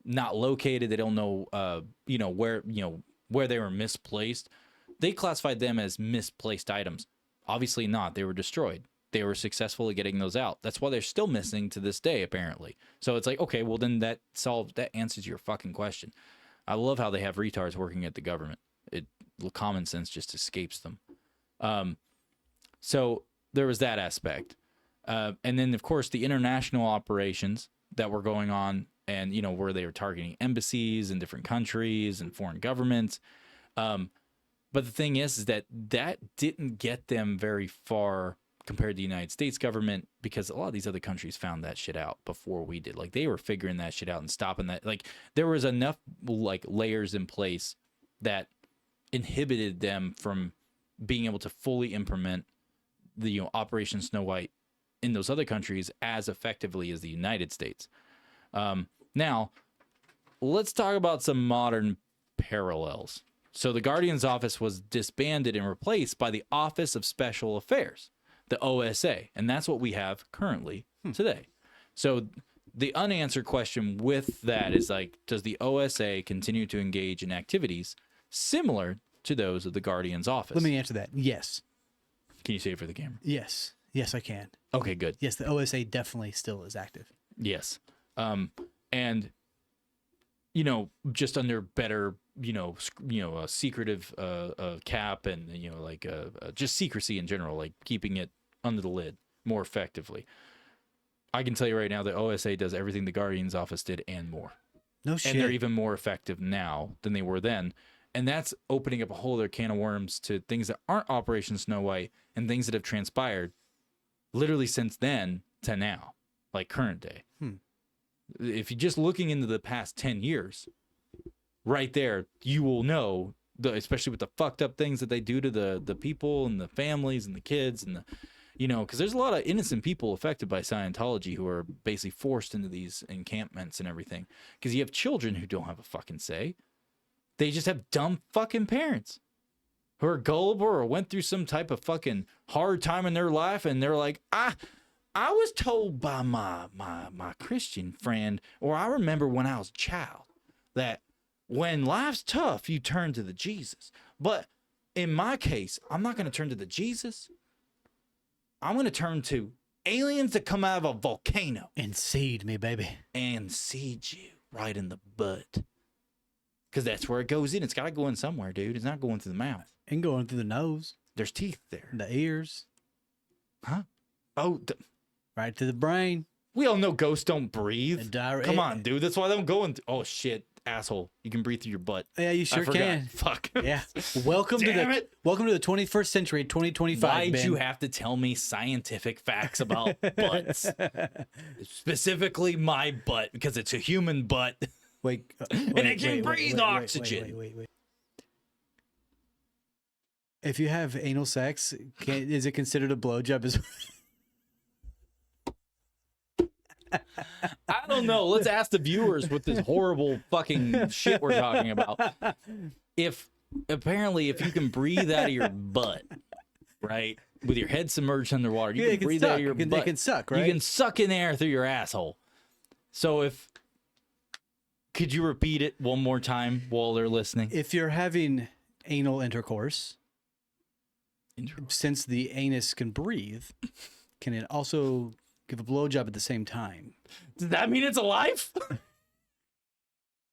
not located. They don't know, you know, where they were misplaced. They classified them as misplaced items. Obviously not. They were destroyed. They were successful at getting those out. That's why they're still missing to this day, apparently. So it's like, okay, well then that answers your fucking question. I love how they have retards working at the government. Common sense just escapes them. So there was that aspect. And then, of course, the international operations that were going on and, you know, where they were targeting embassies in different countries and foreign governments. But the thing is that didn't get them very far compared to the United States government, because a lot of these other countries found that shit out before we did. Like, they were figuring that shit out and stopping that. Like, there was enough, like, layers in place that inhibited them from being able to fully implement the, you know, Operation Snow White in those other countries as effectively as the United States. Now, let's talk about some modern parallels. So the Guardian's office was disbanded and replaced by the Office of Special Affairs, the OSA, and that's what we have currently today. So the unanswered question with that is, like, does the OSA continue to engage in activities similar to those of the Guardian's office?
Let me answer that. Yes.
Can you say it for the camera?
Yes. Yes, I can.
Okay, good.
Yes, the OSA definitely still is active.
Yes. And, you know, just under better, a secretive cap and, you know, like just secrecy in general, like keeping it under the lid more effectively. I can tell you right now that OSA does everything the Guardian's office did and more.
No shit.
And they're even more effective now than they were then. And that's opening up a whole other can of worms to things that aren't Operation Snow White and things that have transpired literally since then to now, like current day. If you're just looking into the past 10 years, right there, you will know, especially with the fucked up things that they do to the people and the families and the kids and because there's a lot of innocent people affected by Scientology who are basically forced into these encampments and everything. Because you have children who don't have a fucking say. They just have dumb fucking parents who are gullible or went through some type of fucking hard time in their life, and they're like, I was told by my Christian friend, or I remember when I was a child, that when life's tough, you turn to the Jesus. But in my case, I'm not going to turn to the Jesus. I'm going to turn to aliens that come out of a volcano.
And seed me, baby.
And seed you right in the butt. Because that's where it goes in. It's got to go in somewhere, dude. It's not going through the mouth.
And going through the nose.
There's teeth there.
The ears.
Huh? Oh.
Right to the brain.
We all know ghosts don't breathe.
And
Come on, dude. That's why they don't go in. Oh, shit. asshole. You can breathe through your butt.
Yeah, you
I
sure
forgot.
can.
Fuck.
Yeah. Welcome
Damn
to
it.
the 21st century, 2025.
Why'd
Ben.
you have to tell me scientific facts about butts? Specifically my butt, because it's a human butt.
Wait,
And it can breathe oxygen.
Wait. If you have anal sex, is it considered a blowjob as
I don't know. Let's ask the viewers with this horrible fucking shit we're talking about. If you can breathe out of your butt, right, with your head submerged underwater, you can breathe out of your butt.
It can suck, right?
You can suck in air through your asshole. So could you repeat it one more time while they're listening?
If you're having anal intercourse, since the anus can breathe, can it also give a blowjob at the same time?
Does that mean it's alive?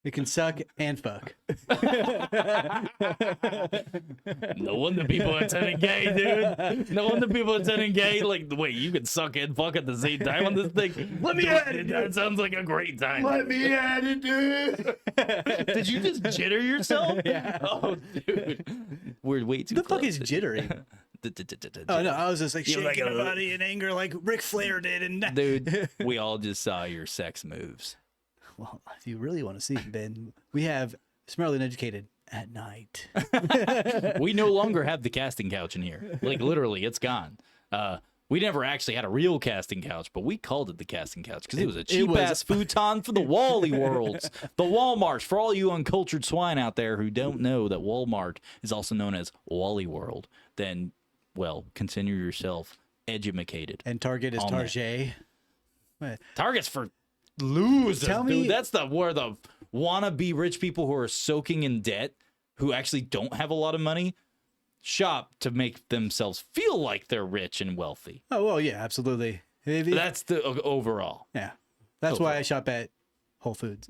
It can suck and fuck.
No wonder people are turning gay, dude. No wonder people are turning gay. Like, wait, you can suck and fuck at the same time on this thing? Let me add it. That sounds like a great time. Let me add it, dude. Did you just jitter yourself?
Yeah.
Oh, dude. We're way too
The
close.
fuck is jittering? Oh no, I was just like
You're
shaking
like
my body in anger like Ric Flair did. And
Dude, we all just saw your sex moves.
well, if you really want to see it, Ben, we have Smartly Uneducated at night.
We no longer have the casting couch in here. Like, literally, it's gone. We never actually had a real casting couch, but we called it the casting couch because it was a cheap-ass futon for the Wally worlds. The Walmarts, for all you uncultured swine out there who don't know that Walmart is also known as Wally World, then, well, consider yourself edumacated.
And Target is Target.
Target's for losers,
Tell me-
dude. That's where the wannabe rich people who are soaking in debt, who actually don't have a lot of money, shop to make themselves feel like they're rich and wealthy.
Oh, well, yeah, absolutely.
That's the overall.
Yeah. That's why I shop at Whole Foods.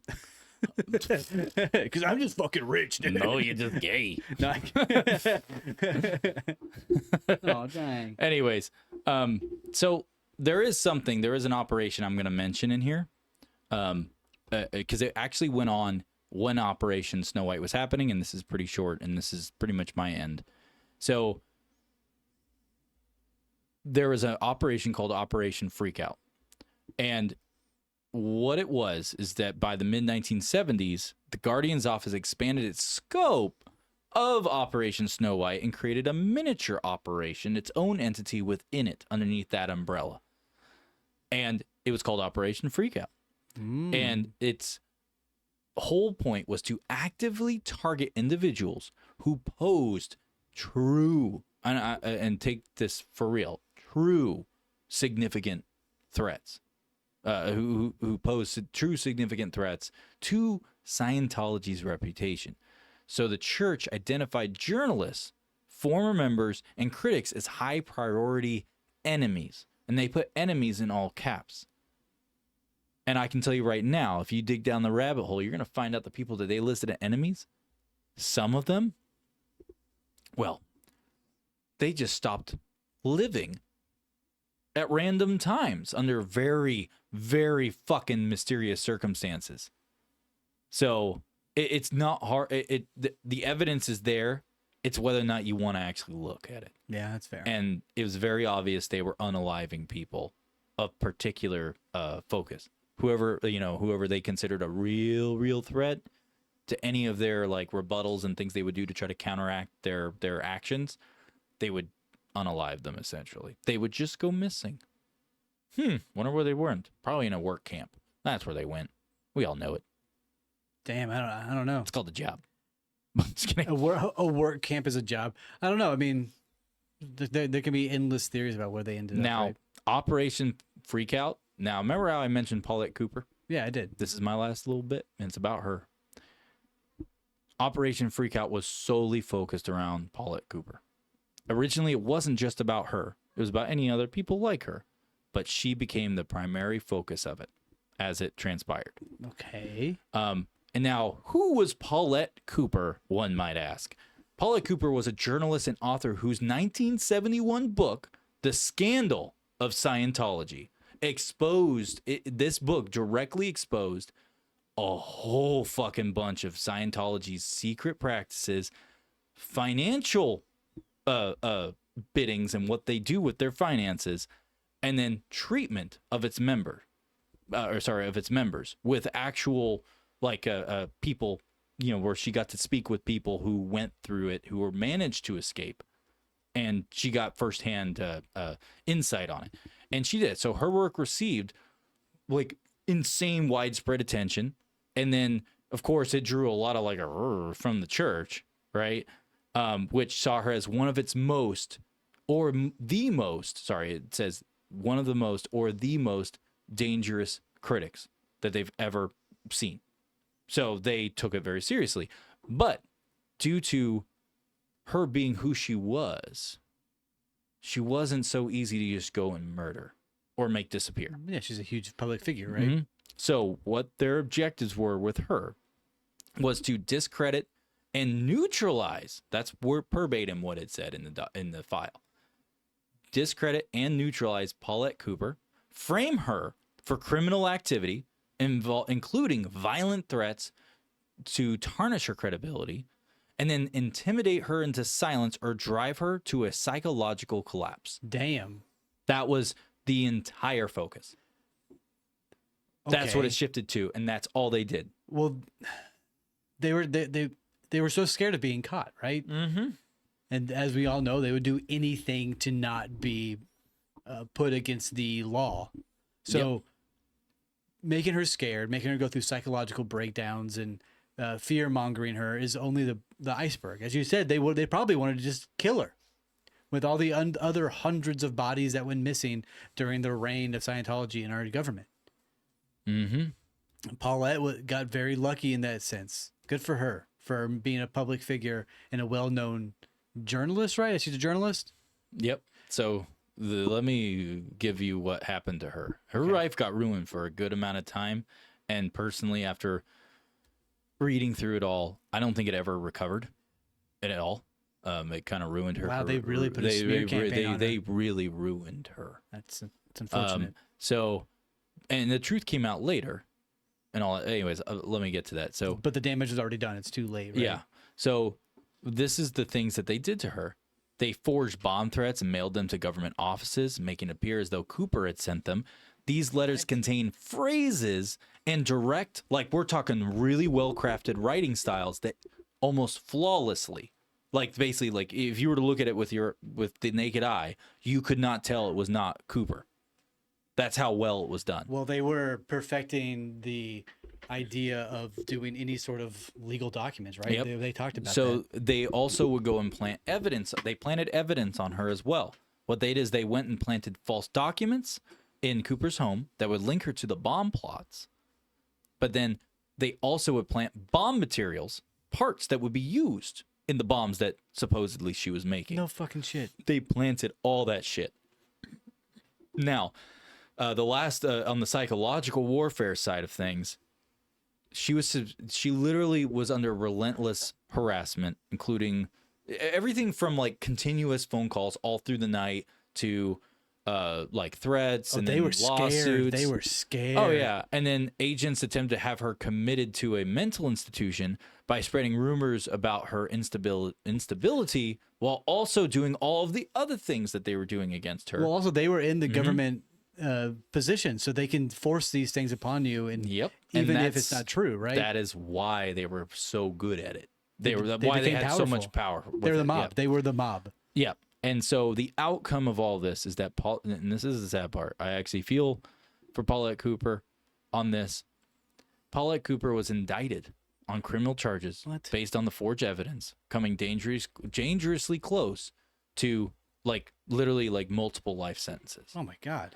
Because I'm just fucking rich, dude.
No, you're just gay.
No, oh, dang.
Anyways, so there is an operation I'm going to mention in here, because it actually went on when Operation Snow White was happening, and this is pretty short, and this is pretty much my end. So there was an operation called Operation Freakout, and what it was is that by the mid-1970s, the Guardian's office expanded its scope of Operation Snow White and created a miniature operation, its own entity within it, underneath that umbrella. And it was called Operation Freakout. And its whole point was to actively target individuals who posed true, and take this for real, true significant threats. Who posed true significant threats to Scientology's reputation. So the church identified journalists, former members, and critics as high priority enemies. And they put enemies in all caps. And I can tell you right now, if you dig down the rabbit hole, you're going to find out the people that they listed as enemies, some of them, well, they just stopped living at random times under very, very fucking mysterious circumstances. So it's not hard. The evidence is there. It's whether or not you want to actually look at it.
Yeah, that's fair.
And it was very obvious they were unaliving people of particular focus. Whoever they considered a real threat to any of their like rebuttals and things they would do to try to counteract their actions, they would unalive them essentially. They would just go missing. Wonder where they went. Probably in a work camp. That's where they went. We all know it.
Damn, I don't know.
It's called a job. Just kidding.
A work camp is a job. I don't know. I mean, there can be endless theories about where they ended up.
Now,
right?
Operation Freakout. Now, remember how I mentioned Paulette Cooper?
Yeah, I did.
This is my last little bit, and it's about her. Operation Freakout was solely focused around Paulette Cooper. Originally, it wasn't just about her. It was about any other people like her. But she became the primary focus of it as it transpired.
Okay.
And now, who was Paulette Cooper, one might ask? Paulette Cooper was a journalist and author whose 1971 book, The Scandal of Scientology, this book directly exposed a whole fucking bunch of Scientology's secret practices, financial biddings and what they do with their finances, and then treatment of its of its members with actual like people, where she got to speak with people who went through it, who were managed to escape, and she got firsthand insight on it, and she did. So her work received like insane widespread attention, and then of course it drew a lot of like a from the church, right? Which saw her as one of its most, or the most, sorry, it says one of the most or the most dangerous critics that they've ever seen. So they took it very seriously. But due to her being who she wasn't so easy to just go and murder or make disappear.
Yeah, she's a huge public figure, right?
Mm-hmm. So what their objectives were with her was to discredit and neutralize. That's verbatim what it said in the file. Discredit and neutralize Paulette Cooper, frame her for criminal activity, including violent threats to tarnish her credibility, and then intimidate her into silence or drive her to a psychological collapse.
Damn.
That was the entire focus. That's
Okay.
what it shifted to, and that's all they did.
Well, they were so scared of being caught, right?
Mm-hmm.
And as we all know, they would do anything to not be put against the law. So making her scared, making her go through psychological breakdowns and fear mongering her is only the iceberg. As you said, they probably wanted to just kill her with all the other hundreds of bodies that went missing during the reign of Scientology in our government.
Mm-hmm.
Paulette got very lucky in that sense. Good for her for being a public figure and a well-known journalist, right? She's a journalist.
Yep. So let me give you what happened to her. Her life got ruined for a good amount of time. And personally, after reading through it all, I don't think it ever recovered at all. It kind of ruined her.
Wow, they really put a smear campaign on her.
They really ruined her.
It's unfortunate.
And the truth came out later. And all. Anyways, let me get to that. So,
but the damage was already done. It's too late, right?
Yeah. So this is the things that they did to her. They forged bomb threats and mailed them to government offices, making it appear as though Cooper had sent them. These letters contain phrases and direct, like we're talking really well-crafted writing styles that almost flawlessly, like basically, like if you were to look at it with the naked eye, you could not tell it was not Cooper. That's how well it was done.
Well, they were perfecting the idea of doing any sort of legal documents, right?
Yep.
They talked about that.
So they also would go and plant evidence. They planted evidence on her as well. What they did is they went and planted false documents in Cooper's home that would link her to the bomb plots. But then they also would plant bomb materials, parts that would be used in the bombs that supposedly she was making.
No fucking shit.
They planted all that shit. Now, the last on the psychological warfare side of things, she literally was under relentless harassment, including everything from like continuous phone calls all through the night to like threats and
they
then
were
lawsuits.
scared. They were scared.
Oh yeah, and then agents attempt to have her committed to a mental institution by spreading rumors about her instability while also doing all of the other things that they were doing against her.
Well, also they were in the government position, so they can force these things upon you, and even if it's not true, right?
That is why they were so good at it. They had
became
so much power.
They were the mob.
Yeah.
They were the mob.
Yeah. And so the outcome of all this is that and this is the sad part. I actually feel for Paulette Cooper on this. Paulette Cooper was indicted on criminal charges based on the forged evidence, coming dangerously close to like literally like multiple life sentences.
Oh my God.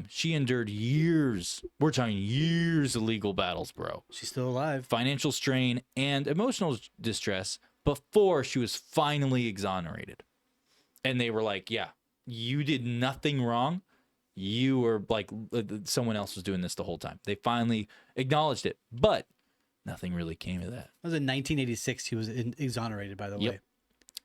She endured years. We're talking years of legal battles, bro.
She's still alive.
Financial strain and emotional distress before she was finally exonerated. And they were like, yeah, you did nothing wrong. You were like, someone else was doing this the whole time. They finally acknowledged it, but nothing really came of that.
That was in 1986. He was exonerated, by the way.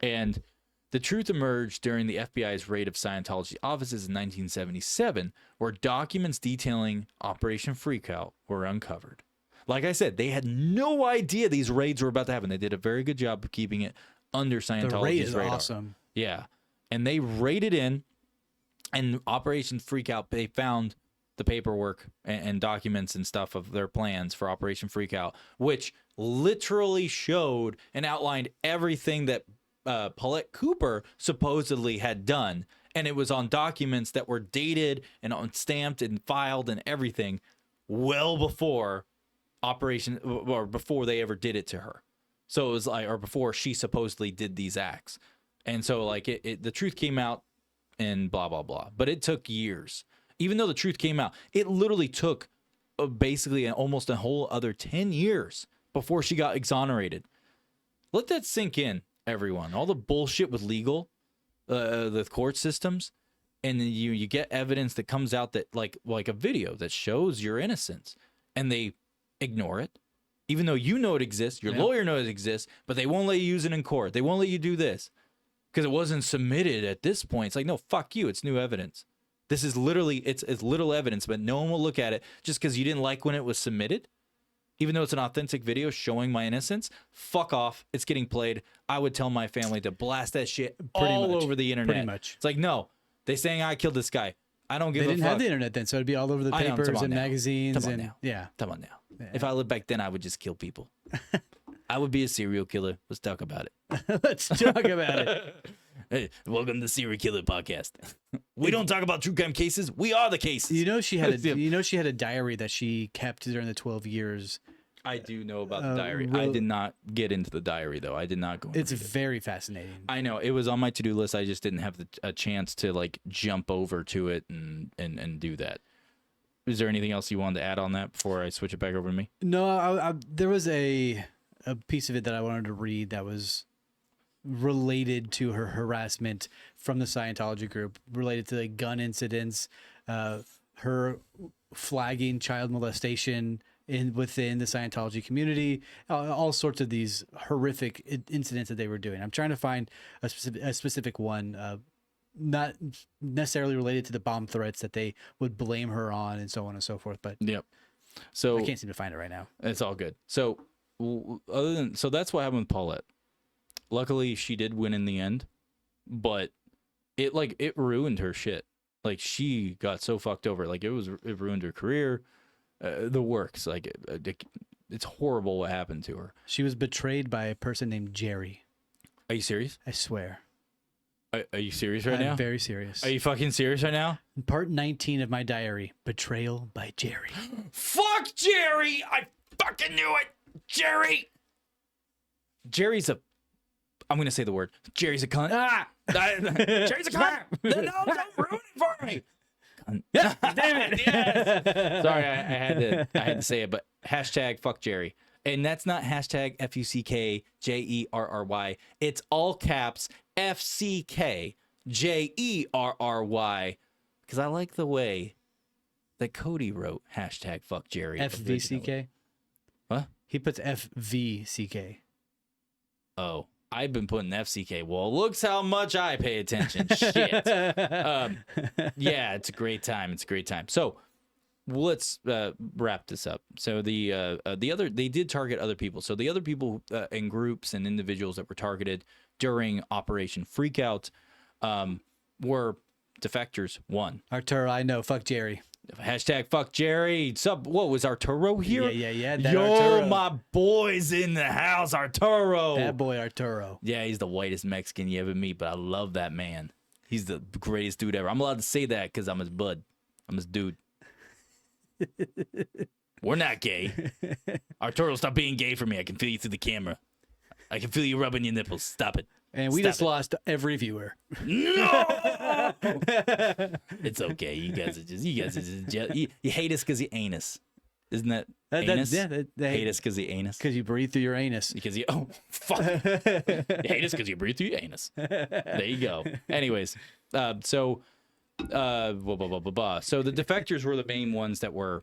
And the truth emerged during the FBI's raid of Scientology offices in 1977, where documents detailing Operation Freakout were uncovered. Like I said, they had no idea these raids were about to happen. They did a very good job of keeping it under Scientology's
The raid is
radar.
awesome.
Yeah. And they raided in, and Operation Freakout, they found the paperwork and documents and stuff of their plans for Operation Freakout, which literally showed and outlined everything that Paulette Cooper supposedly had done. And it was on documents that were dated and stamped and filed and everything well before Operation, or before they ever did it to her. So it was like, or before she supposedly did these acts. And so like the truth came out and blah, blah, blah. But it took years. Even though the truth came out, it literally took basically almost a whole other 10 years before she got exonerated. Let that sink in, everyone. All the bullshit with legal, the court systems, and then you get evidence that comes out that like a video that shows your innocence, and they ignore it. Even though you know it exists, your lawyer knows it exists, but they won't let you use it in court. They won't let you do this because it wasn't submitted at this point. It's like, no, fuck you. It's new evidence. This is literally, it's little evidence, but no one will look at it just because you didn't like when it was submitted. Even though it's an authentic video showing my innocence, fuck off. It's getting played. I would tell my family to blast that shit all over the internet.
Pretty much.
It's like, no, they saying I killed this guy. I don't give a fuck.
They didn't have the internet then, so it'd be all over the papers and magazines.
Come on
and
now.
Yeah.
Come on now. Yeah. If I lived back then, I would just kill people. I would be a serial killer. Let's talk about it.
Let's talk about it.
Hey, welcome to the Serial Killer Podcast. We don't talk about true crime cases. We are the cases.
You know she had a diary that she kept during the 12 years.
I do know about the diary. I did not get into the diary though. I did not go.
It's very fascinating.
I know it was on my to-do list. I just didn't have a chance to like jump over to it and do that. Is there anything else you wanted to add on that before I switch it back over to me?
No, there was a piece of it that I wanted to read that was related to her harassment from the Scientology group, related to the gun incidents, her flagging child molestation within the Scientology community, all sorts of these horrific incidents that they were doing. I'm trying to find a specific one, not necessarily related to the bomb threats that they would blame her on and so on and so forth. But
yep. So
I can't seem to find it right now.
It's all good. So that's what happened with Paulette. Luckily, she did win in the end, but it ruined her shit. Like she got so fucked over. Like it ruined her career. The works. Like it's horrible what happened to her.
She was betrayed by a person named Jerry.
Are you serious?
I swear.
Are you serious right now?
I'm very serious.
Are you fucking serious right now?
Part 19 of my diary, Betrayal by Jerry.
Fuck Jerry! I fucking knew it! Jerry! Jerry's a... I'm going to say the word. Jerry's a cunt. Ah! Jerry's a cunt! No, don't ruin it for me! Damn it! Yes! Sorry, I had to say it, but hashtag fuck Jerry. And that's not hashtag FUCKJERRY. It's all caps FCKJERRY. Because I like the way that Cody wrote hashtag fuck Jerry.
FVCK?
What?
He puts FVCK.
Oh, I've been putting FCK. Well, looks how much I pay attention. Shit. Yeah, it's a great time. It's a great time. So let's wrap this up. So the other, they did target other people. So the other people and groups and individuals that were targeted during Operation Freakout were defectors. One.
Arturo, I know. Fuck Jerry.
Hashtag fuck Jerry. What was Arturo here?
Yeah.
Yo,
Arturo.
my boy's in the house, Arturo.
That boy Arturo.
Yeah, he's the whitest Mexican you ever meet, but I love that man. He's the greatest dude ever. I'm allowed to say that because I'm his bud. I'm his dude. We're not gay. Arturo, stop being gay for me. I can feel you through the camera. I can feel you rubbing your nipples. Stop it.
And we just lost every viewer.
No! It's okay. You guys are just you hate us because you anus. Isn't that anus? They hate us because you anus.
Because you breathe through your anus.
Because you fuck. You hate us because you breathe through your anus. There you go. Anyways, so the defectors were the main ones that were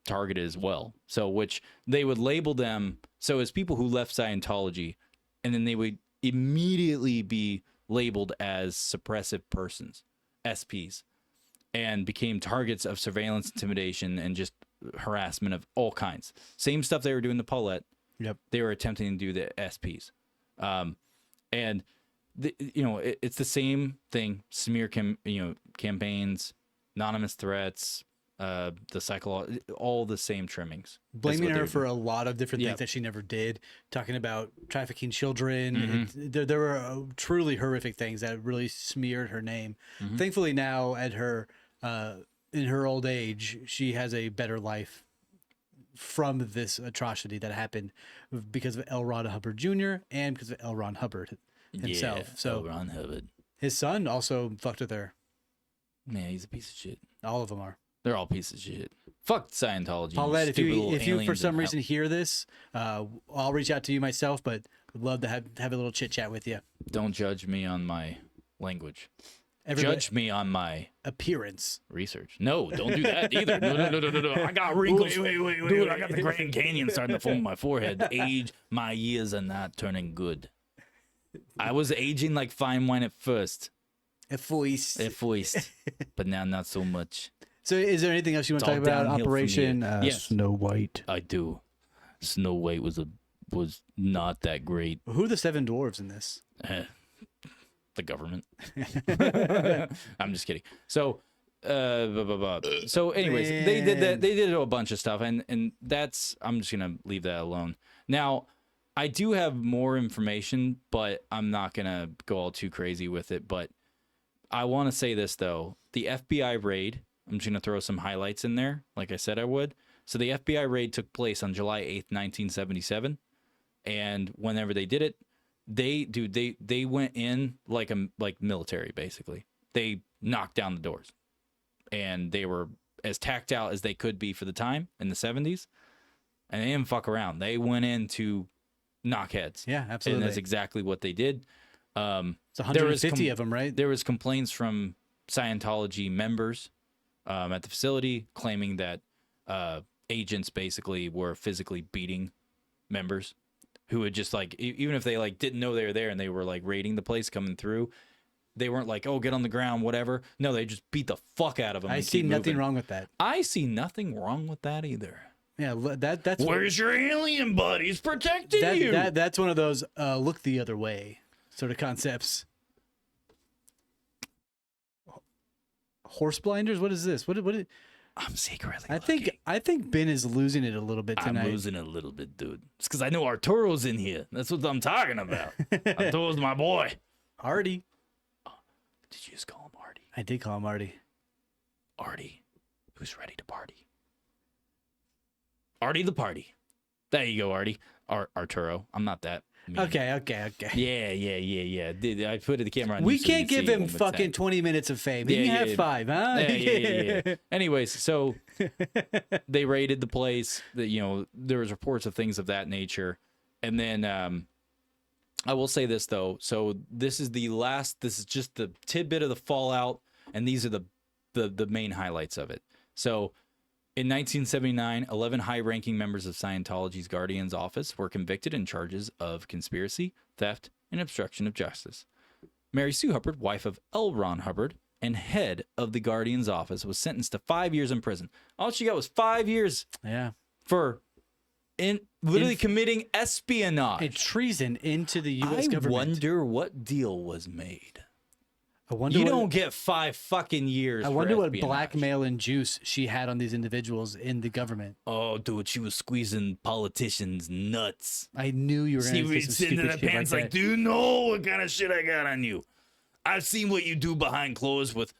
targeted as well. So which they would label them so as people who left Scientology, and then they would immediately be labeled as suppressive persons, SPs, and became targets of surveillance, intimidation, and just harassment of all kinds. Same stuff they were doing to Paulette.
Yep.
They were attempting to do the SPs. And it's the same thing. Smear campaigns, anonymous threats, all the same trimmings.
Blaming her for a lot of different things that she never did. Talking about trafficking children. There were truly horrific things that really smeared her name. Thankfully now at her in her old age, she has a better life from this atrocity that happened because of L. Ron Hubbard Jr. and because of L. Ron Hubbard himself.
Yeah,
so
L. Ron Hubbard.
His son also fucked with her.
Man, he's a piece of shit.
All of them are.
They're all pieces of shit. Fuck Scientology.
Paulette, if you for some reason hear this, I'll reach out to you myself, but would love to have a little chit chat with you.
Don't judge me on my language. Judge me on my
appearance.
Research. No, don't do that either. No. I got wrinkles. Dude, I got the Grand Canyon starting to form my forehead. My years are not turning good. I was aging like fine wine at first. At first. But now not so much.
So is there anything else you want to talk about? Operation Snow White.
I do. Snow White was not that great.
Who are the 7 dwarves in this?
The government. I'm just kidding. So anyways, they did that. They did a bunch of stuff, and that's, I'm just gonna leave that alone. Now, I do have more information, but I'm not gonna go all too crazy with it. But I want to say this though: the FBI raid. I'm just gonna throw some highlights in there, like I said I would. So the FBI raid took place on July 8th, 1977, and whenever they did it, they went in like military, basically. They knocked down the doors, and they were as tacked out as they could be for the time in the 70s, and they didn't fuck around. They went in to knock heads.
Yeah, absolutely.
And that's exactly what they did.
It's 150 of them, right?
There was complaints from Scientology members at the facility claiming that agents basically were physically beating members who would just even if they didn't know they were there and they were raiding the place coming through, they weren't oh, get on the ground, whatever. No, they just beat the fuck out of them.
I see nothing wrong with that.
I see nothing wrong with that either.
Yeah, that's
where's your alien buddies protecting you?
That's one of those look the other way sort of concepts. Horse blinders? What is this? What
I'm secretly
I think Ben is losing it a little bit tonight.
I'm losing it a little bit, dude. It's because I know Arturo's in here. That's what I'm talking about. Arturo's my boy.
Artie.
Oh, did you just call him Artie?
I did call him Artie.
Artie, who's ready to party? Artie the party. There you go, Artie. Arturo. I'm not that mean.
Okay.
Yeah. I put the camera on.
We can't give him fucking 20 minutes of fame. He can have 5, huh?
Yeah. Anyways, so they raided the place. There was reports of things of that nature, and then I will say this though. So this is just the tidbit of the fallout, and these are the main highlights of it. So in 1979, 11 high-ranking members of Scientology's Guardian's office were convicted in charges of conspiracy, theft, and obstruction of justice. Mary Sue Hubbard, wife of L. Ron Hubbard and head of the Guardian's office, was sentenced to 5 years in prison. All she got was 5 years.
Yeah.
For literally committing espionage.
And treason into the U.S. government.
I wonder what deal was made.
You
don't get 5 fucking years.
I wonder what blackmail and juice she had on these individuals in the government.
Oh, dude, she was squeezing politicians nuts.
I knew you were going to say some
sitting in
stupid
the
shit
pants
like that.
do you know what kind of shit I got on you? I've seen what you do behind clothes with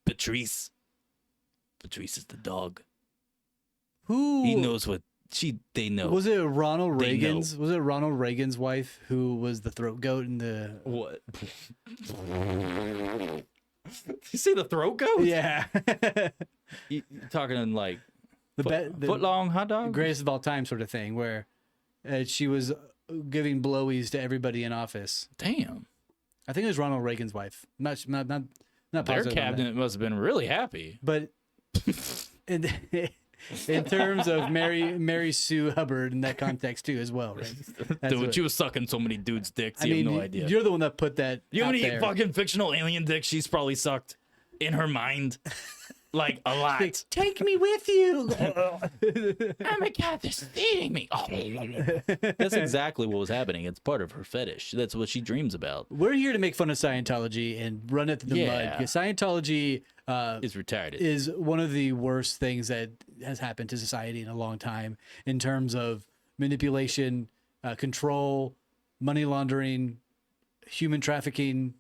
Patrice. Patrice is the dog.
Who?
He knows what they know.
Was it Ronald Reagan's? Was it Ronald Reagan's wife who was the throat goat in the?
What? You say the throat goat?
Yeah.
You talking in
the
foot long hot dog?
Greatest of all time sort of thing, where she was giving blowies to everybody in office.
Damn.
I think it was Ronald Reagan's wife. Not
Their
positive.
cabinet must have been really happy.
But in terms of Mary Sue Hubbard in that context too, as well, right?
Dude, she was sucking so many dudes' dicks. You have no idea.
You're the one that put that.
You know how many
there.
fucking fictional alien dicks she's probably sucked in her mind? Like a lot.
Take me with you.
Oh my God, they're feeding me. Oh. That's exactly what was happening. It's part of her fetish. That's what she dreams about.
We're here to make fun of Scientology and run it through the mud. Because Scientology
Is retarded.
is one of the worst things that has happened to society in a long time in terms of manipulation, control, money laundering, human trafficking.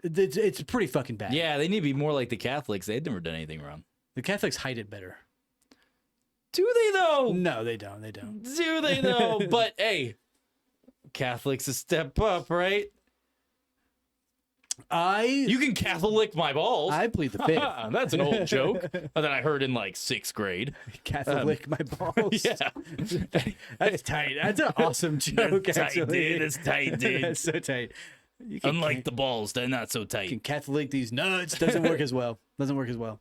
It's pretty fucking bad.
Yeah, they need to be more like the Catholics. They've never done anything wrong.
The Catholics hide it better.
Do they though?
No, they don't. They don't.
Do they though? But hey, Catholics a step up, right? You can Catholic my balls.
I plead the fifth.
That's an old joke that I heard in like 6th grade.
Catholic my balls.
Yeah.
That's tight. That's an awesome joke.
That's tight,
actually.
dude. That's tight, dude.
That's so tight. You can,
Unlike the balls, they're not so
you
tight.
can Catholic these nuts. Doesn't work as well. Doesn't work as well.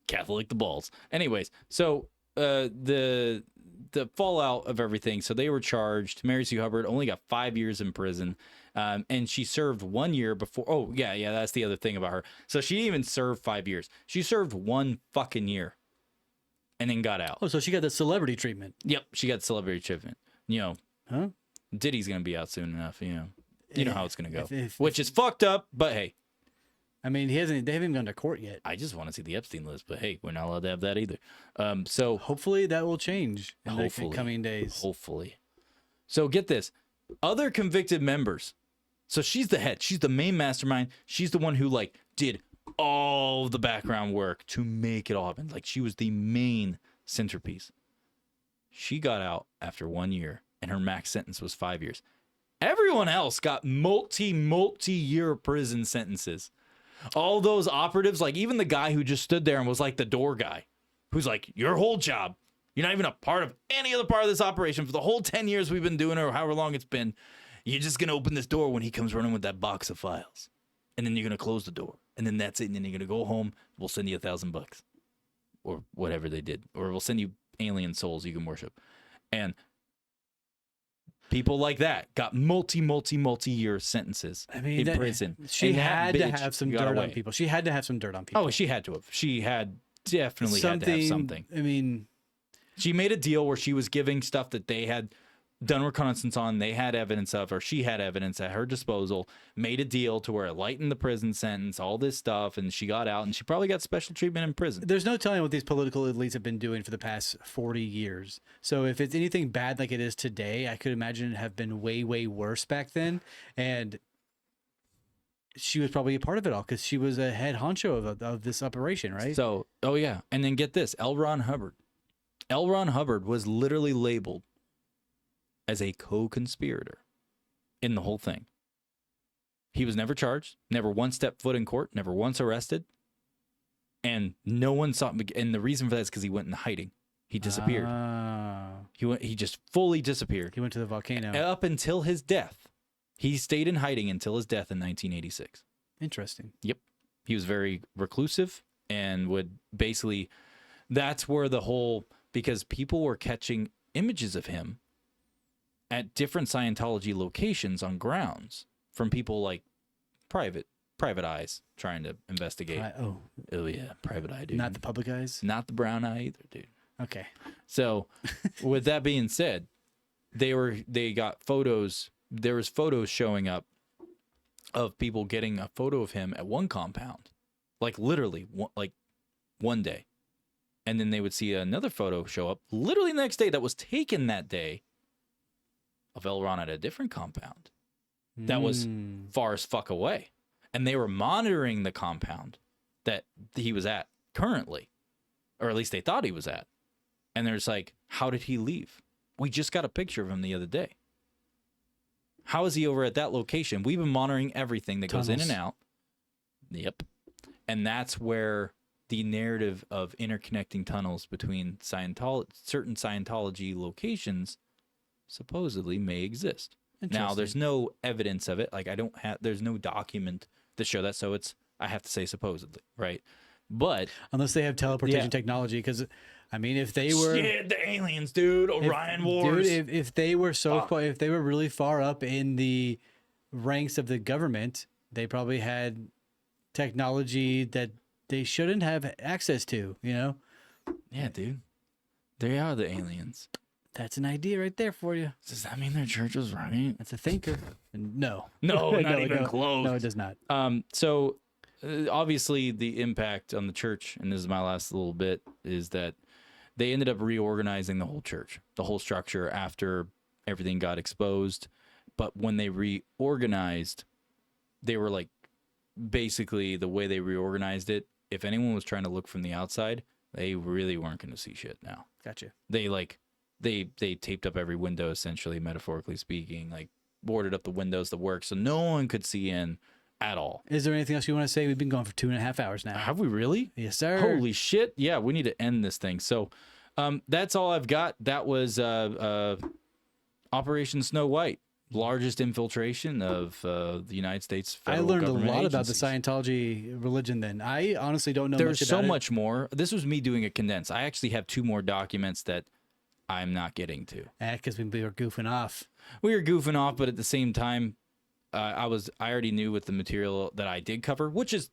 Catholic the balls. Anyways, so the fallout of everything. So they were charged. Mary Sue Hubbard only got 5 years in prison, and she served 1 year before. Oh yeah, that's the other thing about her. So she didn't even serve 5 years. She served 1 fucking year, and then got out.
Oh, so she got the celebrity treatment.
Yep, she got celebrity treatment.
Huh?
Diddy's gonna be out soon enough. You know how it's gonna go,
If-
which is fucked up. But hey,
I mean, they haven't even gone to court yet.
I just want to see the Epstein list. But hey, we're not allowed to have that either. So
Hopefully that will change in the
Hopefully.
coming days.
hopefully, so get this: other convicted members. So she's the head. She's the main mastermind. She's the one who like did all the background work to make it all happen. Like she was the main centerpiece. She got out after 1 year, and her max sentence was 5 years. Everyone else got multi-year prison sentences. All those operatives, like even the guy who just stood there and was like the door guy, who's like, your whole job, you're not even a part of any other part of this operation for the whole 10 years we've been doing it or however long it's been. You're just going to open this door when he comes running with that box of files. And then you're going to close the door. And then that's it. And then you're going to go home. We'll send you $1,000 or whatever they did. Or we'll send you alien souls you can worship. And people like that got multi-year sentences in prison.
She
And that
had to
bitch
have some
got
dirt on
away.
people. She had to have some dirt on people.
Oh, she had to have. She had definitely had to have something.
I mean,
She made a deal where she was giving stuff that they had done reconnaissance on, they had evidence of, or she had evidence at her disposal, made a deal to where it lightened the prison sentence, all this stuff, and she got out, and she probably got special treatment in prison.
there's no telling what these political elites have been doing for the past 40 years. So if it's anything bad like it is today, I could imagine it have been way, way worse back then. And she was probably a part of it all because she was a head honcho of this operation, right?
So, oh yeah, and then get this, L. Ron Hubbard. L. Ron Hubbard was literally labeled as a co-conspirator in the whole thing. He was never charged, never once stepped foot in court, never once arrested, and no one saw him. And the reason for that is because he went in hiding. He disappeared. He just fully disappeared.
He went to the volcano.
Up until his death. He stayed in hiding until his death in 1986.
Interesting.
Yep. He was very reclusive and would basically, that's where the whole, because people were catching images of him at different Scientology locations on grounds from people like private eyes trying to investigate.
Oh
yeah, private eye, dude.
not the public eyes?
Not the brown eye either, dude.
Okay.
So with that being said, they got photos. There was photos showing up of people getting a photo of him at one compound, like literally one day. And then they would see another photo show up literally the next day that was taken that day of L. Ron at a different compound that was far as fuck away. And they were monitoring the compound that he was at currently, or at least they thought he was at. And there's like, how did he leave? We just got a picture of him the other day. How is he over at that location? We've been monitoring everything that goes in and out. Yep. And that's where the narrative of interconnecting tunnels between certain Scientology locations supposedly may exist. Now, there's no evidence of it. Like, there's no document to show that. So I have to say supposedly, right? But
unless they have teleportation technology, because I mean, if they were
the aliens, dude, Orion Wars.
Dude, if they were if they were really far up in the ranks of the government, they probably had technology that they shouldn't have access to. You know,
Yeah, dude. They are the aliens.
that's an idea right there for you.
Does that mean their church was right?
That's a thinker. No,
No, not even close.
No, it does not.
So obviously the impact on the church, and this is my last little bit, is that they ended up reorganizing the whole church, the whole structure after everything got exposed. But when they reorganized, they were like, basically the way they reorganized it, if anyone was trying to look from the outside, they really weren't going to see shit now.
Gotcha.
They taped up every window, essentially, metaphorically speaking, like boarded up the windows that work so no one could see in at all.
Is there anything else you want to say? We've been going for 2.5 hours now.
Have we really?
Yes, sir.
Holy shit. Yeah, we need to end this thing. So that's all I've got. That was Operation Snow White, largest infiltration of the United States federal
I learned a lot
government
about the
agencies.
Scientology religion then. I honestly don't know
There's
much about
so
it.
much more. This was me doing a condense. I actually have 2 more documents that I'm not getting to.
Because we were goofing off.
We were goofing off, but at the same time, I already knew with the material that I did cover, which is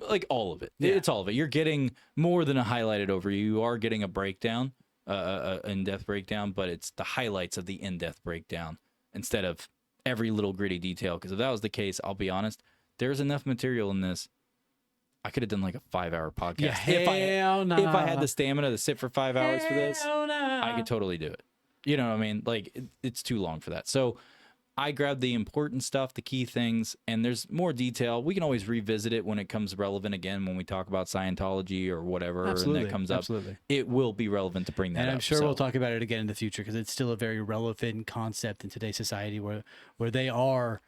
like all of it.
Yeah.
It's all of it. You're getting more than a highlighted overview. You are getting a breakdown, in-depth breakdown, but it's the highlights of the in-depth breakdown instead of every little gritty detail. Because if that was the case, I'll be honest, there's enough material in this. I could have done like a 5-hour podcast.
Yeah,
if I had
nah.
the stamina to sit for 5 hours for this,
Hell nah.
I could totally do it. You know what I mean? Like, it's too long for that. So I grabbed the important stuff, the key things, and there's more detail. We can always revisit it when it comes relevant again, when we talk about Scientology or whatever,
Absolutely,
and that comes up.
absolutely.
It will be relevant to bring that
And
up.
I'm sure
So,
we'll talk about it again in the future because it's still a very relevant concept in today's society where they are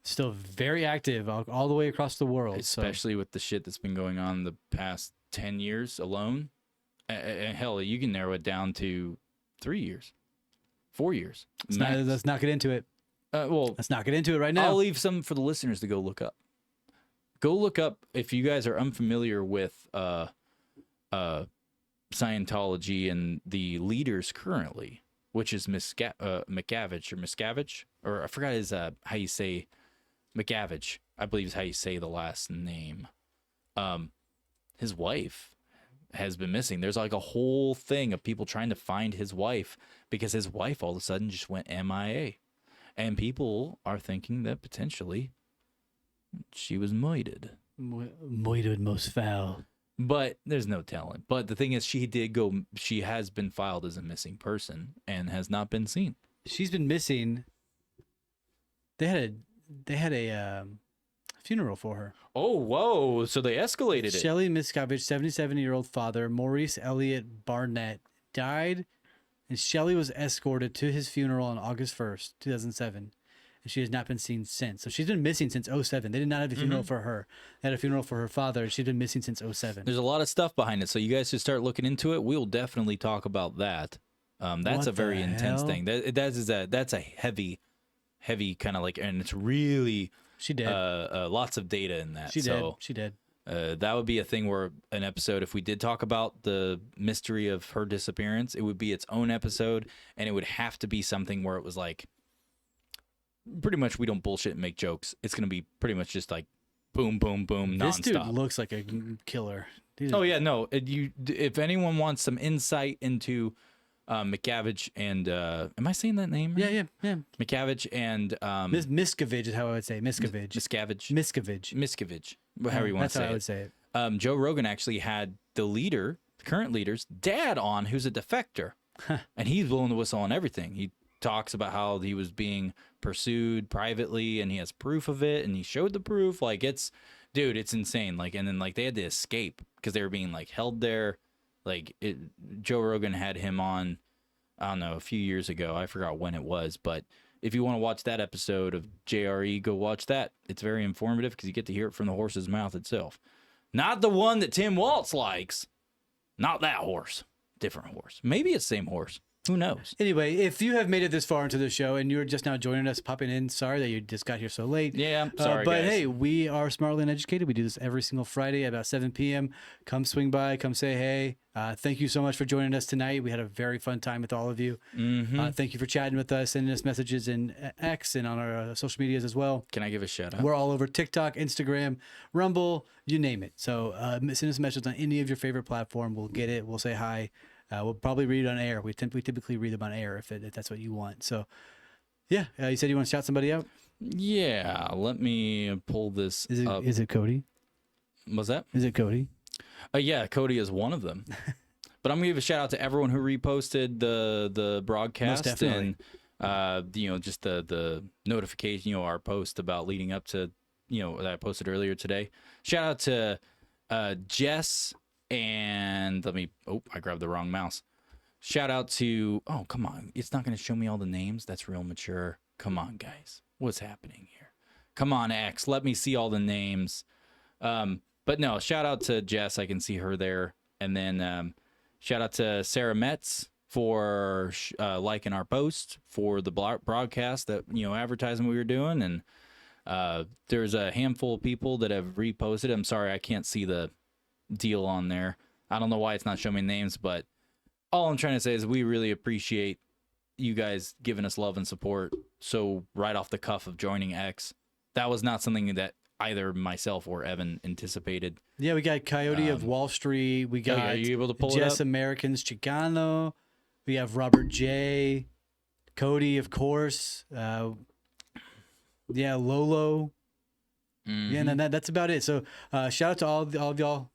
still very active all the way across the world.
especially with the shit that's been going on the past 10 years alone. And hell, you can narrow it down to 3 years, 4 years.
Let's not get into it.
Well,
Let's not get into it right now.
I'll leave some for the listeners to go look up. Go look up if you guys are unfamiliar with Scientology and the leaders currently, which is Miscavige, or I forgot his how you say McGavage, I believe is how you say the last name. His wife has been missing. There's like a whole thing of people trying to find his wife because his wife all of a sudden just went MIA. And people are thinking that potentially she was moited.
Moited most foul.
But there's no telling. But the thing is, she has been filed as a missing person and has not been seen.
She's been missing. They had a funeral for her.
Oh, whoa. So they escalated it.
Shelley Miscavige, 77-year-old father, Maurice Elliott Barnett, died, and Shelley was escorted to his funeral on August 1st, 2007. And she has not been seen since. So she's been missing since 2007. They did not have a funeral for her. They had a funeral for her father. She's been missing since 2007.
There's a lot of stuff behind it. So you guys should start looking into it. We'll definitely talk about that. That's
What
a very
the
intense
hell?
thing. That's a heavy kind of like, and it's really
She did.
lots of data in that.
She did.
So
She did.
that would be a thing where an episode, if we did talk about the mystery of her disappearance, it would be its own episode, and it would have to be something where it was like, pretty much we don't bullshit and make jokes. It's going to be pretty much just like boom, boom, boom,
This dude
nonstop.
looks like a killer.
Oh yeah, no. If anyone wants some insight into McCavage and am I saying that name? Right?
Yeah.
McCavage and
Miscavige is how I would say it. Miscavige.
Miscavige.
Miscavige.
However you want
That's
to say
how I
it.
would say it.
Joe Rogan actually had the current leader's dad on, who's a defector, and he's blowing the whistle on everything. He talks about how he was being pursued privately, and he has proof of it, and he showed the proof. Like, it's insane. Like, and then like they had to escape because they were being like held there. Like, Joe Rogan had him on, I don't know, a few years ago. I forgot when it was, but if you want to watch that episode of JRE, go watch that. It's very informative because you get to hear it from the horse's mouth itself. Not the one that Tim Waltz likes. Not that horse. Different horse. Maybe it's the same horse. Who knows?
Anyway, if you have made it this far into the show and you're just now joining us, popping in, sorry that you just got here so late.
Yeah, sorry,
but
guys.
hey, we are Smartly Uneducated. We do this every single Friday at about 7 p.m. Come swing by, come say hey. Thank you so much for joining us tonight. We had a very fun time with all of you. Thank you for chatting with us, sending us messages in X and on our social medias as well.
Can I give a shout out?
We're all over TikTok, Instagram, Rumble, you name it. So send us messages on any of your favorite platform. We'll get it. We'll say hi. We'll probably read it on air. We typically read them on air if that's what you want. So, yeah. You said you want to shout somebody out?
Yeah. Let me pull this up.
Is it Cody?
Was that?
Is it Cody?
Yeah, Cody is one of them. But I'm gonna give a shout out to everyone who reposted the broadcast and just the notification, our post about leading up to that I posted earlier today. Shout out to Jess. And I grabbed the wrong mouse. Shout out to, come on. It's not going to show me all the names. That's real mature. Come on, guys. What's happening here? Come on, X. Let me see all the names. But no, shout out to Jess. I can see her there. And then shout out to Sarah Metz for liking our post for the broadcast that, advertising we were doing. And there's a handful of people that have reposted. I'm sorry, I can't see the deal on there. I don't know why it's not showing me names, but all I'm trying to say is we really appreciate you guys giving us love and support. So right off the cuff of joining X, that was not something that either myself or Evan anticipated.
Yeah, we got Coyote of Wall Street. We got
are you able to pull it
Jess
up?
Americans Chicano. We have Robert J. Cody, of course. Lolo. Yeah, and that's about it. So shout out to all of y'all.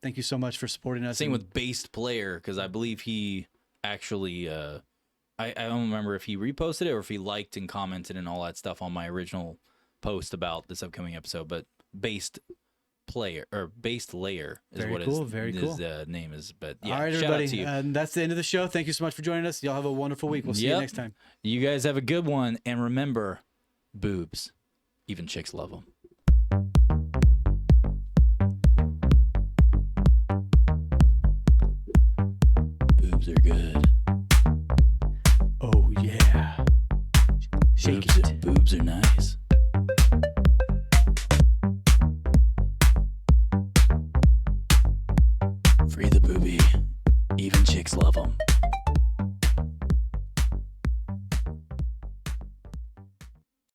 Thank you so much for supporting us.
Same with Based Player, because I believe he actually, I don't remember if he reposted it or if he liked and commented and all that stuff on my original post about this upcoming episode. But Based Player or Based Layer is
very
what
cool,
his name is. But yeah,
all right,
shout
everybody.
out to you.
That's the end of the show. Thank you so much for joining us. Y'all have a wonderful week. We'll see you next time.
You guys have a good one, and remember, boobs, even chicks love them. Boobs are good.
Oh, yeah. Shake it.
Boobs are nice. Free the boobie. Even chicks love them.